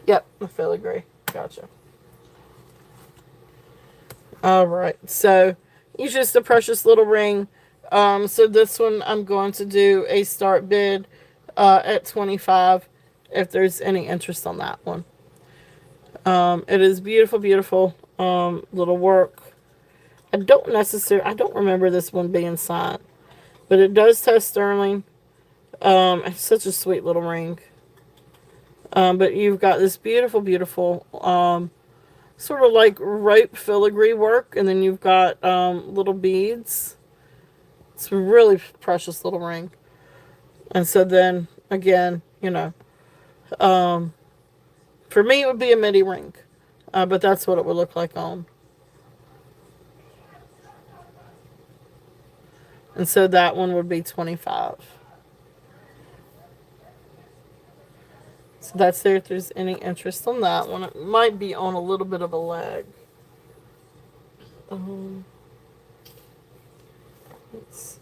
Yep, the filigree. Gotcha. All right. So, it's just a precious little ring. So this one I'm going to do a start bid at 25 if there's any interest on that one. It is beautiful, beautiful little work. I don't remember this one being signed, but it does test sterling. It's such a sweet little ring. But you've got this beautiful, beautiful, sort of like rope filigree work, and then you've got little beads. It's a really precious little ring. And so then, again, for me it would be a midi ring. But that's what it would look like on. And so that one would be 25. So that's there if there's any interest on that one. It might be on a little bit of a lag. Let's see.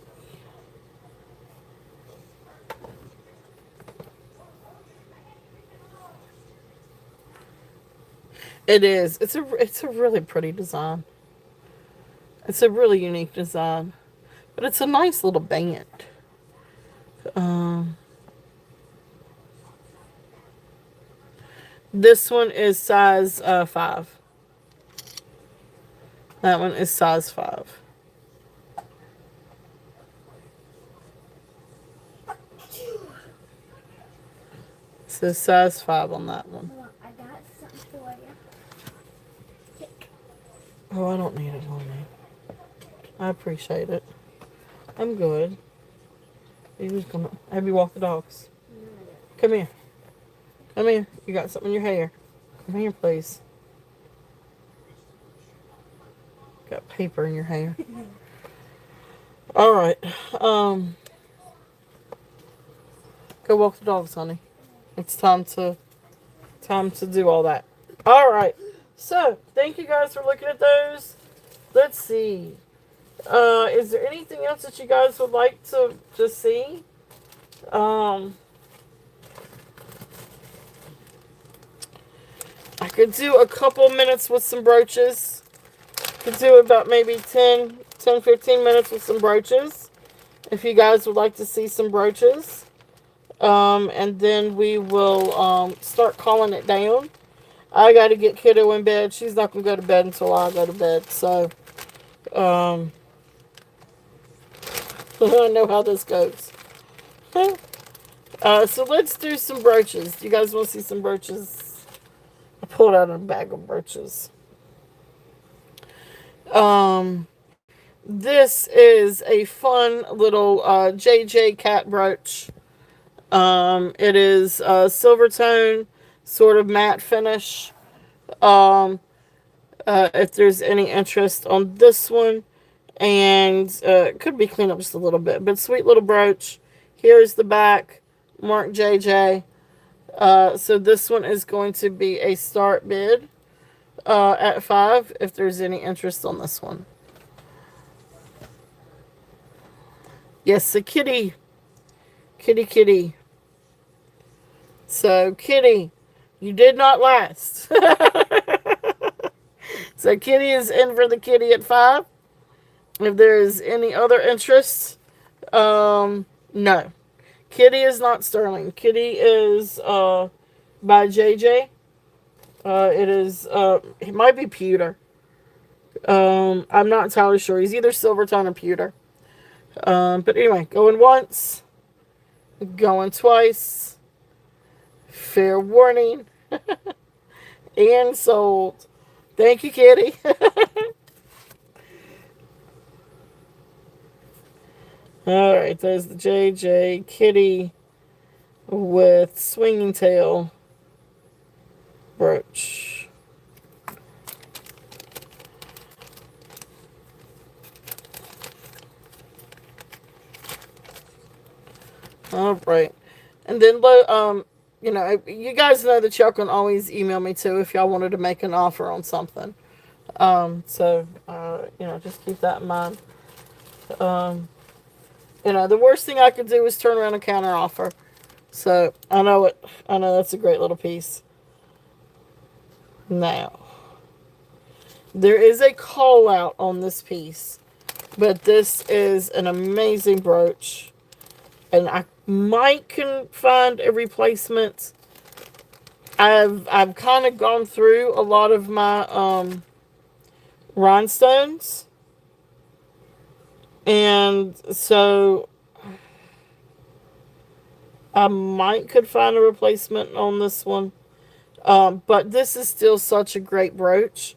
It is. It's a really pretty design. It's a really unique design. But it's a nice little band. This one is size 5. That one is size 5. So size 5 on that one. I got something for you. Oh, I don't need it on me. I appreciate it. I'm good. Have you walked the dogs? Come here. Come here. You got something in your hair. Come here, please. Got paper in your hair. All right. Um, go walk the dogs, honey. It's time to do all that. All right. So thank you guys for looking at those. Let's see. Is there anything else that you guys would like to see? Um, I could do a couple minutes with some brooches. Could do about maybe 15 minutes with some brooches. If you guys would like to see some brooches. And then we will start calling it down. I got to get kiddo in bed. She's not going to go to bed until I go to bed. So, I know how this goes. So let's do some brooches. Do you guys want to see some brooches? I pulled out a bag of brooches. This is a fun little JJ cat brooch. It is a silver tone, sort of matte finish. If there's any interest on this one, and it could be cleaned up just a little bit, but sweet little brooch. Here's the back, marked JJ. So this one is going to be a start bid at $5 if there's any interest on this one. Yes, the kitty. Kitty. So, Kitty, you did not last. So, Kitty is in for the kitty at $5. If there is any other interest, no. Kitty is not sterling. Kitty is by JJ. It might be pewter. I'm not entirely sure. He's either silvertone or pewter. But anyway, going once, going twice. Fair warning. And sold. Thank you, Kitty. Alright, there's the JJ Kitty with swinging tail brooch. Alright. And then, you guys know that y'all can always email me too if y'all wanted to make an offer on something. Just keep that in mind. The worst thing I could do is turn around and counter offer. So, I know that's a great little piece. Now, there is a call out on this piece, but this is an amazing brooch. And I might can find a replacement. I've kind of gone through a lot of my rhinestones, and so I might could find a replacement on this one. But this is still such a great brooch.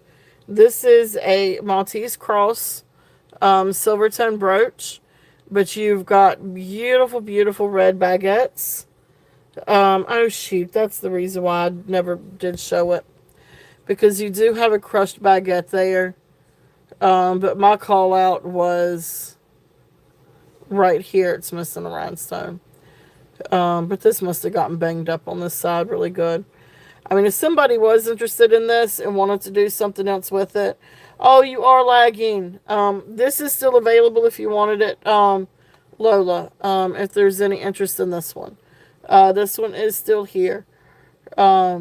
This is a Maltese cross silvertone brooch. But you've got beautiful, beautiful red baguettes. Oh shoot, that's the reason why I never did show it. Because you do have a crushed baguette there. But my call out was right here. It's missing a rhinestone. But this must have gotten banged up on this side really good. I mean, if somebody was interested in this and wanted to do something else with it, oh, you are lagging. This is still available if you wanted it, Lola, if there's any interest in this one. This one is still here. Yeah.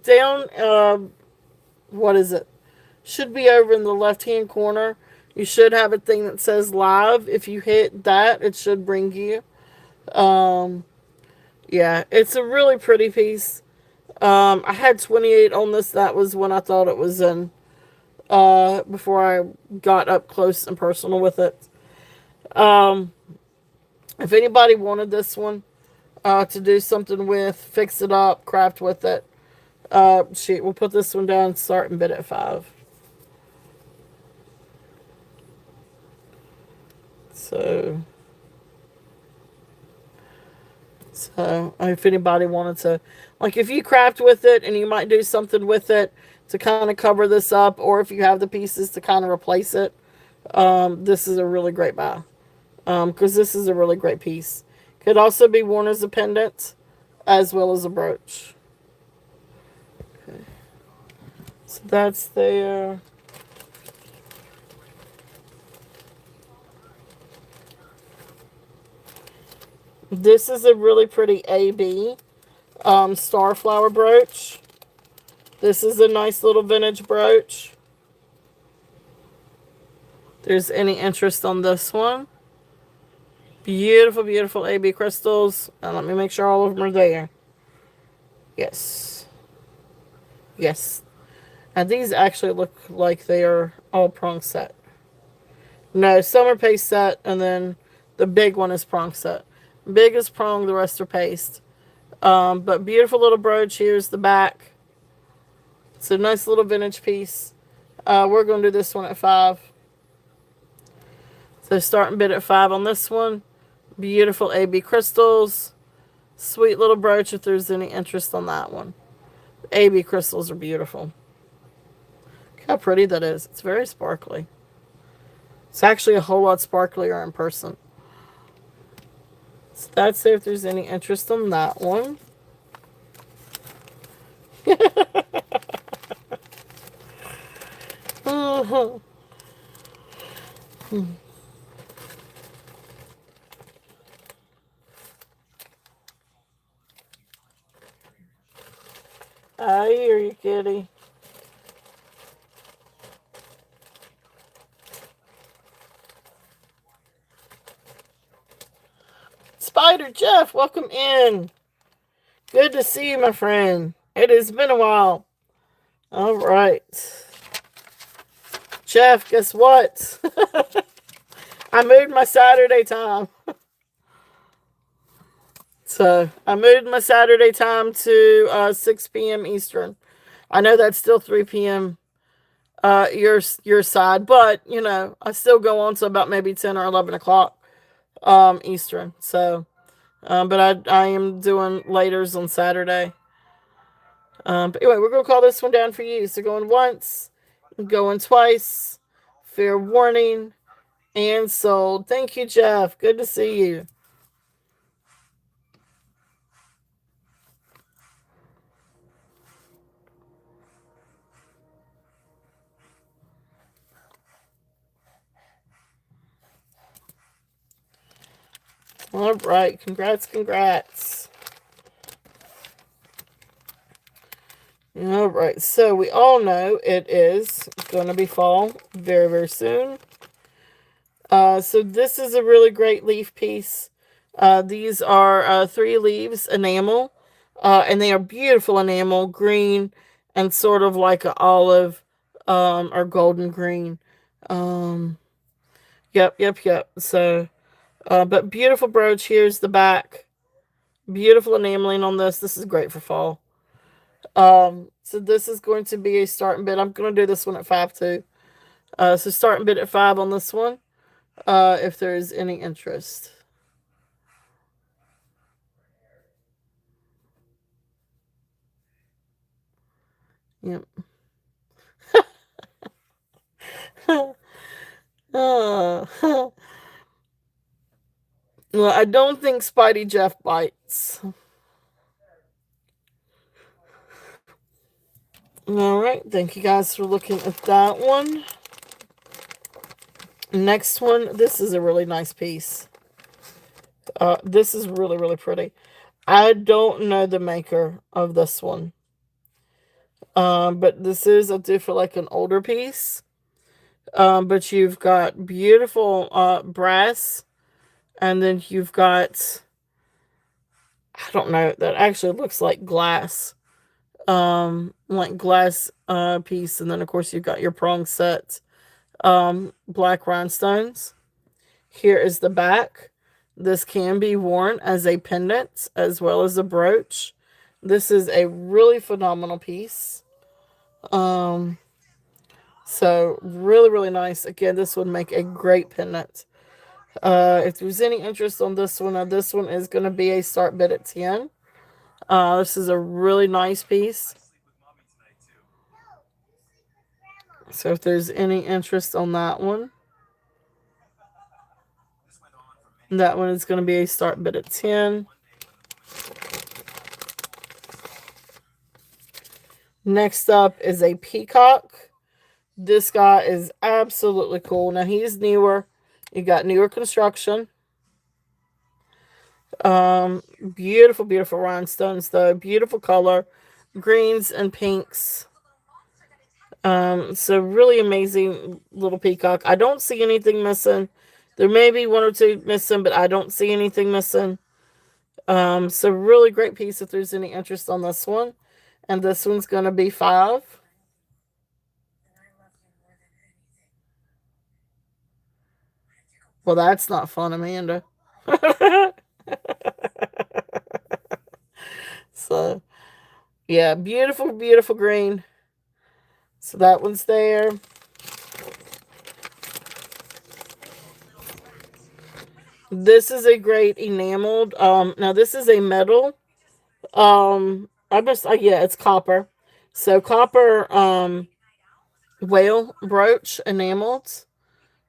Down, what is it? Should be over in the left-hand corner. You should have a thing that says live. If you hit that, it should bring you. Yeah, it's a really pretty piece. I had 28 on this. That was when I thought it was in. Before I got up close and personal with it. If anybody wanted this one to do something with, fix it up, craft with it, we'll put this one down, start and bid at $5. So, So if anybody wanted to, like if you craft with it and you might do something with it to kind of cover this up, or if you have the pieces to kind of replace it, this is a really great buy. Because this is a really great piece. Could also be worn as a pendant as well as a brooch. Okay. So that's there. This is a really pretty AB starflower brooch. This is a nice little vintage brooch. There's any interest on this one. Beautiful, beautiful AB crystals. Let me make sure all of them are there. Yes. Yes. And these actually look like they are all prong set. No, some are paste set, and then the big one is prong set. Big is prong, the rest are paste. But beautiful little brooch. Here's the back. It's a nice little vintage piece. We're going to do this one at 5. So starting bid at 5 on this one. Beautiful AB crystals. Sweet little brooch if there's any interest on that one. AB crystals are beautiful. Look how pretty that is. It's very sparkly. It's actually a whole lot sparklier in person. So that's if there's any interest on that one. I hear you, kitty. Spider Jeff, welcome in. Good to see you, my friend. It has been a while. All right. Jeff, guess what? I moved my Saturday time. So I moved my Saturday time to 6 p.m. Eastern. I know that's still 3 p.m. Your side, but you know I still go on to about maybe 10 or 11 o'clock Eastern. So, but I am doing laters on Saturday. But anyway, we're gonna call this one down for you. So going once, going twice. Fair warning and sold. Thank you, Jeff. Good to see you. All right, congrats, congrats. All right, so we all know it is going to be fall very, very soon. So this is a really great leaf piece. These are 3 leaves enamel, and they are beautiful enamel, green and sort of like an olive or golden green. Um, yep. So, but beautiful brooch. Here's the back. Beautiful enameling on this. This is great for fall. So this is going to be a starting bid. I'm going to do this one at 5 too. So starting bid at 5 on this one. If there is any interest. Yep. Well, I don't think Spidey Jeff bites. All right. Thank you guys for looking at that one. Next one. This is a really nice piece. This is really, really pretty. I don't know the maker of this one. But this is, I do feel like an older piece. But you've got beautiful brass. And then you've got, I don't know, that actually looks like glass. Like glass piece. And then, of course, you've got your prong set. Black rhinestones. Here is the back. This can be worn as a pendant as well as a brooch. This is a really phenomenal piece. So really, really nice. Again, this would make a great pendant. If there's any interest on this one, this one is going to be a start bid at 10. This is a really nice piece. So if there's any interest on that one is going to be a start bid at 10. Next up is a peacock. This guy is absolutely cool. Now he's newer. You got newer construction. Beautiful, beautiful rhinestones though. Beautiful color. Greens and pinks. So really amazing little peacock. I don't see anything missing. There may be one or two missing, but I don't see anything missing. So really great piece if there's any interest on this one. And this one's going to be 5. Well, that's not fun, Amanda. So, yeah, beautiful, beautiful green. So that one's there. This is a great enameled. Now this is a metal. Yeah, it's copper. So copper whale brooch enameled.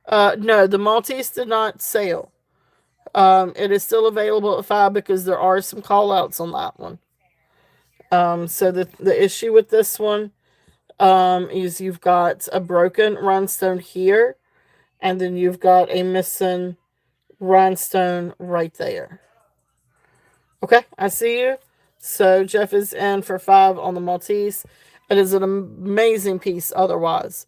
No, the Maltese did not sell. It is still available at 5 because there are some call outs on that one. So the issue with this one is you've got a broken rhinestone here, and then you've got a missing rhinestone right there. Okay, I see you. So Jeff is in for 5 on the Maltese. It is an amazing piece otherwise.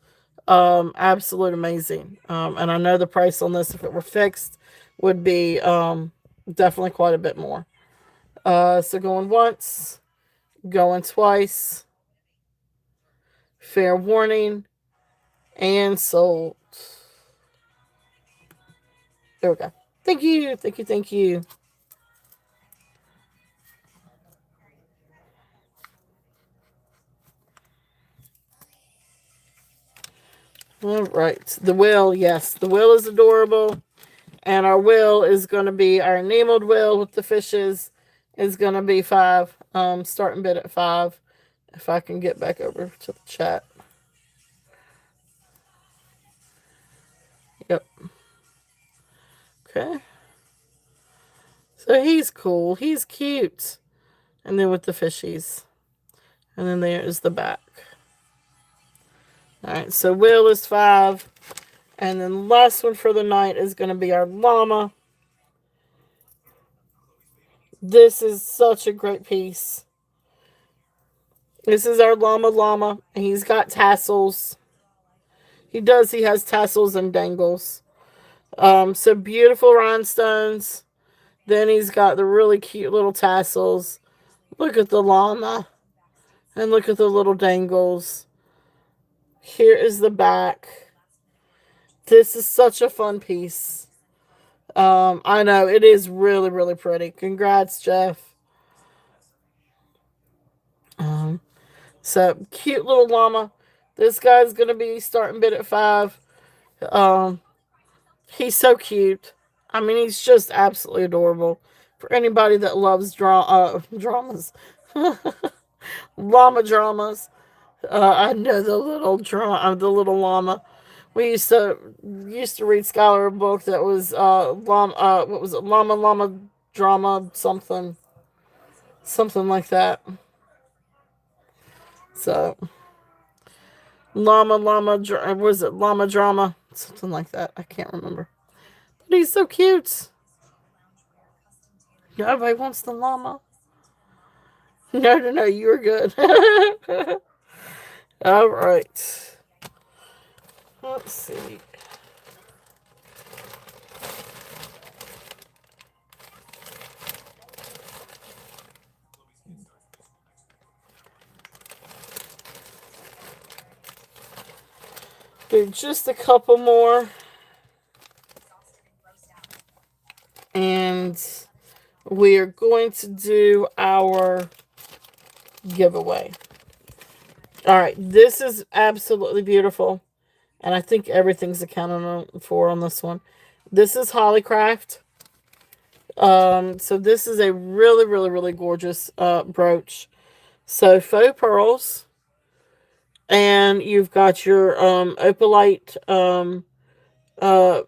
Absolute amazing. And I know the price on this, if it were fixed, would be definitely quite a bit more. So going once, going twice, fair warning, and sold. There we go. Thank you, thank you, thank you. All right. The whale, yes. The whale is adorable. And our whale is going to be, our enameled whale with the fishes is going to be 5. Starting bid at 5. If I can get back over to the chat. Yep. Okay. So he's cool. He's cute. And then with the fishies. And then there's the back. Alright, so whale is 5. And then the last one for the night is going to be our llama. This is such a great piece. This is our llama. He's got tassels. He has tassels and dangles. So beautiful rhinestones. Then he's got the really cute little tassels. Look at the llama. And look at the little dangles. Here is the back. This is such a fun piece. I know, it is really, really pretty. Congrats, Jeff. So, cute little llama. This guy's going to be starting bid at 5. He's so cute. I mean, he's just absolutely adorable. For anybody that loves dramas. Llama dramas. I know the little llama. We used to read Scholar book that was llama. What was it? Llama drama something like that. So was it llama drama something like that? I can't remember. But he's so cute. Nobody wants the llama. No, you were good. All right. Let's see. Do just a couple more. And we are going to do our giveaway. All right, this is absolutely beautiful. And I think everything's accounted for on this one. This is Hollycraft. So this is a really, really, really gorgeous brooch. So faux pearls, and you've got your opalite uh,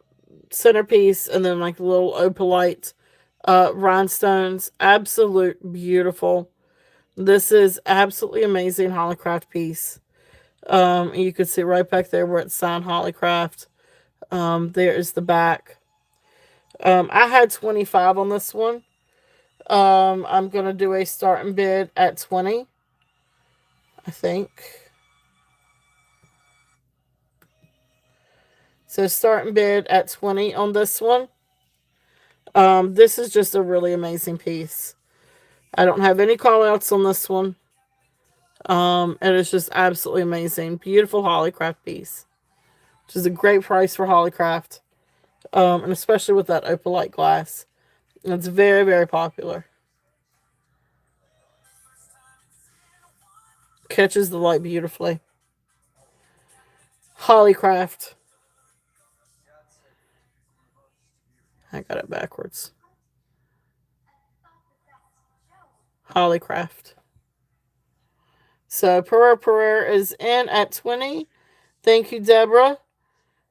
centerpiece, and then like little opalite rhinestones. Absolute beautiful. This is absolutely amazing Hollycraft piece. You can see right back there where it's signed Hollycraft. There is the back. I had 25 on this one. I'm gonna do a starting bid at 20. I think. So starting bid at 20 on this one. This is just a really amazing piece. I don't have any call outs on this one. It is just absolutely amazing. Beautiful Hollycraft piece. Which is a great price for Hollycraft. And especially with that opalite glass. It's very, very popular. Catches the light beautifully. Hollycraft. I got it backwards. Hollycraft. So Pereira is in at 20. Thank you, Deborah.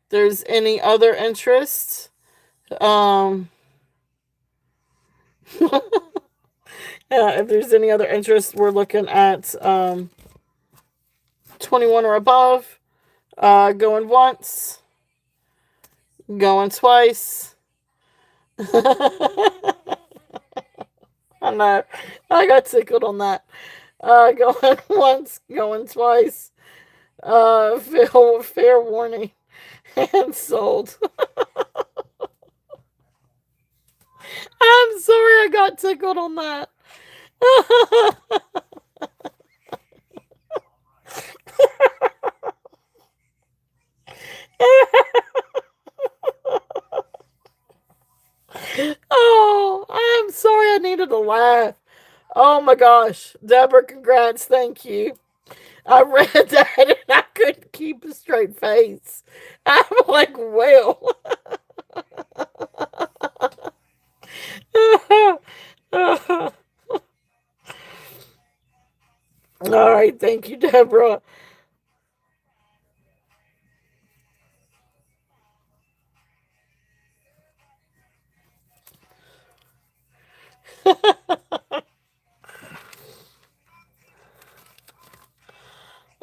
There's any other interest? Yeah, if there's any other interest, we're looking at 21 or above. Going once, going twice. I know. I got tickled on that. Going once, going twice. Fair warning. And sold. I'm sorry I got tickled on that. Oh, I'm sorry I needed to laugh. Oh my gosh. Deborah, congrats. Thank you. I read that and I couldn't keep a straight face. I'm like, well. All right. Thank you, Deborah.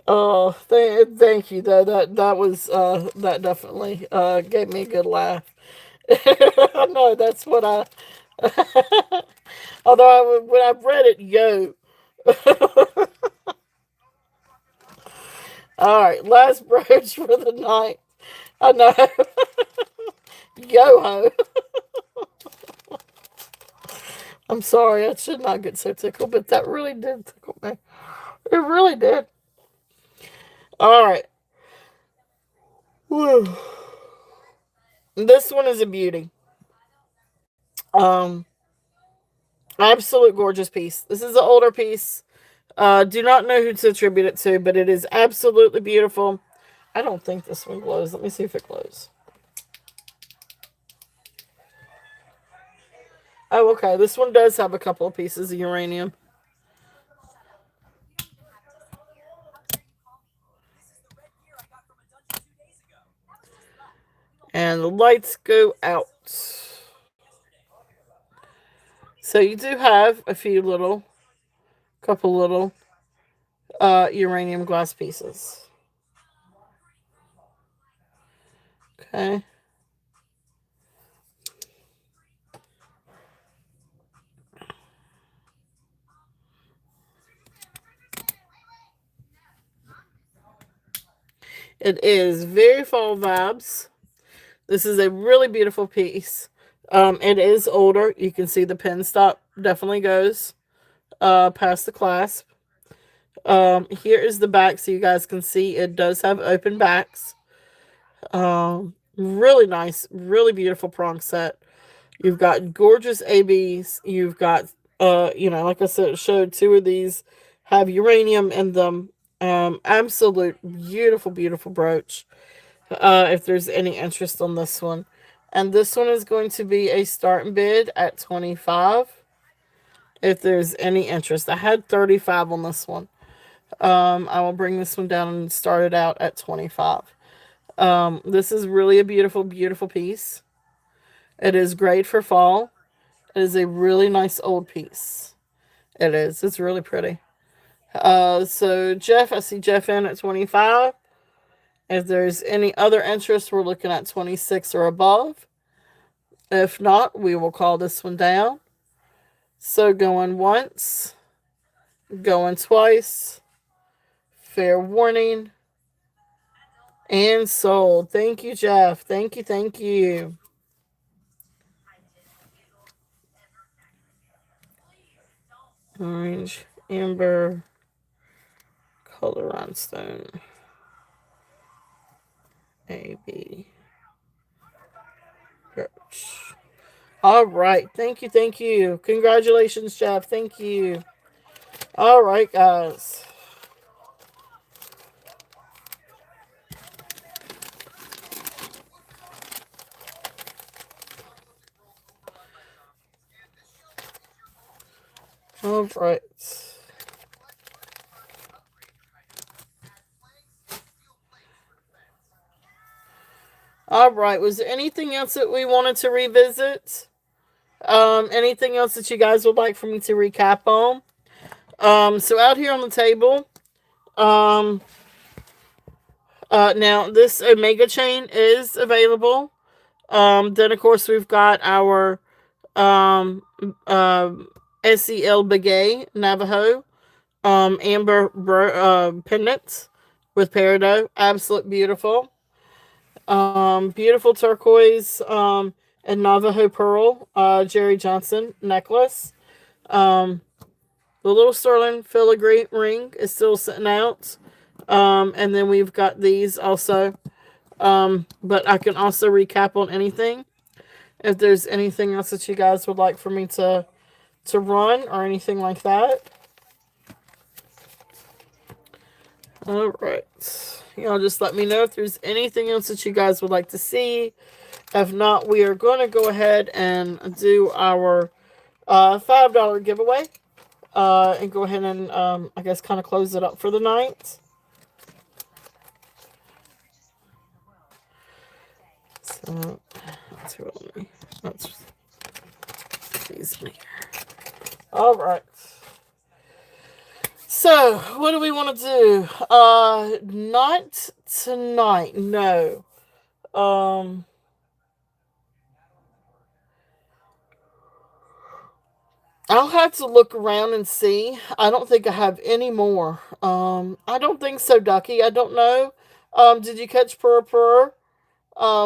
Oh, thank you. That was that definitely gave me a good laugh. No, that's what I. Although when I read it, yo. All right, last brooch for the night. I know. Yo ho. I'm sorry, I should not get so tickled, but that really did tickle me. It really did. All right. Whew. This one is a beauty. Um, Absolute gorgeous piece. This is an older piece. Do not know who to attribute it to, but it is absolutely beautiful. I don't think this one glows. Let me see if it glows. Oh, okay. This one does have a couple of pieces of uranium. And the lights go out. So you do have a few little, couple little uranium glass pieces. Okay. It is very fall vibes. This is a really beautiful piece. It is older. You can see the pin stop definitely goes past the clasp. Here is the back so you guys can see it does have open backs. Really nice, really beautiful prong set. You've got gorgeous ABs. You've got, like I said, showed two of these have uranium in them. Absolute beautiful, beautiful brooch. If there's any interest on this one, And this one is going to be a starting bid at 25. If there's any interest, I had 35 on this one. I will bring this one down and start it out at 25. This is really a beautiful, beautiful piece. It is great for fall. It is a really nice old piece. It is. It's really pretty. So Jeff, I see Jeff in at 25. If there's any other interest, we're looking at 26 or above. If not, we will call this one down. So going once, going twice, fair warning, and sold. Thank you, Jeff. Thank you, thank you. Orange, amber, color rhinestone. A, B, birch. All right. Thank you, thank you. Congratulations, Jeff. Thank you. All right, guys. All right. All right. Was there anything else that we wanted to revisit? Anything else that you guys would like for me to recap on? So out here on the table, um, now this Omega chain is available. Then of course we've got our um, SEL Begay Navajo amber pendants with peridot, absolute beautiful. Beautiful turquoise and Navajo pearl Jerry Johnson necklace. Um, the little sterling filigree ring is still sitting out. And then we've got these also. But I can also recap on anything. If there's anything else that you guys would like for me to run or anything like that. All right. Y'all just let me know if there's anything else that you guys would like to see. If not, we are going to go ahead and do our $5 giveaway. And go ahead and, I guess, kind of close it up for the night. So, excuse me. All right. So, what do we want to do? Not tonight. No. I'll have to look around and see. I don't think I have any more. I don't think so, Ducky. I don't know. Did you catch Purr Purr?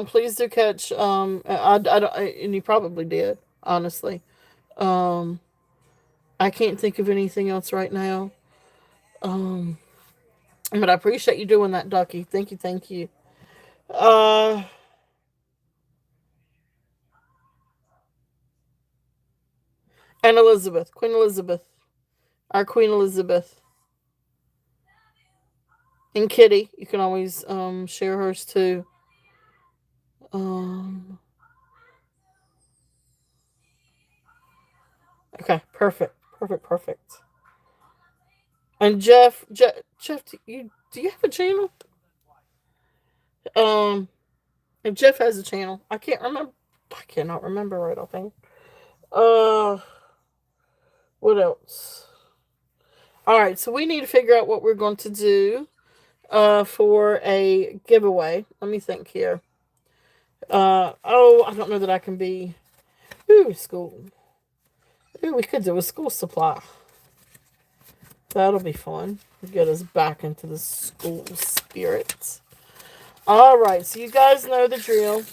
Please do catch. I don't, and you probably did. Honestly, um, I can't think of anything else right now. Um, but I appreciate you doing that, Ducky. Thank you, thank you. Uh, and Elizabeth, Queen Elizabeth, our Queen Elizabeth, and Kitty. You can always share hers too. Um, okay, perfect, perfect, perfect. And Jeff, do you have a channel? Um, if Jeff has a channel, I can't remember. I cannot remember right offhand. Uh, what else? All right, so we need to figure out what we're going to do. For a giveaway. Let me think here. I don't know that I can be. Ooh, school. Ooh, we could do a school supply. That'll be fun. Get us back into the school spirit. All right, so you guys know the drill.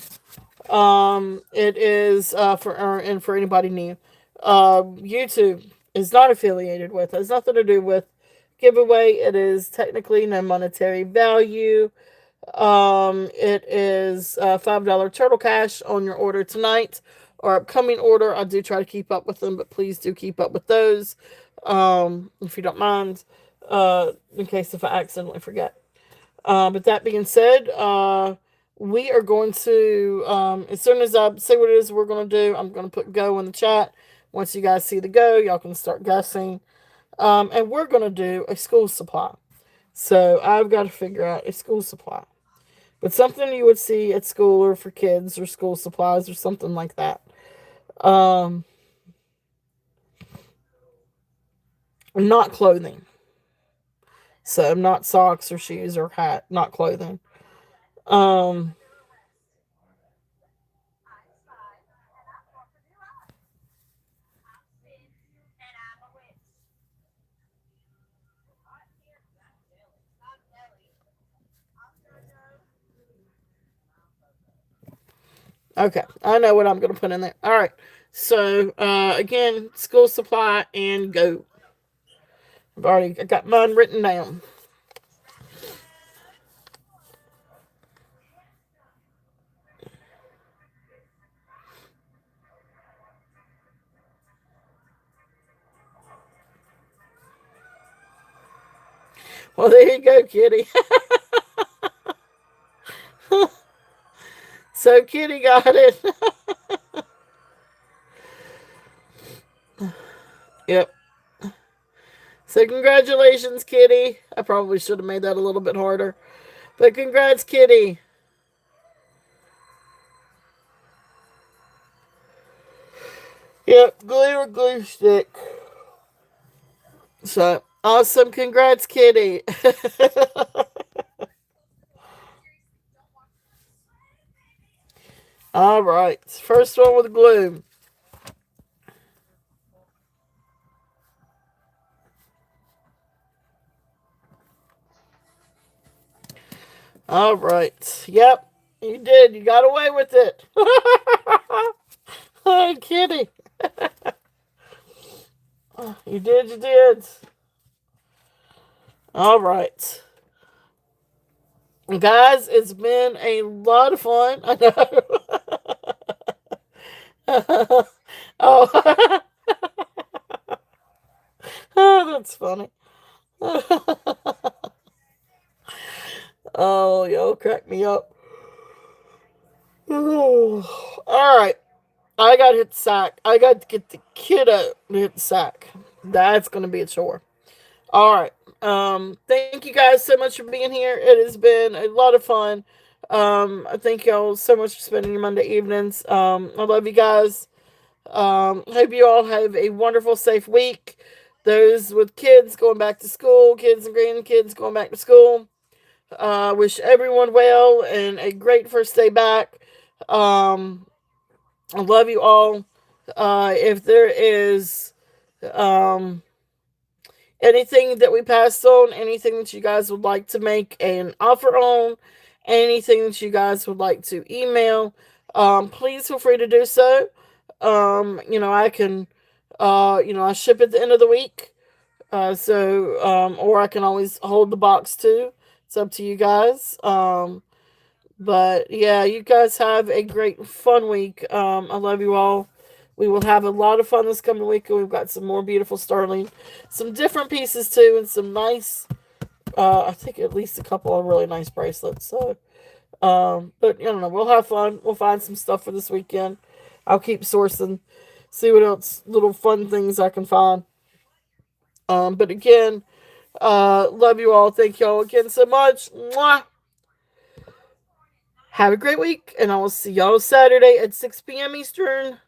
It is for anybody new. YouTube is not affiliated with. It has nothing to do with giveaway. It is technically no monetary value. It is $5 turtle cash on your order tonight or upcoming order. I do try to keep up with them, but please do keep up with those. If you don't mind, in case if I accidentally forget. But that being said, we are going to, as soon as I say what it is we're going to do, I'm going to put go in the chat. Once you guys see the go, y'all can start guessing. And we're going to do a school supply. So I've got to figure out a school supply. But something you would see at school or for kids or school supplies or something like that. Um, Not clothing. So not socks or shoes or hat, not clothing. Um, okay, I know what I'm going to put in there. All right. So again, school supply and go. I got mine written down. Well, there you go, Kitty. So Kitty got it. Yep. So congratulations, Kitty. I probably should have made that a little bit harder. But congrats, Kitty. Yep, glue or glue stick. So awesome. Congrats, Kitty. All right. First one with glue. All right. Yep. You did. You got away with it. Oh, Kitty. You did. You did. All right. Guys, it's been a lot of fun. I know. Oh. Oh, that's funny. Oh, y'all crack me up. All right. I got to hit the sack. I got to get the kiddo to hit the sack. That's going to be a chore. All right. Thank you guys so much for being here. It has been a lot of fun. I thank y'all so much for spending your Monday evenings. I love you guys. Hope you all have a wonderful, safe week. Those with kids going back to school, kids and grandkids going back to school. Wish everyone well and a great first day back. Um, I love you all. If there is um, anything that we passed on, anything that you guys would like to make an offer on, anything that you guys would like to email, please feel free to do so. I can, I ship at the end of the week. Or I can always hold the box too. It's up to you guys. But yeah, you guys have a great, fun week. I love you all. We will have a lot of fun this coming week, and we've got some more beautiful starling, some different pieces too, and some nice. I think at least a couple of really nice bracelets. So, but I don't know. We'll have fun. We'll find some stuff for this weekend. I'll keep sourcing, see what else little fun things I can find. But again, love you all. Thank y'all again so much. Mwah. Have a great week, and I will see y'all Saturday at 6 p.m. Eastern.